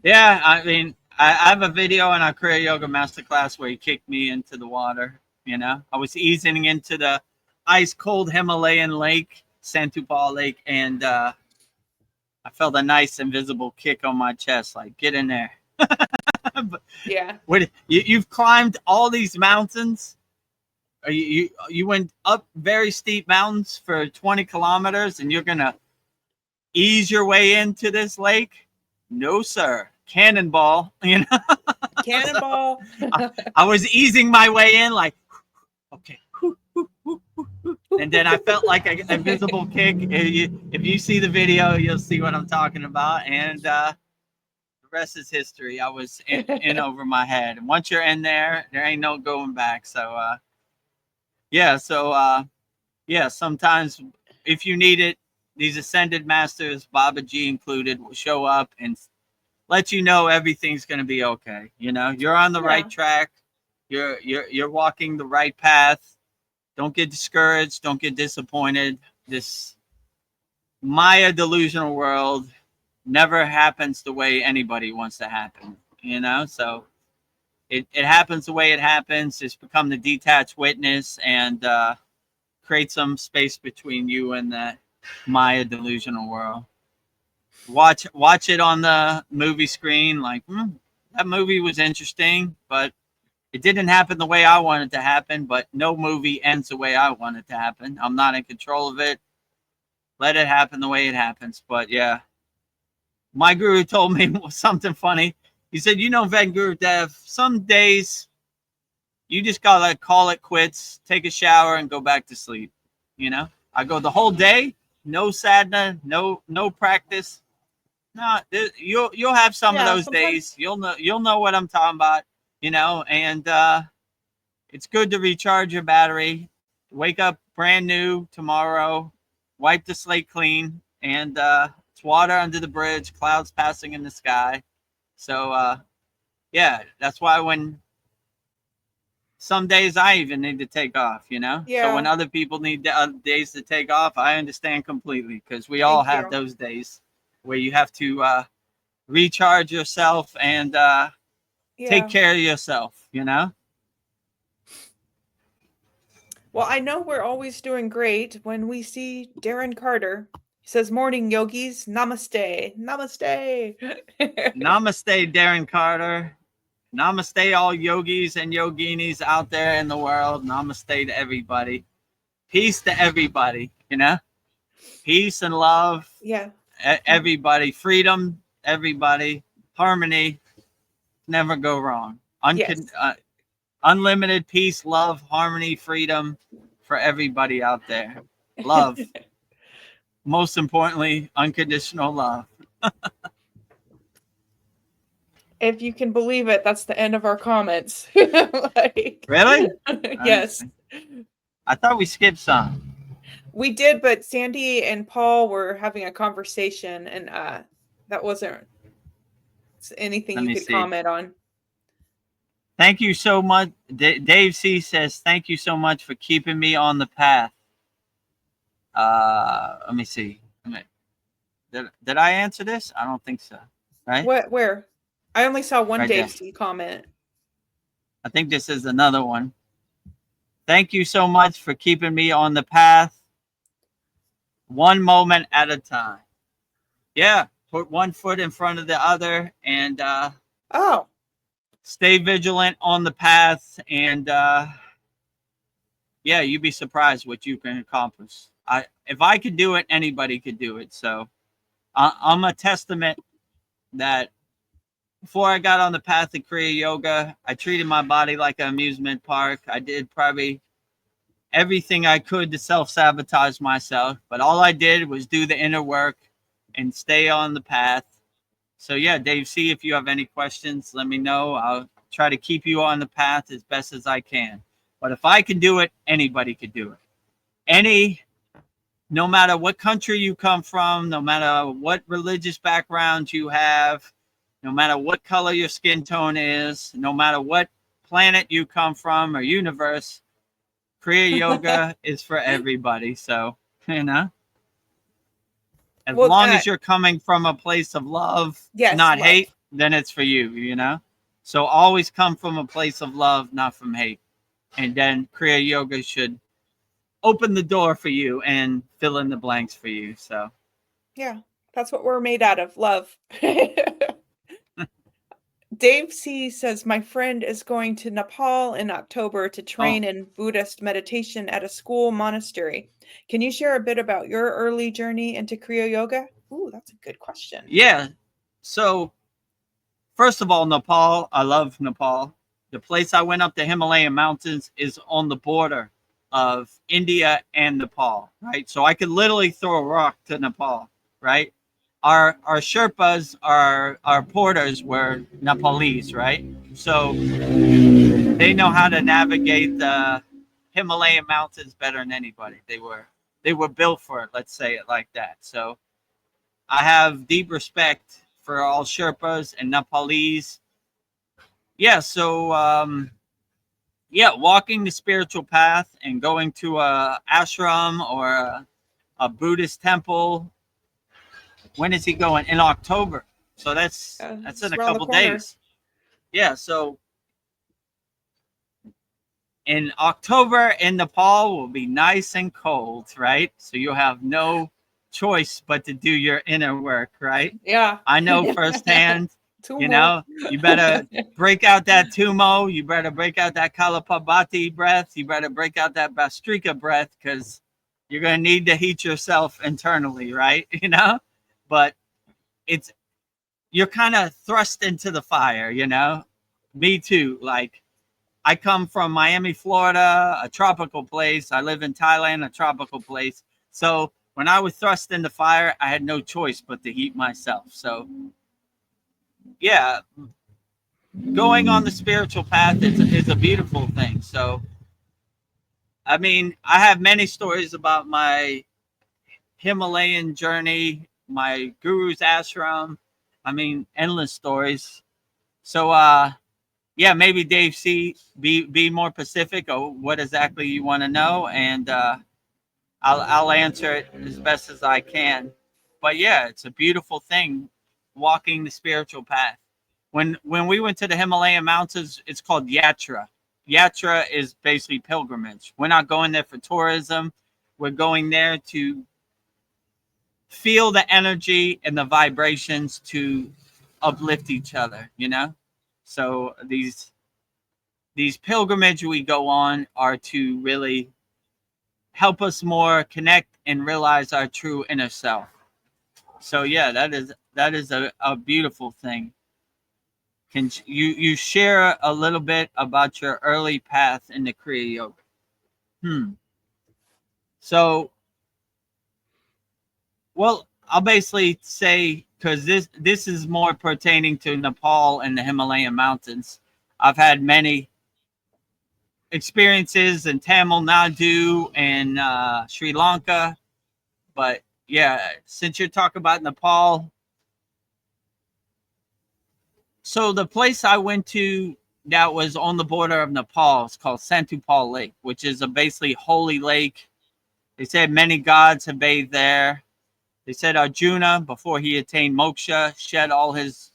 Yeah, I mean, I have a video on our Kriya Yoga Masterclass where he kicked me into the water. You know, I was easing into the ice cold Himalayan lake, Santupal Lake, and I felt a nice invisible kick on my chest, like, get in there. Yeah. You've climbed all these mountains. You went up very steep mountains for 20 kilometers and you're going to ease your way into this lake? No, sir. Cannonball, you know? Cannonball. So, I was easing my way in like, okay. And then I felt like an invisible kick. If you see the video, you'll see what I'm talking about. And rest is history. I was in over my head. And once you're in there, there ain't no going back. So, yeah. So, yeah, sometimes if you need it, these ascended masters, Baba G included, will show up and let you know everything's going to be okay. You know, you're on the right track. You're walking the right path. Don't get discouraged. Don't get disappointed. This Maya delusional world never happens the way anybody wants to happen, you know? So it happens the way it happens. Just become the detached witness and create some space between you and that Maya delusional world. Watch it on the movie screen. Like, that movie was interesting, but it didn't happen the way I wanted to happen. But no movie ends the way I want it to happen. I'm not in control of it. Let it happen the way it happens. But yeah, my guru told me something funny. He said, you know, VEDAGURUDEV, some days you just gotta call it quits, take a shower, and go back to sleep. You know, I go the whole day, no sadhana, no practice. No, you'll have some of those days. You'll know what I'm talking about. You know, and it's good to recharge your battery. Wake up brand new tomorrow, wipe the slate clean, and it's water under the bridge, clouds passing in the sky. So yeah, that's why when some days I even need to take off, you know? Yeah. So when other people need days to take off, I understand completely, because we all have those days where you have to recharge yourself and take care of yourself, you know? Well, I know we're always doing great when we see Darren Carter. He says, morning, yogis. Namaste. Namaste. Namaste, Darren Carter. Namaste, all yogis and yoginis out there in the world. Namaste to everybody. Peace to everybody, you know? Peace and love. Yeah. Everybody. Freedom, everybody. Harmony. Never go wrong. Unlimited peace, love, harmony, freedom for everybody out there. Love. Most importantly, unconditional love. If you can believe it, that's the end of our comments. Really? Yes. I thought we skipped some. We did, but Sandy and Paul were having a conversation, and that wasn't anything you could comment on. Thank you so much. Dave C says, thank you so much for keeping me on the path. Let me see. Did I answer this? I don't think so. Right? Where? I only saw one right Dave there. C comment. I think this is another one. Thank you so much for keeping me on the path. One moment at a time. Yeah. Put one foot in front of the other and stay vigilant on the path, and yeah, you'd be surprised what you can accomplish. If I could do it, anybody could do it. So I'm a testament that before I got on the path of Kriya Yoga, I treated my body like an amusement park. I did probably everything I could to self-sabotage myself, but all I did was do the inner work and stay on the path. So yeah, Dave C, if you have any questions, let me know. I'll try to keep you on the path as best as I can. But if I can do it, anybody could do it. No matter what country you come from, no matter what religious background you have, no matter what color your skin tone is, no matter what planet you come from or universe, Kriya Yoga is for everybody. So, you know, as long as you're coming from a place of love, not hate, then it's for you, you know? So always come from a place of love, not from hate. And then Kriya Yoga should open the door for you and fill in the blanks for you. So yeah, that's what we're made out of, love. Dave C says, my friend is going to Nepal in October to train in Buddhist meditation at a SKOOL monastery. Can you share a bit about your early journey into Kriya Yoga? Ooh, that's a good question. Yeah. So first of all, Nepal, I love Nepal. The place I went up the Himalayan mountains is on the border of India and Nepal, right? So I could literally throw a rock to Nepal, right? our Sherpas, our porters were Nepalese, right? So they know how to navigate the Himalayan mountains better than anybody. They were built for it. Let's say it like that. So I have deep respect for all Sherpas and Nepalese. Yeah. So yeah, walking the spiritual path and going to a ashram or a Buddhist temple. When is he going? In October. So that's in a couple days. Yeah. So in October in Nepal will be nice and cold, right? So you'll have no choice but to do your inner work, right? Yeah. I know firsthand. You know, you better break out that Tumo. You better break out that Kalapabati breath. You better break out that Bastrika breath, because you're going to need to heat yourself internally, right? You know, but you're kind of thrust into the fire, you know. Me too. Like, I come from Miami, Florida, a tropical place. I live in Thailand, a tropical place. So when I was thrust into fire, I had no choice but to heat myself. So yeah, going on the spiritual path is a beautiful thing. So, I mean, I have many stories about my Himalayan journey, my guru's ashram. I mean, endless stories. So, yeah, maybe Dave C, be more specific of what exactly you want to know, and I'll answer it as best as I can. But yeah, it's a beautiful thing, walking the spiritual path. When we went to the Himalayan mountains, it's called yatra. Yatra is basically pilgrimage. We're not going there for tourism. We're going there to feel the energy and the vibrations to uplift each other, you know? So these pilgrimage we go on are to really help us more connect and realize our true inner self. So yeah, that is a beautiful thing. Can you share a little bit about your early path in the Kriya Yoga? So, well, I'll basically say, because this is more pertaining to Nepal and the Himalayan mountains. I've had many experiences in Tamil Nadu and Sri Lanka, but yeah, since you're talking about Nepal, so the place I went to that was on the border of Nepal is called Santupal Lake, which is a basically holy lake. They said many gods have bathed there. They said Arjuna, before he attained moksha, shed all his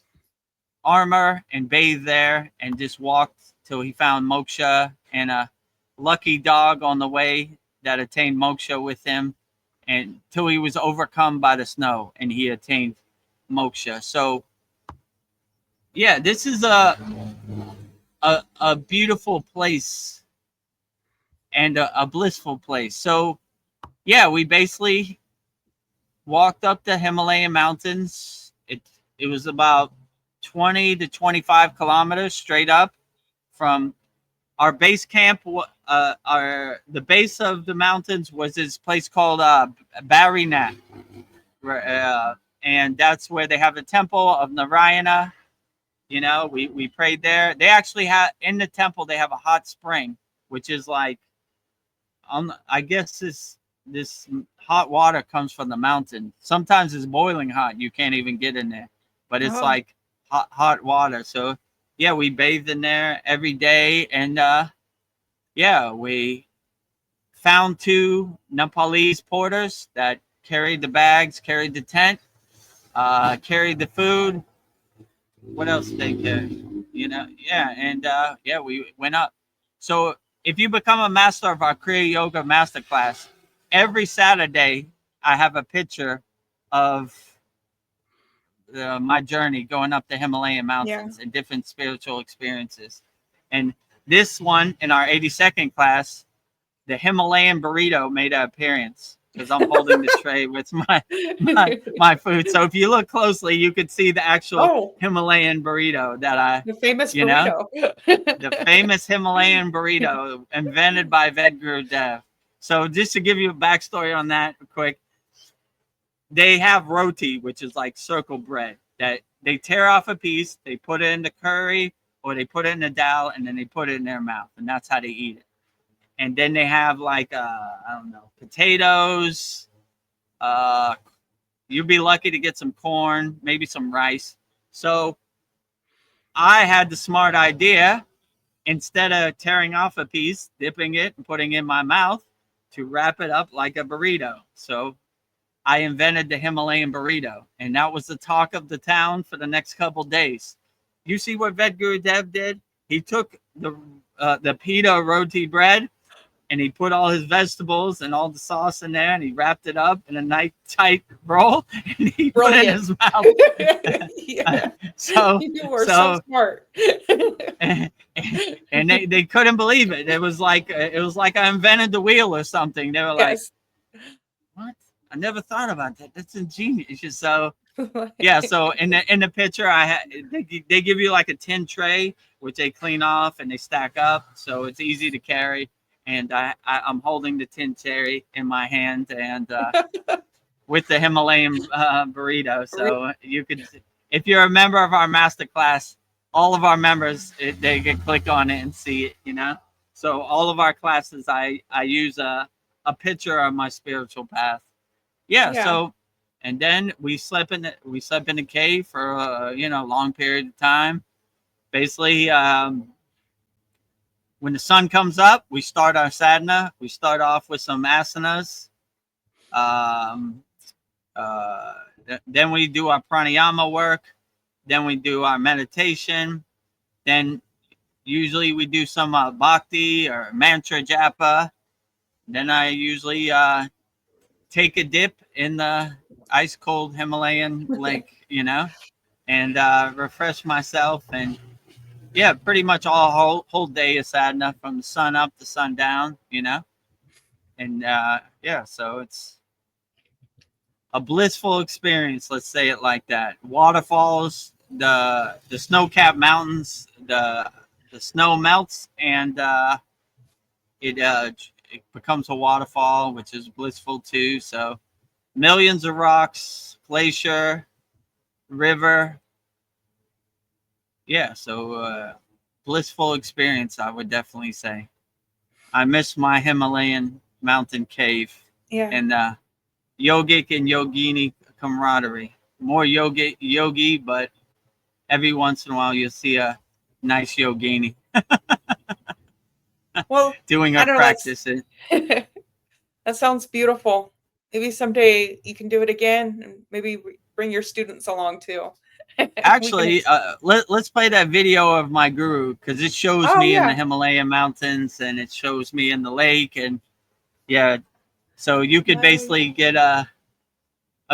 armor and bathed there and just walked till he found moksha, and a lucky dog on the way that attained moksha with him, and till he was overcome by the snow and he attained moksha. So yeah, this is a beautiful place and a blissful place. So yeah, we basically walked up the Himalayan mountains. It was about 20 to 25 kilometers straight up from our base camp. The base of the mountains was this place called Barinath, and that's where they have the temple of Narayana. You know, we prayed there. They actually have in the temple, they have a hot spring, which is like, I guess this hot water comes from the mountain. Sometimes it's boiling hot. You can't even get in there, but it's like hot water. So yeah, we bathed in there every day, and yeah, we found 2 Nepalese porters that carried the bags, carried the tent, carried the food. What else did they carry? You know, yeah, and yeah, we went up. So if you become a master of our Kriya Yoga Masterclass, every Saturday I have a picture of my journey going up the Himalayan mountains and different spiritual experiences. And this one in our 82nd class, the Himalayan burrito made an appearance, because I'm holding the tray with my food. So if you look closely, you could see the actual Himalayan burrito that the famous burrito. The famous Himalayan burrito invented by VEDAGURUDEV. So just to give you a backstory on that quick, they have roti, which is like circle bread that they tear off a piece, they put it in the curry or they put it in the dal, and then they put it in their mouth, and that's how they eat it. And then they have like I don't know, potatoes. You'd be lucky to get some corn, maybe some rice. So I had the smart idea, instead of tearing off a piece, dipping it and putting it in my mouth, to wrap it up like a burrito. So I invented the Himalayan burrito, and that was the talk of the town for the next couple days. You see what VEDGURUDEV did? He took the pita roti bread, and he put all his vegetables and all the sauce in there, and he wrapped it up in a nice tight roll, and he put it in his mouth. Yeah. So you were so smart. and they couldn't believe it. It was like I invented the wheel or something. They were like, "What? I never thought about that. That's ingenious." So yeah. So in the picture, they give you like a tin tray, which they clean off and they stack up, so it's easy to carry. And I'm holding the tin tray in my hand, and with the Himalayan burrito. So you could, if you're a member of our Masterclass, all of our members, they can click on it and see it, you know. So all of our classes, I use a picture of my spiritual path. Yeah. So, and then we slept in the cave for a long period of time. Basically, when the sun comes up, we start our sadhana. We start off with some asanas. Then we do our pranayama work. Then we do our meditation. Then usually we do some bhakti or mantra japa. Then I usually take a dip in the ice cold Himalayan lake, and refresh myself. And yeah, pretty much all whole day is sadhana from the sun up to sundown, and yeah, so it's a blissful experience. Let's say it like that. Waterfalls, the snow-capped mountains, the snow melts, and it becomes a waterfall, which is blissful too. So millions of rocks, glacier, river. Yeah, so blissful experience, I would definitely say. I miss my Himalayan mountain cave. Yeah. And yogic and yogini camaraderie. More yogi, but every once in a while you'll see a nice yogini. Well, doing a practice. That sounds beautiful. Maybe someday you can do it again, and maybe bring your students along too. Actually, let's play that video of my guru, because it shows me in the Himalayan mountains, and it shows me in the lake, and yeah, so you could basically get a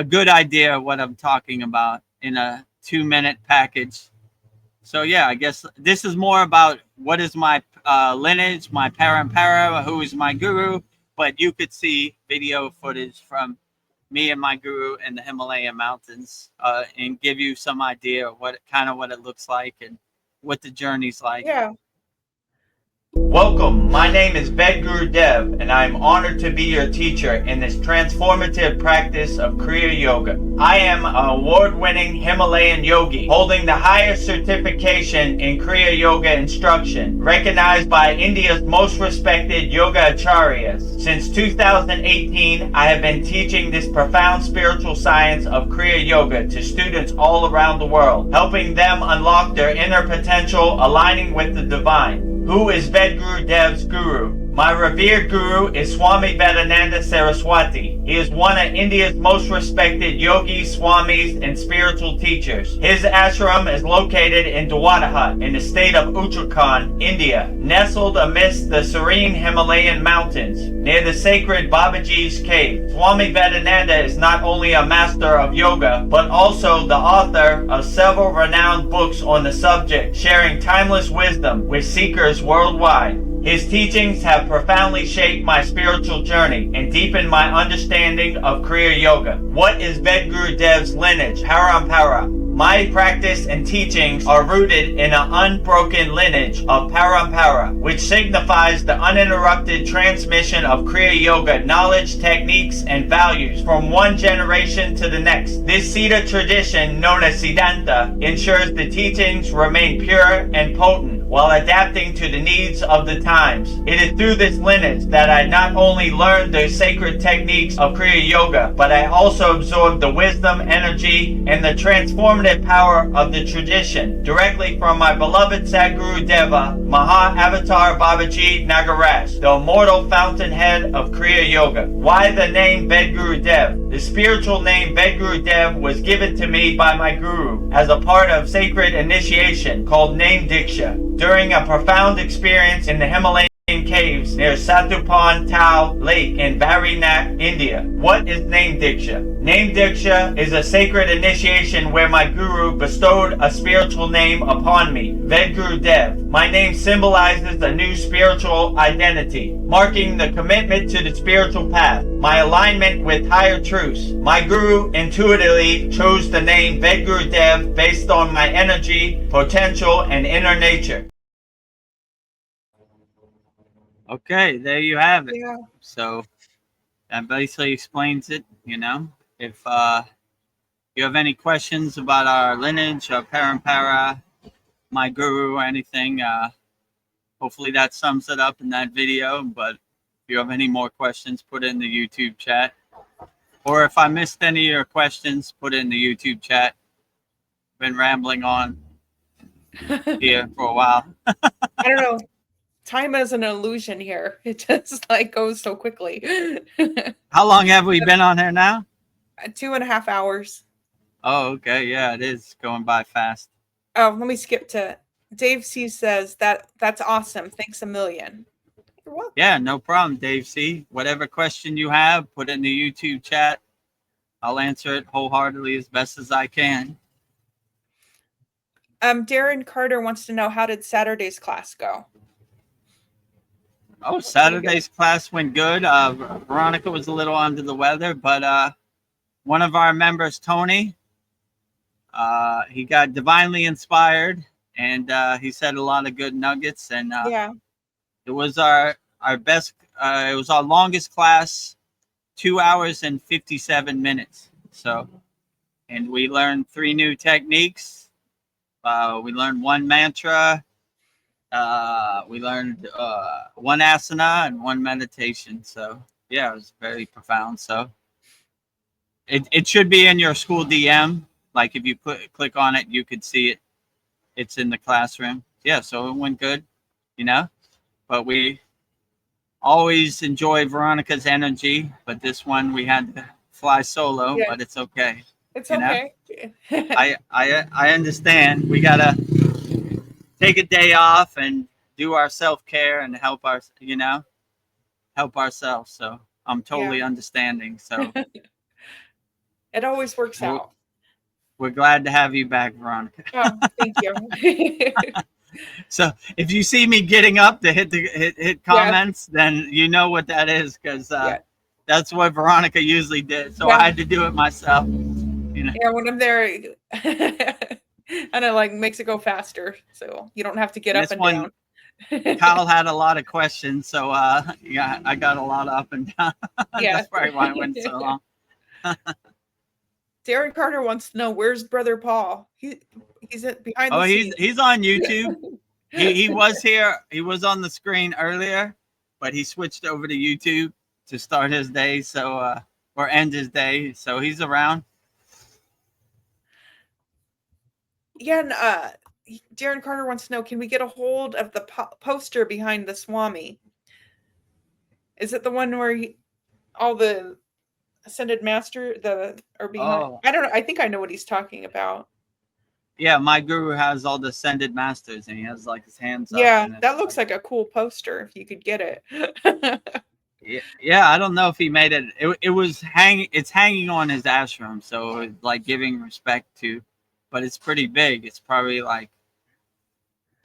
good idea of what I'm talking about in a 2-minute package. So yeah, I guess this is more about what is my lineage, my parampara, who is my guru, but you could see video footage from me and my guru in the Himalayan mountains, and give you some idea of what it looks like and what the journey's like. Yeah. Welcome, my name is VEDGURUDEV, and I am honored to be your teacher in this transformative practice of Kriya Yoga. I am an award-winning Himalayan yogi, holding the highest certification in Kriya Yoga instruction, recognized by India's most respected yoga acharyas. Since 2018, I have been teaching this profound spiritual science of Kriya Yoga to students all around the world, helping them unlock their inner potential, aligning with the divine. Who is VEDGURUDEV'S guru? My revered guru is Swami Vedananda Saraswati. He is one of India's most respected yogis, swamis, and spiritual teachers. His ashram is located in Dwadahat in the state of Uttarakhand, India, nestled amidst the serene Himalayan mountains, near the sacred Babaji's cave. Swami Vedananda is not only a master of yoga, but also the author of several renowned books on the subject, sharing timeless wisdom with seekers worldwide. His teachings have profoundly shaped my spiritual journey and deepened my understanding of Kriya Yoga. What is VEDGURUDEV'S lineage, parampara? My practice and teachings are rooted in an unbroken lineage of Parampara, which signifies the uninterrupted transmission of Kriya Yoga knowledge, techniques, and values from one generation to the next. This Siddha tradition, known as Siddhanta, ensures the teachings remain pure and potent while adapting to the needs of the times. It is through this lineage that I not only learned the sacred techniques of Kriya Yoga, but I also absorbed the wisdom, energy, and the transformative power of the tradition directly from my beloved Sadgurudeva, Maha Avatar Babaji Nagaraj, the immortal fountainhead of Kriya Yoga. Why the name VEDAGURUDEV? The spiritual name VEDAGURUDEV was given to me by my guru as a part of sacred initiation called Name Diksha during a profound experience in the Himalayan caves near Satupan Tau Lake in Barinac, India. What is Name Diksha? Name Diksha is a sacred initiation where my guru bestowed a spiritual name upon me, VEDAGURUDEV. My name symbolizes a new spiritual identity, marking the commitment to the spiritual path, my alignment with higher truths. My guru intuitively chose the name VEDAGURUDEV based on my energy, potential, and inner nature. Okay, there you have it. Yeah. So that basically explains it, you know. If you have any questions about our lineage, our parampara, my guru, or anything, hopefully that sums it up in that video. But if you have any more questions, put it in the YouTube chat. Or if I missed any of your questions, put it in the YouTube chat. Been rambling on here for a while. I don't know. Time is an illusion here. It just like goes so quickly. How long have we been on here now? 2.5 hours. Oh, okay. Yeah, it is going by fast. Oh, let me skip to Dave C says that's awesome. Thanks a million. You're welcome. Yeah, no problem, Dave C. Whatever question you have, put it in the YouTube chat. I'll answer it wholeheartedly as best as I can. Darren Carter wants to know, how did Saturday's class go? Oh, Saturday's class went good. Veronica was a little under the weather, but one of our members, Tony, he got divinely inspired, and he said a lot of good nuggets. And Yeah. it was our best. It was our longest class, 2 hours and 57 minutes. So, and we learned 3 new techniques. We learned 1 mantra. We learned 1 asana and 1 meditation. So yeah, it was very profound. So it should be in your school DM. Like if you click on it, you could see it. It's in the classroom. Yeah, so it went good, you know. But we always enjoy Veronica's energy. But this one we had to fly solo. Yeah. But it's okay. It's You know? okay. I understand. We gotta take a day off and do our self-care and help ourselves. So I'm totally understanding. So It always works out. we're glad to have you back, Veronica. Oh, thank you. So if you see me getting up to hit comments, then you know what that is, because that's what Veronica usually did. So I had to do it myself. You know? Yeah, when I'm there, and it like makes it go faster, so you don't have to get up and down. Kyle had a lot of questions, so yeah, I got a lot up and down. Yeah. That's probably why it went so long. Darren Carter wants to know, where's Brother Paul? He's behind the scenes. He's on YouTube. he was here. He was on the screen earlier, but he switched over to YouTube to start his day, so or end his day. So he's around. Yeah, and Darren Carter wants to know, can we get a hold of the poster behind the Swami? Is it the one where all the Ascended Master are behind? Oh. I don't know. I think I know what he's talking about. Yeah, my guru has all the Ascended Masters, and he has like his hands up. Yeah, that looks like a cool poster if you could get it. Yeah, I don't know if he made it. It was hanging. It's hanging on his ashram, so it's like giving respect to. But it's pretty big. It's probably like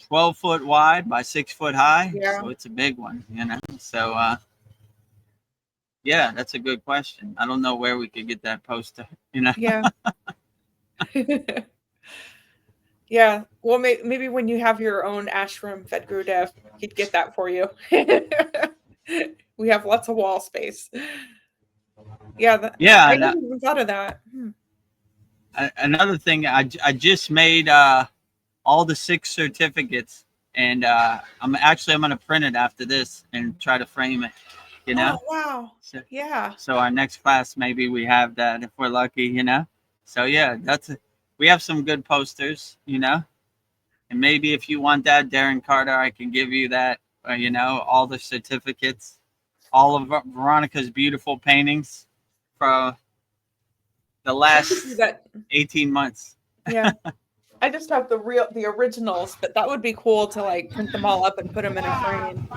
12 foot wide by 6 foot high. Yeah. So it's a big one, you know. So yeah, that's a good question. I don't know where we could get that poster, you know. Yeah. Yeah. Well, maybe when you have your own ashram, VEDGURUDEV, he'd get that for you. We have lots of wall space. Yeah. Yeah, I and never even thought of that. another thing, I just made all the 6 certificates, and I'm going to print it after this and try to frame it. You know. Oh, wow. So, Yeah. so our next class, maybe we have that if we're lucky. You know. So yeah, we have some good posters. You know. And maybe if you want that, Darren Carter, I can give you that. You know, all the certificates, all of Veronica's beautiful paintings from the last 18 months. Yeah. I just have the originals, but that would be cool to like print them all up and put them in a frame.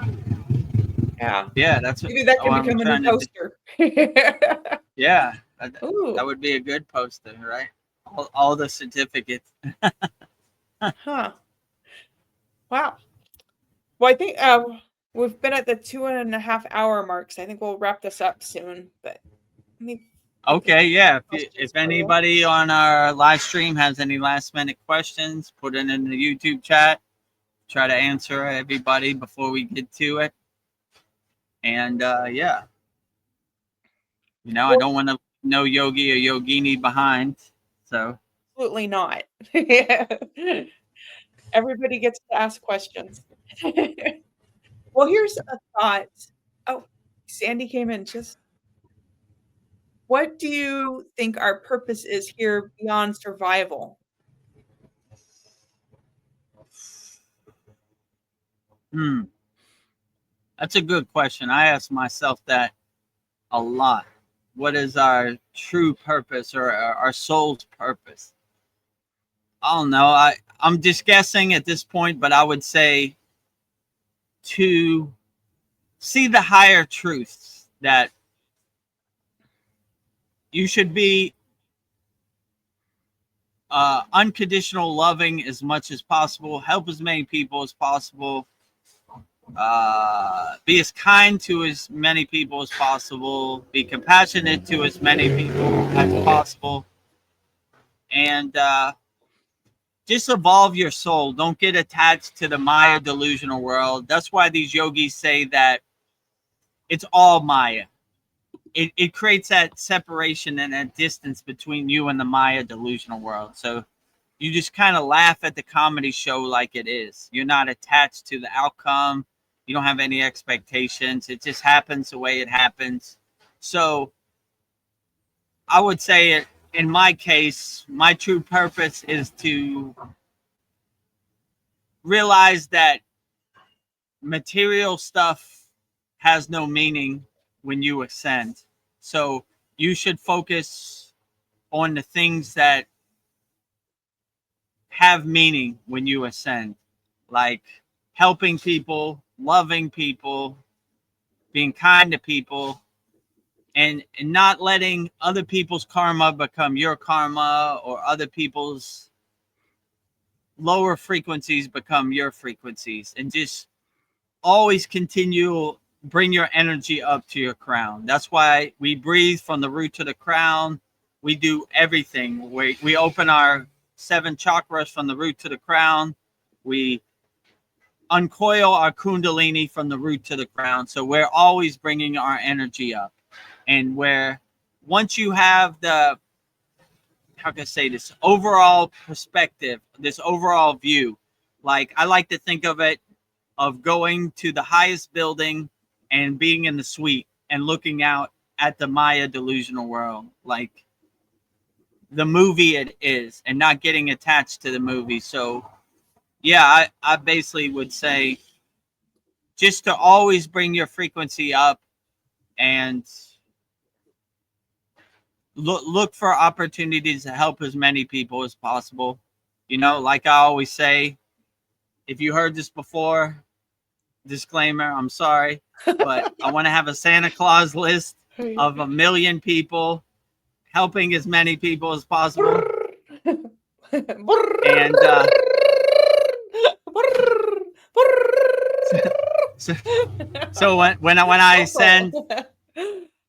Yeah. Yeah, that's maybe that can what I'm become a trying new to do. poster. Yeah, Ooh. that would be a good poster, right? All the certificates. Huh. Wow. Well, I think we've been at the 2.5 hour mark, so I think we'll wrap this up soon. But let me Okay, yeah. questions If for you. anybody on our live stream has any last minute questions, put it in the YouTube chat. Try to answer everybody before we get to it. And yeah, you know, I don't want to no yogi or yogini behind. So Absolutely not. Everybody gets to ask questions. Well, here's a thought. Oh, Sandy came in. What do you think our purpose is here beyond survival? That's a good question. I ask myself that a lot. What is our true purpose or our soul's purpose? I don't know. I'm just guessing at this point, but I would say to see the higher truths that you should be unconditional loving as much as possible, help as many people as possible, be as kind to as many people as possible, be compassionate to as many people as possible, and just evolve your soul. Don't get attached to the Maya delusional world. That's why these yogis say that it's all Maya. It creates that separation and that distance between you and the Maya delusional world. So you just kind of laugh at the comedy show like it is. You're not attached to the outcome. You don't have any expectations. It just happens the way it happens. So I would say, in my case, my true purpose is to realize that material stuff has no meaning when you ascend. So you should focus on the things that have meaning when you ascend, like helping people, loving people, being kind to people, and not letting other people's karma become your karma, or other people's lower frequencies become your frequencies, and just always bring your energy up to your crown. That's why we breathe from the root to the crown. We do everything. We open our 7 chakras from the root to the crown. We uncoil our kundalini from the root to the crown. So we're always bringing our energy up. And once you have the, how can I say this, overall perspective, this overall view, like I like to think of it, of going to the highest building and being in the suite and looking out at the Maya delusional world, like the movie it is, and not getting attached to the movie. So yeah, I basically would say just to always bring your frequency up and look for opportunities to help as many people as possible. You know, like I always say, if you heard this before, disclaimer, I'm sorry, but I want to have a Santa Claus list of 1 million people, helping as many people as possible. And so when I send,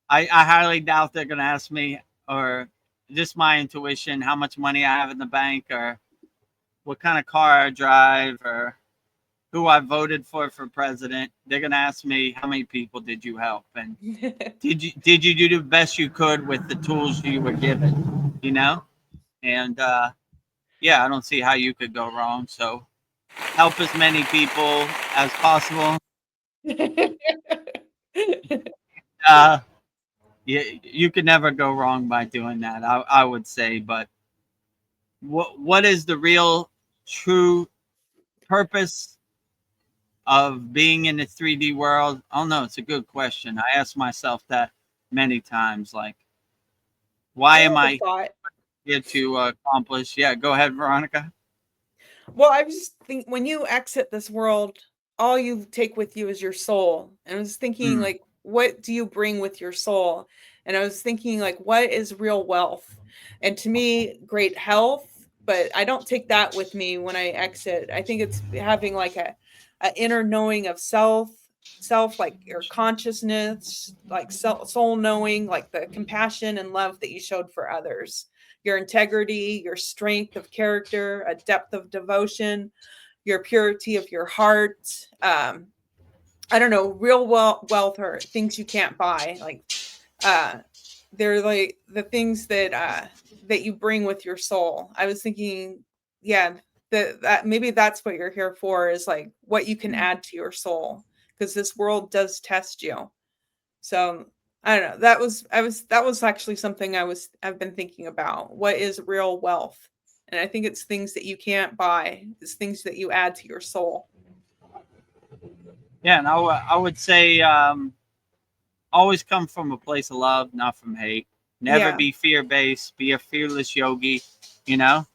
I highly doubt they're going to ask me, or just my intuition, how much money I have in the bank, or what kind of car I drive or who I voted for president. They're gonna ask me how many people did you help, and did you do the best you could with the tools you were given, you know? And yeah, I don't see how you could go wrong. So help as many people as possible. You could never go wrong by doing that, I would say. But what is the real true purpose of being in the 3D world? I don't know. It's a good question. I ask myself that many times. Like, why am I here to accomplish? Yeah, go ahead, Veronica. Well, I was just thinking, when you exit this world, all you take with you is your soul. And I was thinking, like, what do you bring with your soul? And I was thinking, like, what is real wealth? And to me, great health, but I don't take that with me when I exit. I think it's having like a inner knowing of self, like your consciousness, like soul knowing, like the compassion and love that you showed for others, your integrity, your strength of character, a depth of devotion, your purity of your heart. I don't know, real wealth or things you can't buy. Like they're like the things that that you bring with your soul. I was thinking, yeah, that maybe that's what you're here for, is like what you can add to your soul, because this world does test you. So I don't know. That was actually something I've been thinking about. What is real wealth? And I think it's things that you can't buy. It's things that you add to your soul. Yeah, and I would say always come from a place of love, not from hate. Never be fear-based. Be a fearless yogi, you know?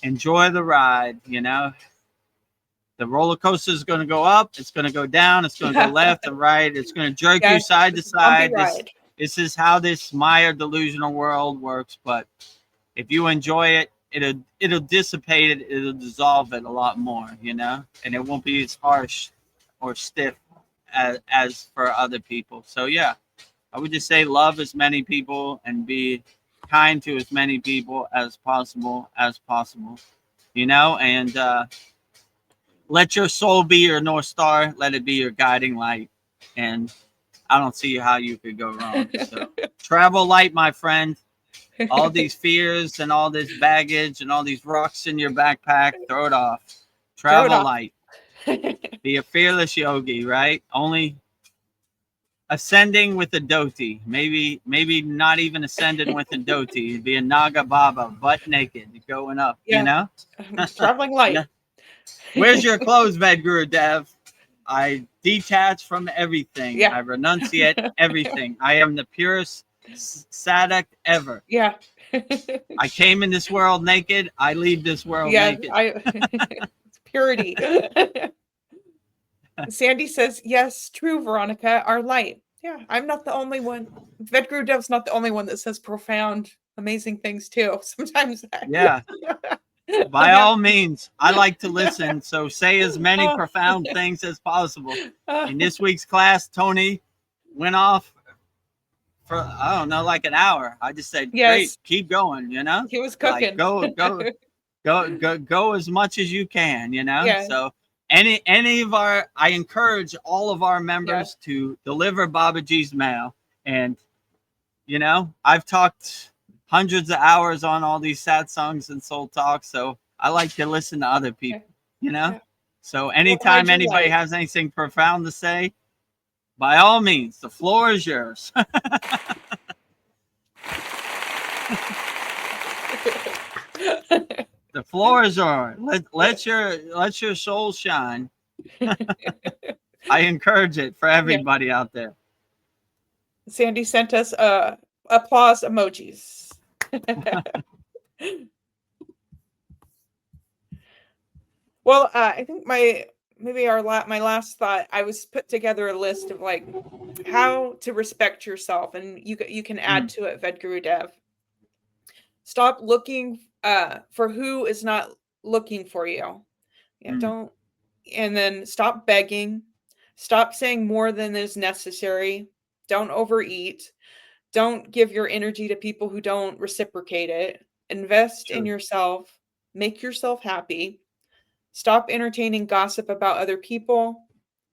Enjoy the ride, you know? The roller coaster is going to go up. It's going to go down. It's going to go left and right. It's going to jerk you side to side. This is how this Maya delusional world works. But if you enjoy it, it'll dissipate it. It'll dissolve it a lot more, you know? And it won't be as harsh or stiff as for other people. So, yeah, I would just say love as many people and be kind to as many people as possible, you know? And let your soul be your North Star. Let it be your guiding light. And I don't see how you could go wrong. So travel light, my friend. All these fears and all this baggage and all these rocks in your backpack, throw it off. Travel light. Be a fearless yogi, right? Only ascending with a dhoti. Maybe not even ascending with a dhoti. It'd be a Naga Baba, butt naked, going up, you know? Traveling light. Where's your clothes, VEDGURUDEV? I detach from everything. I renunciate everything. I am the purest sadhak ever. I came in this world naked. I leave this world naked. It's purity. Sandy says, yes, true, Veronica, our light. Yeah, I'm not the only one. VEDGURUDEV'S not the only one that says profound, amazing things too. Sometimes. Yeah. By all means, I like to listen. So say as many profound things as possible. In this week's class, Tony went off for, I don't know, like an hour. I just said, great, keep going, you know? He was cooking. Like, go as much as you can, you know? So any of our, I encourage all of our members to deliver Babaji's mail. And, you know, I've talked hundreds of hours on all these sad songs and soul talks, so I like to listen to other people, you know? So anytime anybody has anything profound to say, by all means, the floor is yours. The floor is yours. Let your soul shine. I encourage it for everybody out there. Sandy sent us applause emojis. Well, I think my last thought, I was put together a list of like how to respect yourself, and you can add to it, VEDGURUDEV. Stop looking for who is not looking for you. Don't, and then stop begging. Stop saying more than is necessary. Don't overeat. Don't give your energy to people who don't reciprocate it. Invest in yourself. Make yourself happy. Stop entertaining gossip about other people.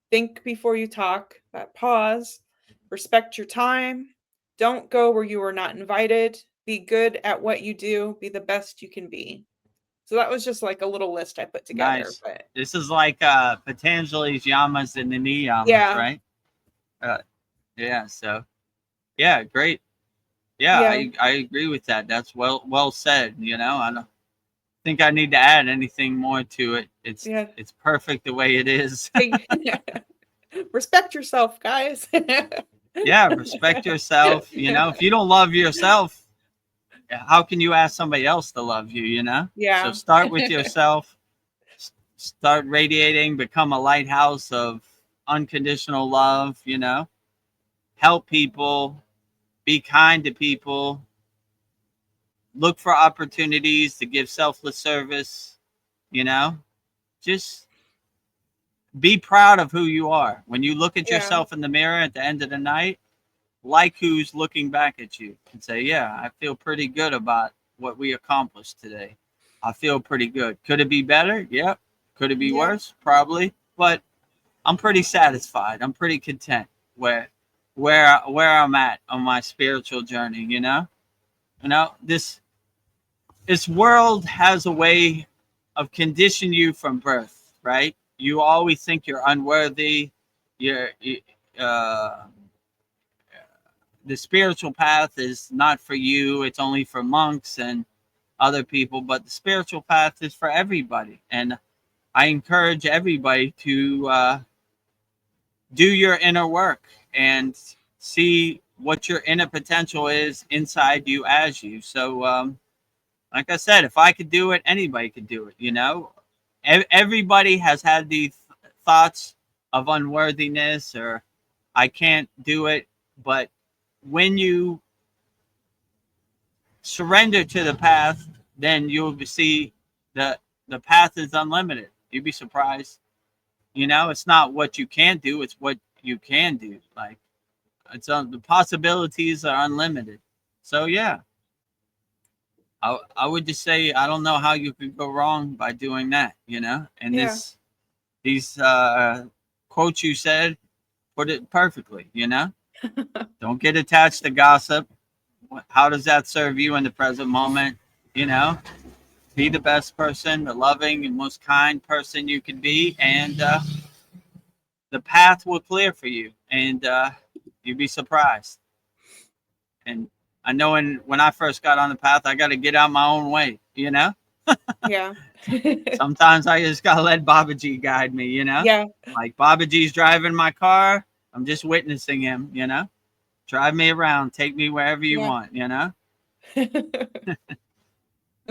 Think before you talk. Pause. Respect your time. Don't go where you are not invited. Be good at what you do. Be the best you can be. So that was just like a little list I put together. Nice. But This is like Patanjali's yamas and the niyamas, Yeah. right? Yeah. So, yeah, great. Yeah, Yeah. I agree with that. That's well said. You know, I don't think I need to add anything more to it. It's Yeah. it's perfect the way it is. Respect yourself, guys. Yeah, respect yourself. You know, if you don't love yourself, how can you ask somebody else to love you? You know. Yeah. So start with yourself. Start radiating. Become a lighthouse of unconditional love. You know, help people. Be kind to people. Look for opportunities to give selfless service. You know, just be proud of who you are. When you look at Yeah. yourself in the mirror at the end of the night, like who's looking back at you and say, yeah, I feel pretty good about what we accomplished today. I feel pretty good. Could it be better? Yep. Could it be Yeah. worse? Probably. But I'm pretty satisfied. I'm pretty content where I'm at on my spiritual journey, you know? You know, this world has a way of conditioning you from birth, right? You always think you're unworthy. Uh, the spiritual path is not for you. It's only for monks and other people, but the spiritual path is for everybody. And I encourage everybody to do your inner work and see what your inner potential is inside you as you. So, like I said, if I could do it, anybody could do it. You know, everybody has had these thoughts of unworthiness or I can't do it. But when you surrender to the path, then you'll see that the path is unlimited. You'd be surprised. You know, it's not what you can't do; it's what you can do. Like the possibilities are unlimited. So yeah, I would just say I don't know how you could go wrong by doing that, you know. And Yeah. these quotes you said put it perfectly, you know. Don't get attached to gossip. How does that serve you in the present moment? You know, be the best person, the loving and most kind person you can be, and the path will clear for you, and you'd be surprised. And I know when I first got on the path, I got to get out my own way, you know. Yeah. Sometimes I just gotta let Babaji guide me, you know. Yeah. Like Babaji's driving my car, I'm just witnessing him, you know. Drive me around, take me wherever you Yeah. want, you know.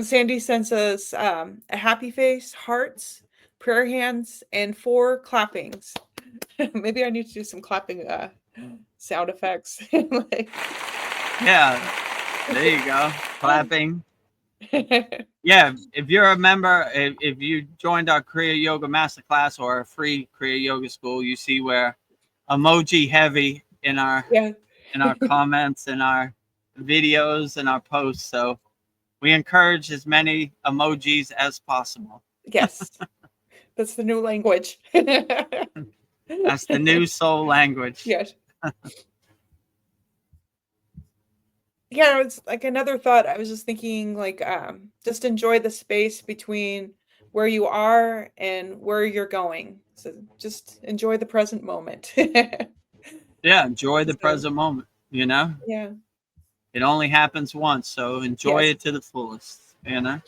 Sandy sends us a happy face, hearts, prayer hands, and 4 clappings. Maybe I need to do some clapping sound effects. Like, Yeah, there you go, clapping. Yeah, if you're a member, if you joined our Kriya Yoga Masterclass or a free Kriya Yoga school, you see we're emoji heavy in our Yeah. comments and our videos and our posts. So we encourage as many emojis as possible. Yes. That's the new language. That's the new soul language. Yes. Yeah, it's like another thought. I was just thinking, like, just enjoy the space between where you are and where you're going. So just enjoy the present moment. Yeah, enjoy the So, present moment. You know, yeah. it only happens once, so enjoy Yes. it to the fullest. You know.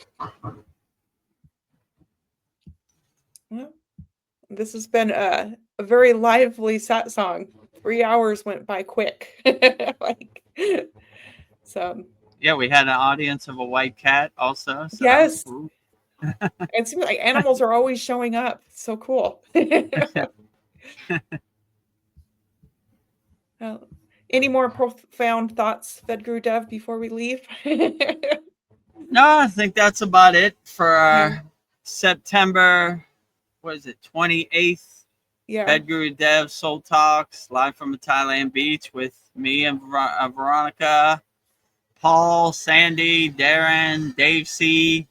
Well, this has been a very lively sat song. 3 hours went by quick. Like, so Yeah, we had an audience of a white cat also, so that was yes, cool. it seems like animals are always showing up. So cool. Any more profound thoughts, Vedguru Dev, before we leave? No, I think that's about it for our Yeah. September. What is it? 28th. Yeah. VEDAGURUDEV'S Soul Talks live from a Thailand beach with me and Veronica, Paul, Sandy, Darren, Dave C,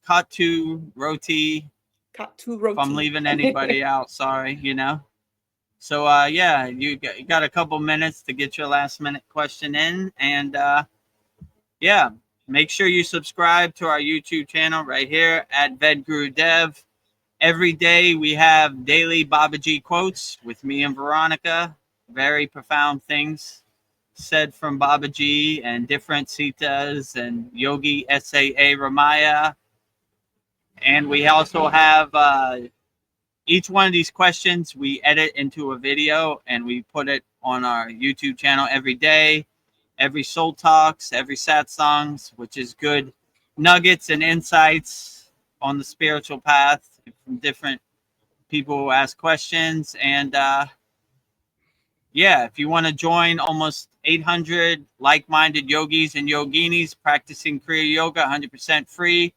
Katu Roti. Katu Roti. If I'm leaving anybody out, sorry, you know. So yeah, you got a couple minutes to get your last minute question in, and yeah, make sure you subscribe to our YouTube channel right here at VEDGURUDEV. Every day we have daily Babaji quotes with me and Veronica. Very profound things said from Babaji and different citas and Yogi S.A.A. Ramaya. And we also have each one of these questions we edit into a video and we put it on our YouTube channel every day, every soul talks, every satsangs, which is good nuggets and insights on the spiritual path from different people who ask questions. And yeah, if you want to join almost 800 like-minded yogis and yoginis practicing Kriya Yoga 100% free,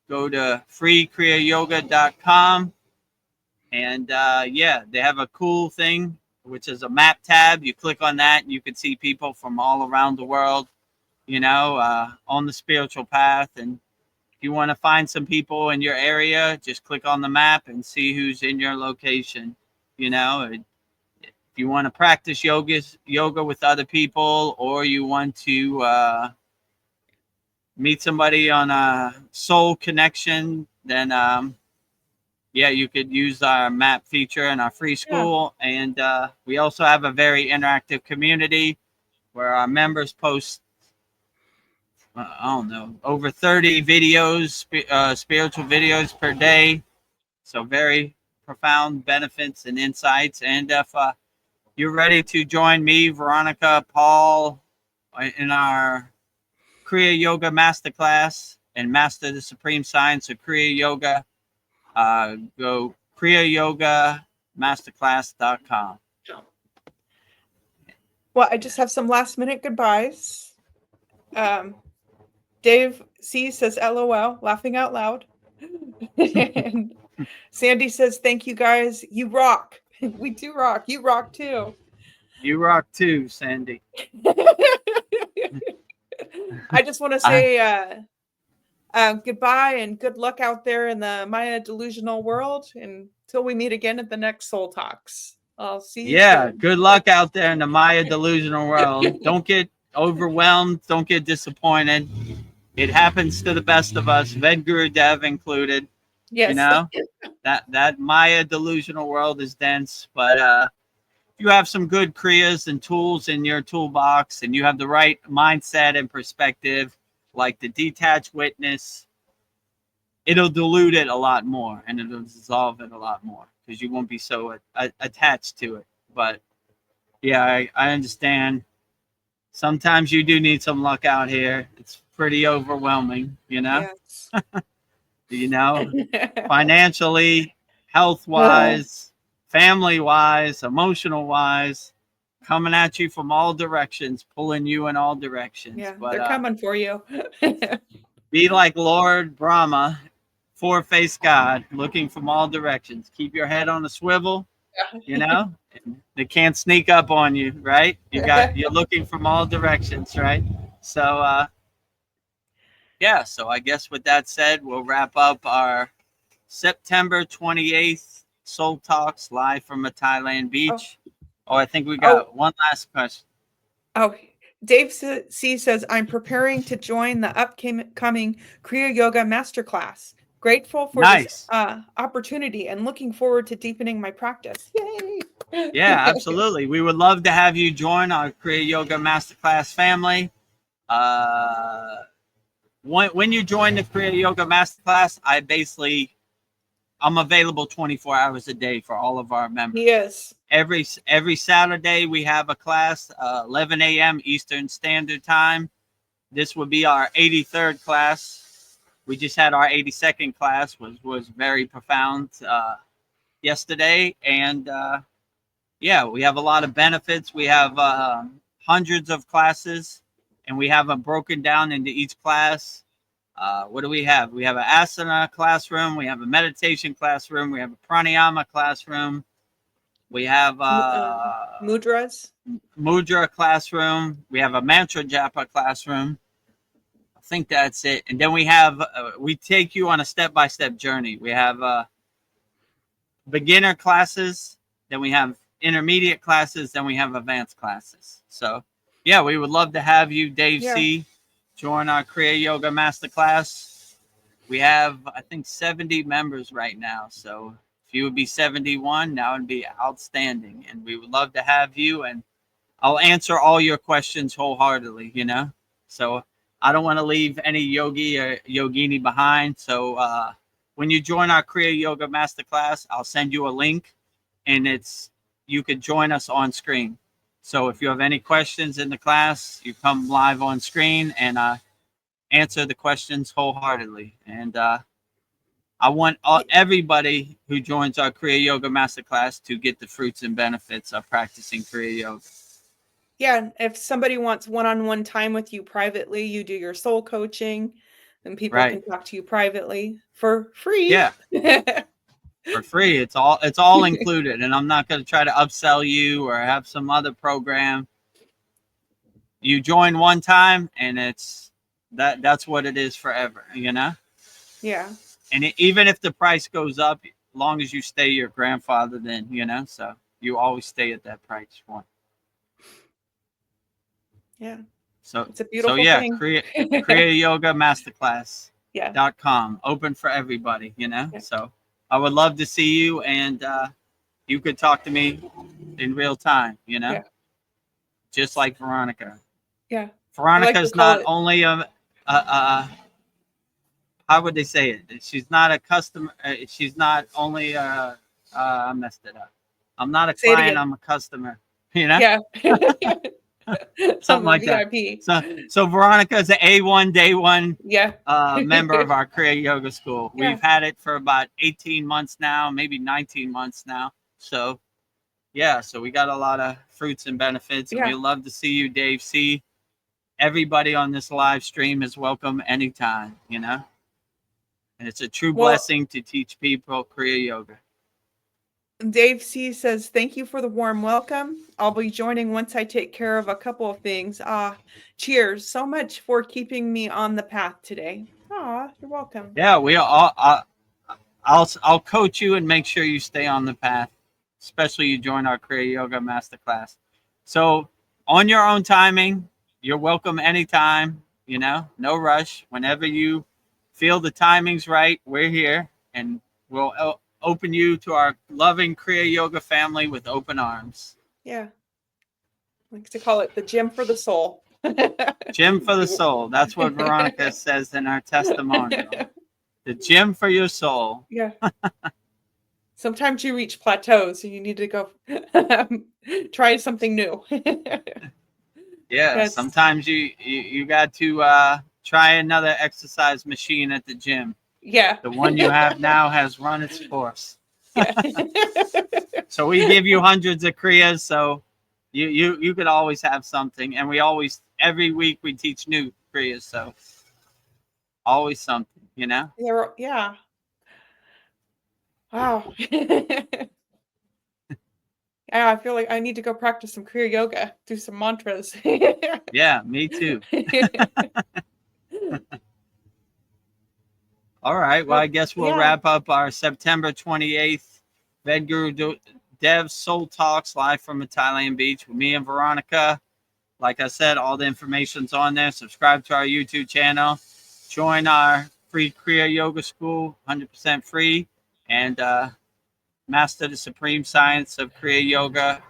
go to freekriyayogamasterclass.com. And yeah, they have a cool thing, which is a map tab. You click on that and you can see people from all around the world, you know, on the spiritual path. And if you want to find some people in your area, just click on the map and see who's in your location. You know, if you want to practice yoga with other people, or you want to meet somebody on a soul connection, then yeah, you could use our map feature in our free school. Yeah. And we also have a very interactive community where our members post, I don't know, over 30 videos, spiritual videos per day. So very profound benefits and insights. And if you're ready to join me, Veronica, Paul, in our Kriya Yoga Masterclass and master the supreme science of Kriya Yoga, go kriyayogamasterclass.com. Well, I just have some last minute goodbyes. Dave C says LOL, laughing out loud. And Sandy says, thank you guys. You rock. We do rock. You rock too. You rock too, Sandy. I just want to say goodbye and good luck out there in the Maya delusional world. And until we meet again at the next Soul Talks. I'll see you. Yeah, soon. good luck out there in the Maya delusional world. Don't get overwhelmed. Don't get disappointed. It happens to the best of us, VEDGURUDEV included. Yes. You know, that Maya delusional world is dense, but if you have some good kriyas and tools in your toolbox and you have the right mindset and perspective, like the detached witness, it'll dilute it a lot more and it'll dissolve it a lot more because you won't be so attached to it. But yeah, I understand. Sometimes you do need some luck out here. It's pretty overwhelming, you know? Yes. You know, financially, health-wise, family-wise, emotional-wise, coming at you from all directions, pulling you in all directions. Yeah, but, they're coming for you. Be like Lord Brahma, four-faced God, looking from all directions. Keep your head on a swivel, you know? They can't sneak up on you, right? You're looking from all directions, right? So, yeah, so I guess with that said, we'll wrap up our September 28th Soul Talks live from a Thailand beach. Oh, I think we got one last question. Oh, Dave C says, I'm preparing to join the upcoming Kriya Yoga Masterclass. Grateful for this opportunity and looking forward to deepening my practice. Yay! Yeah, absolutely. We would love to have you join our Kriya Yoga Masterclass family. When you join the Kriya Yoga Masterclass, I'm available 24 hours a day for all of our members. Yes. Every Saturday we have a class, 11 a.m. Eastern Standard Time. This would be our 83rd class. We just had our 82nd class, was very profound yesterday. And yeah, we have a lot of benefits. We have hundreds of classes, and we have them broken down into each class. What do we have? We have an asana classroom. We have a meditation classroom. We have a pranayama classroom. We have mudras. Mudra classroom. We have a mantra japa classroom. think that's it. And then we have, we take you on a step-by-step journey. We have beginner classes, then we have intermediate classes, then we have advanced classes. So yeah, we would love to have you, Dave C, join our Kriya Yoga Masterclass. We have, I think, 70 members right now. So if you would be 71, that would be outstanding. And we would love to have you, and I'll answer all your questions wholeheartedly, you know? So I don't want to leave any yogi or yogini behind. So when you join our Kriya Yoga Masterclass, I'll send you a link, and you could join us on screen. So if you have any questions in the class, you come live on screen and answer the questions wholeheartedly. And I want everybody who joins our Kriya Yoga Masterclass to get the fruits and benefits of practicing Kriya Yoga. Yeah, if somebody wants one-on-one time with you privately, you do your soul coaching, and people can talk to you privately for free. Yeah. For free. It's all included, and I'm not going to try to upsell you or have some other program. You join one time, and that's what it is forever, you know? Yeah. And even if the price goes up, as long as you stay your grandfather, then, you know, so you always stay at that price point. Yeah. So it's a beautiful thing. kriyayogamasterclass.com, open for everybody, you know? Yeah. So I would love to see you, and you could talk to me in real time, you know? Yeah. Just like Veronica. Yeah. Veronica's not only how would they say it? She's not a customer. She's not only I messed it up. I'm not a client. I'm a customer. You know? Yeah. Something like VIP. That. So Veronica is an A1 day one yeah. member of our Kriya Yoga School. Yeah. We've had it for about 18 months now, maybe 19 months now. So yeah, so we got a lot of fruits and benefits. Yeah. We'd love to see you, Dave C. Everybody on this live stream is welcome anytime, you know? And it's a true blessing to teach people Kriya Yoga. Dave C says, thank you for the warm welcome. I'll be joining once I take care of a couple of things. Cheers so much for keeping me on the path today. You're welcome. Yeah, I'll coach you and make sure you stay on the path, especially you join our Kriya Yoga Masterclass. So on your own timing, you're welcome anytime, you know, no rush. Whenever you feel the timing's right, we're here, and we'll open you to our loving Kriya Yoga family with open arms. Yeah. I like to call it the gym for the soul. Gym for the soul. That's what Veronica says in our testimonial. The gym for your soul. Yeah. Sometimes you reach plateaus and you need to go try something new. Yeah. Sometimes you got to try another exercise machine at the gym. Yeah. The one you have now has run its course. Yeah. So we give you hundreds of Kriyas, so you could always have something. And every week we teach new Kriyas, so always something, you know? Yeah. Wow. Yeah, I feel like I need to go practice some Kriya Yoga, do some mantras. Yeah, me too. All right. Well, I guess we'll wrap up our September 28th VEDAGURUDEV'S Soul Talks live from a Thailand beach with me and Veronica. Like I said, all the information's on there. Subscribe to our YouTube channel. Join our free Kriya Yoga School, 100% free. And master the supreme science of Kriya Yoga.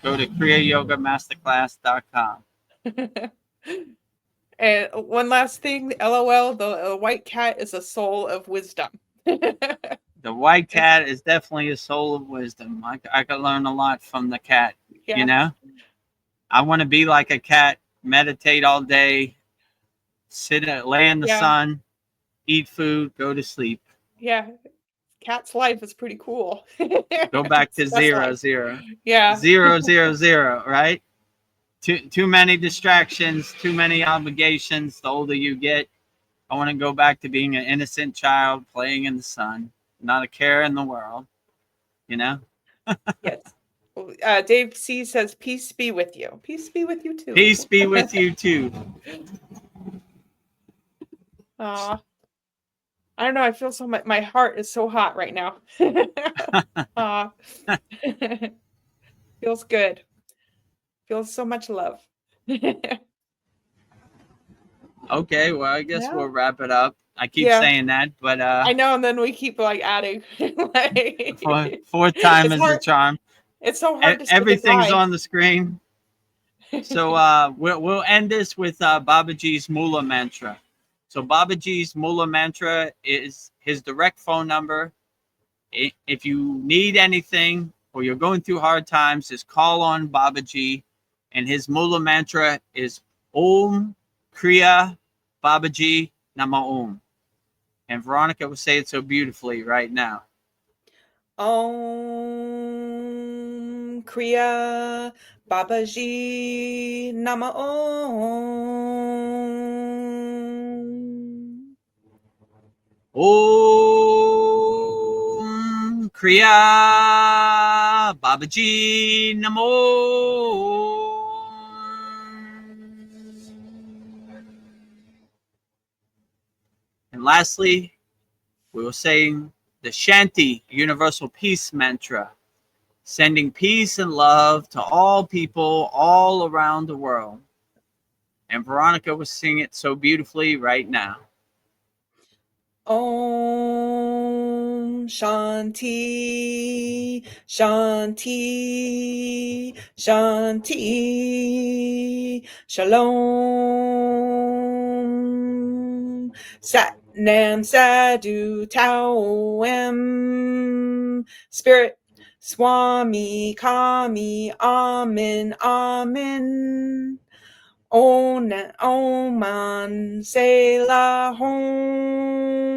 Go to kriyayogamasterclass.com. And one last thing, LOL, the white cat is a soul of wisdom. The white cat is definitely a soul of wisdom. I could learn a lot from the cat, you know? I want to be like a cat, meditate all day, lay in the sun, eat food, go to sleep. Yeah. Cat's life is pretty cool. Go back to 0-0. Yeah. 0-0-0, right? Too many distractions, too many obligations. The older you get, I want to go back to being an innocent child playing in the sun, not a care in the world, you know? Yes. Dave C says, peace be with you. Peace be with you too. Peace be with you too. I don't know. I feel so much. My heart is so hot right now. Feels good. Feels so much love. Okay, well, I guess Yeah. we'll wrap it up. I keep Yeah. saying that, but I know, and then we keep like adding. fourth time It's is the hard. charm. It's so hard to say Everything's goodbye. on the screen. So we'll end this with Babaji's Mula mantra. So Babaji's Mula mantra is his direct phone number. If you need anything or you're going through hard times, just call on Babaji. And his Mula mantra is Om Kriya Babaji Nama Om. And Veronica will say it so beautifully right now. Om Kriya Babaji Nama Om. Om Kriya Babaji Namo. And lastly, we will sing the Shanti Universal Peace Mantra, sending peace and love to all people all around the world. And Veronica will sing it so beautifully right now. Om Shanti Shanti Shanti Shalom Sat Nam Sadhu Tao Em Spirit Swami Kami Amen Amen Oman Selah Home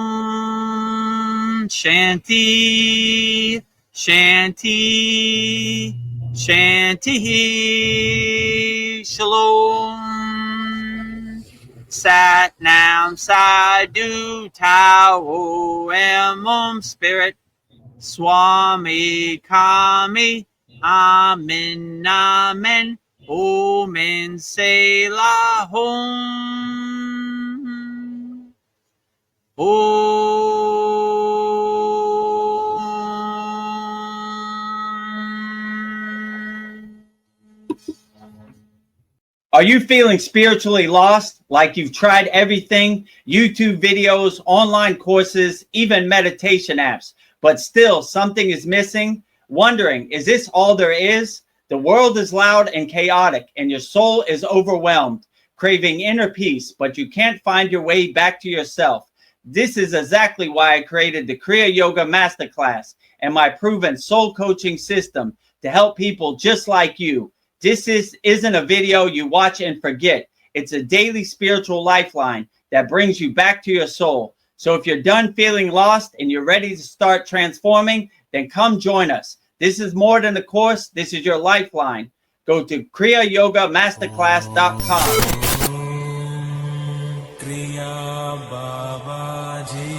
Om Shanti Shanti Shanti Shalom Sat Nam Sadhu Tao Em Spirit Swami Kami Amen Amen Omen Selah Home Are you feeling spiritually lost, like you've tried everything, YouTube videos, online courses, even meditation apps, but still something is missing? Wondering, is this all there is? The world is loud and chaotic, and your soul is overwhelmed, craving inner peace, but you can't find your way back to yourself. This is exactly why I created the Kriya Yoga Masterclass and my proven soul coaching system to help people just like you. This isn't a video you watch and forget. It's a daily spiritual lifeline that brings you back to your soul. So if you're done feeling lost and you're ready to start transforming, then come join us. This is more than a course. This is your lifeline. Go to kriyayogamasterclass.com. Kriya Babaji